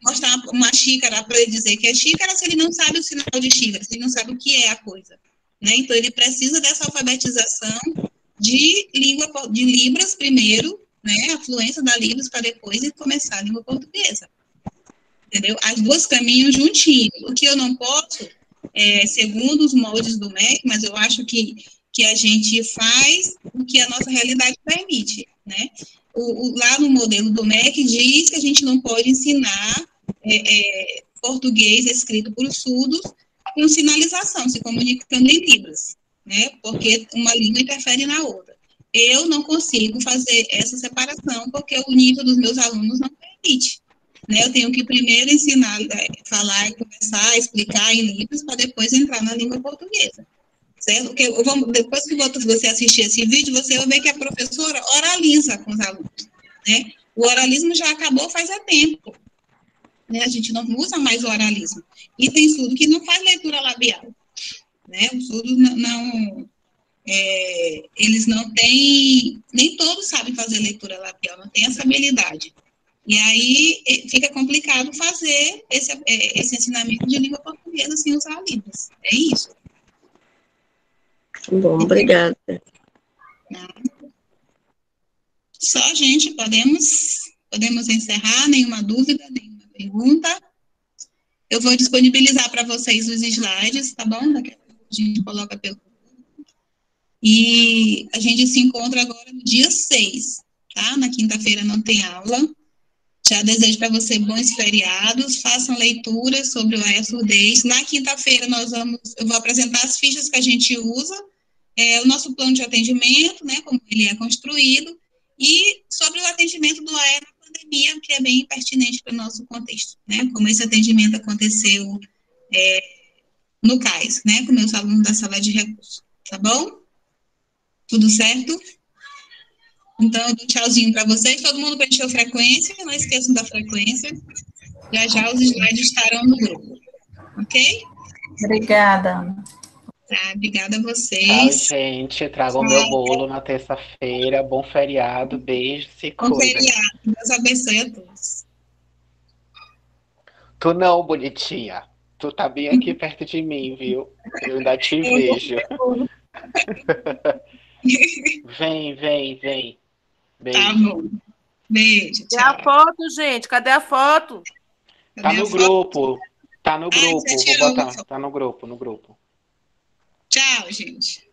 mostrar uma xícara para ele dizer que é xícara se ele não sabe o sinal de xícara, se ele não sabe o que é a coisa. Né? Então, ele precisa dessa alfabetização de Libras primeiro, né, a fluência da Libras para depois começar a língua portuguesa. Entendeu? As duas caminham juntinhos. O que eu não posso, segundo os moldes do MEC, mas eu acho que a gente faz o que a nossa realidade permite, né? Lá no modelo do MEC diz que a gente não pode ensinar português escrito por surdos com sinalização, se comunicando em Libras, né? Porque uma língua interfere na outra. Eu não consigo fazer essa separação porque o nível dos meus alunos não permite. Né? Eu tenho que primeiro ensinar, falar, conversar, explicar em Libras para depois entrar na língua portuguesa. Certo? Porque depois que você assistir esse vídeo, você vai ver que a professora oraliza com os alunos. Né? O oralismo já acabou faz tempo. Né? A gente não usa mais o oralismo. E tem surdo que não faz leitura labial. Né? Os surdos eles não têm, nem todos sabem fazer leitura labial, não tem essa habilidade. E aí fica complicado fazer esse ensinamento de língua portuguesa sem usar Libras. É isso. Bom, obrigada. Só, gente, podemos encerrar, nenhuma dúvida, nenhuma pergunta. Eu vou disponibilizar para vocês os slides, tá bom? Daqui a pouco a gente coloca pelo... E a gente se encontra agora no dia 6, tá? Na quinta-feira não tem aula. Já desejo para você bons feriados, façam leituras sobre o AE Surdez. Na quinta-feira eu vou apresentar as fichas que a gente usa, o nosso plano de atendimento, né, como ele é construído, e sobre o atendimento do AE na pandemia, que é bem pertinente para o nosso contexto, né, como esse atendimento aconteceu no CAIS, né, com meus alunos da sala de recurso, tá bom? Tudo certo? Então, eu dou tchauzinho para vocês. Todo mundo preencheu frequência, não esqueçam da frequência. Já os slides estarão no grupo. Ok? Obrigada. Tá, obrigada a Tchau, vocês. gente. Trago o meu bolo na terça-feira. Bom feriado. Beijo. Se Bom cuida. feriado. Deus abençoe a todos. Tu não, bonitinha. Tu tá bem aqui perto de mim, viu? Eu ainda te vejo. Vem. Beijo. Tá bom. Beijo. Cadê a foto, gente? Cadê a foto? Tá no grupo. Tá no grupo. você Vou tirou botar. a foto. Tá no grupo. Tchau, gente.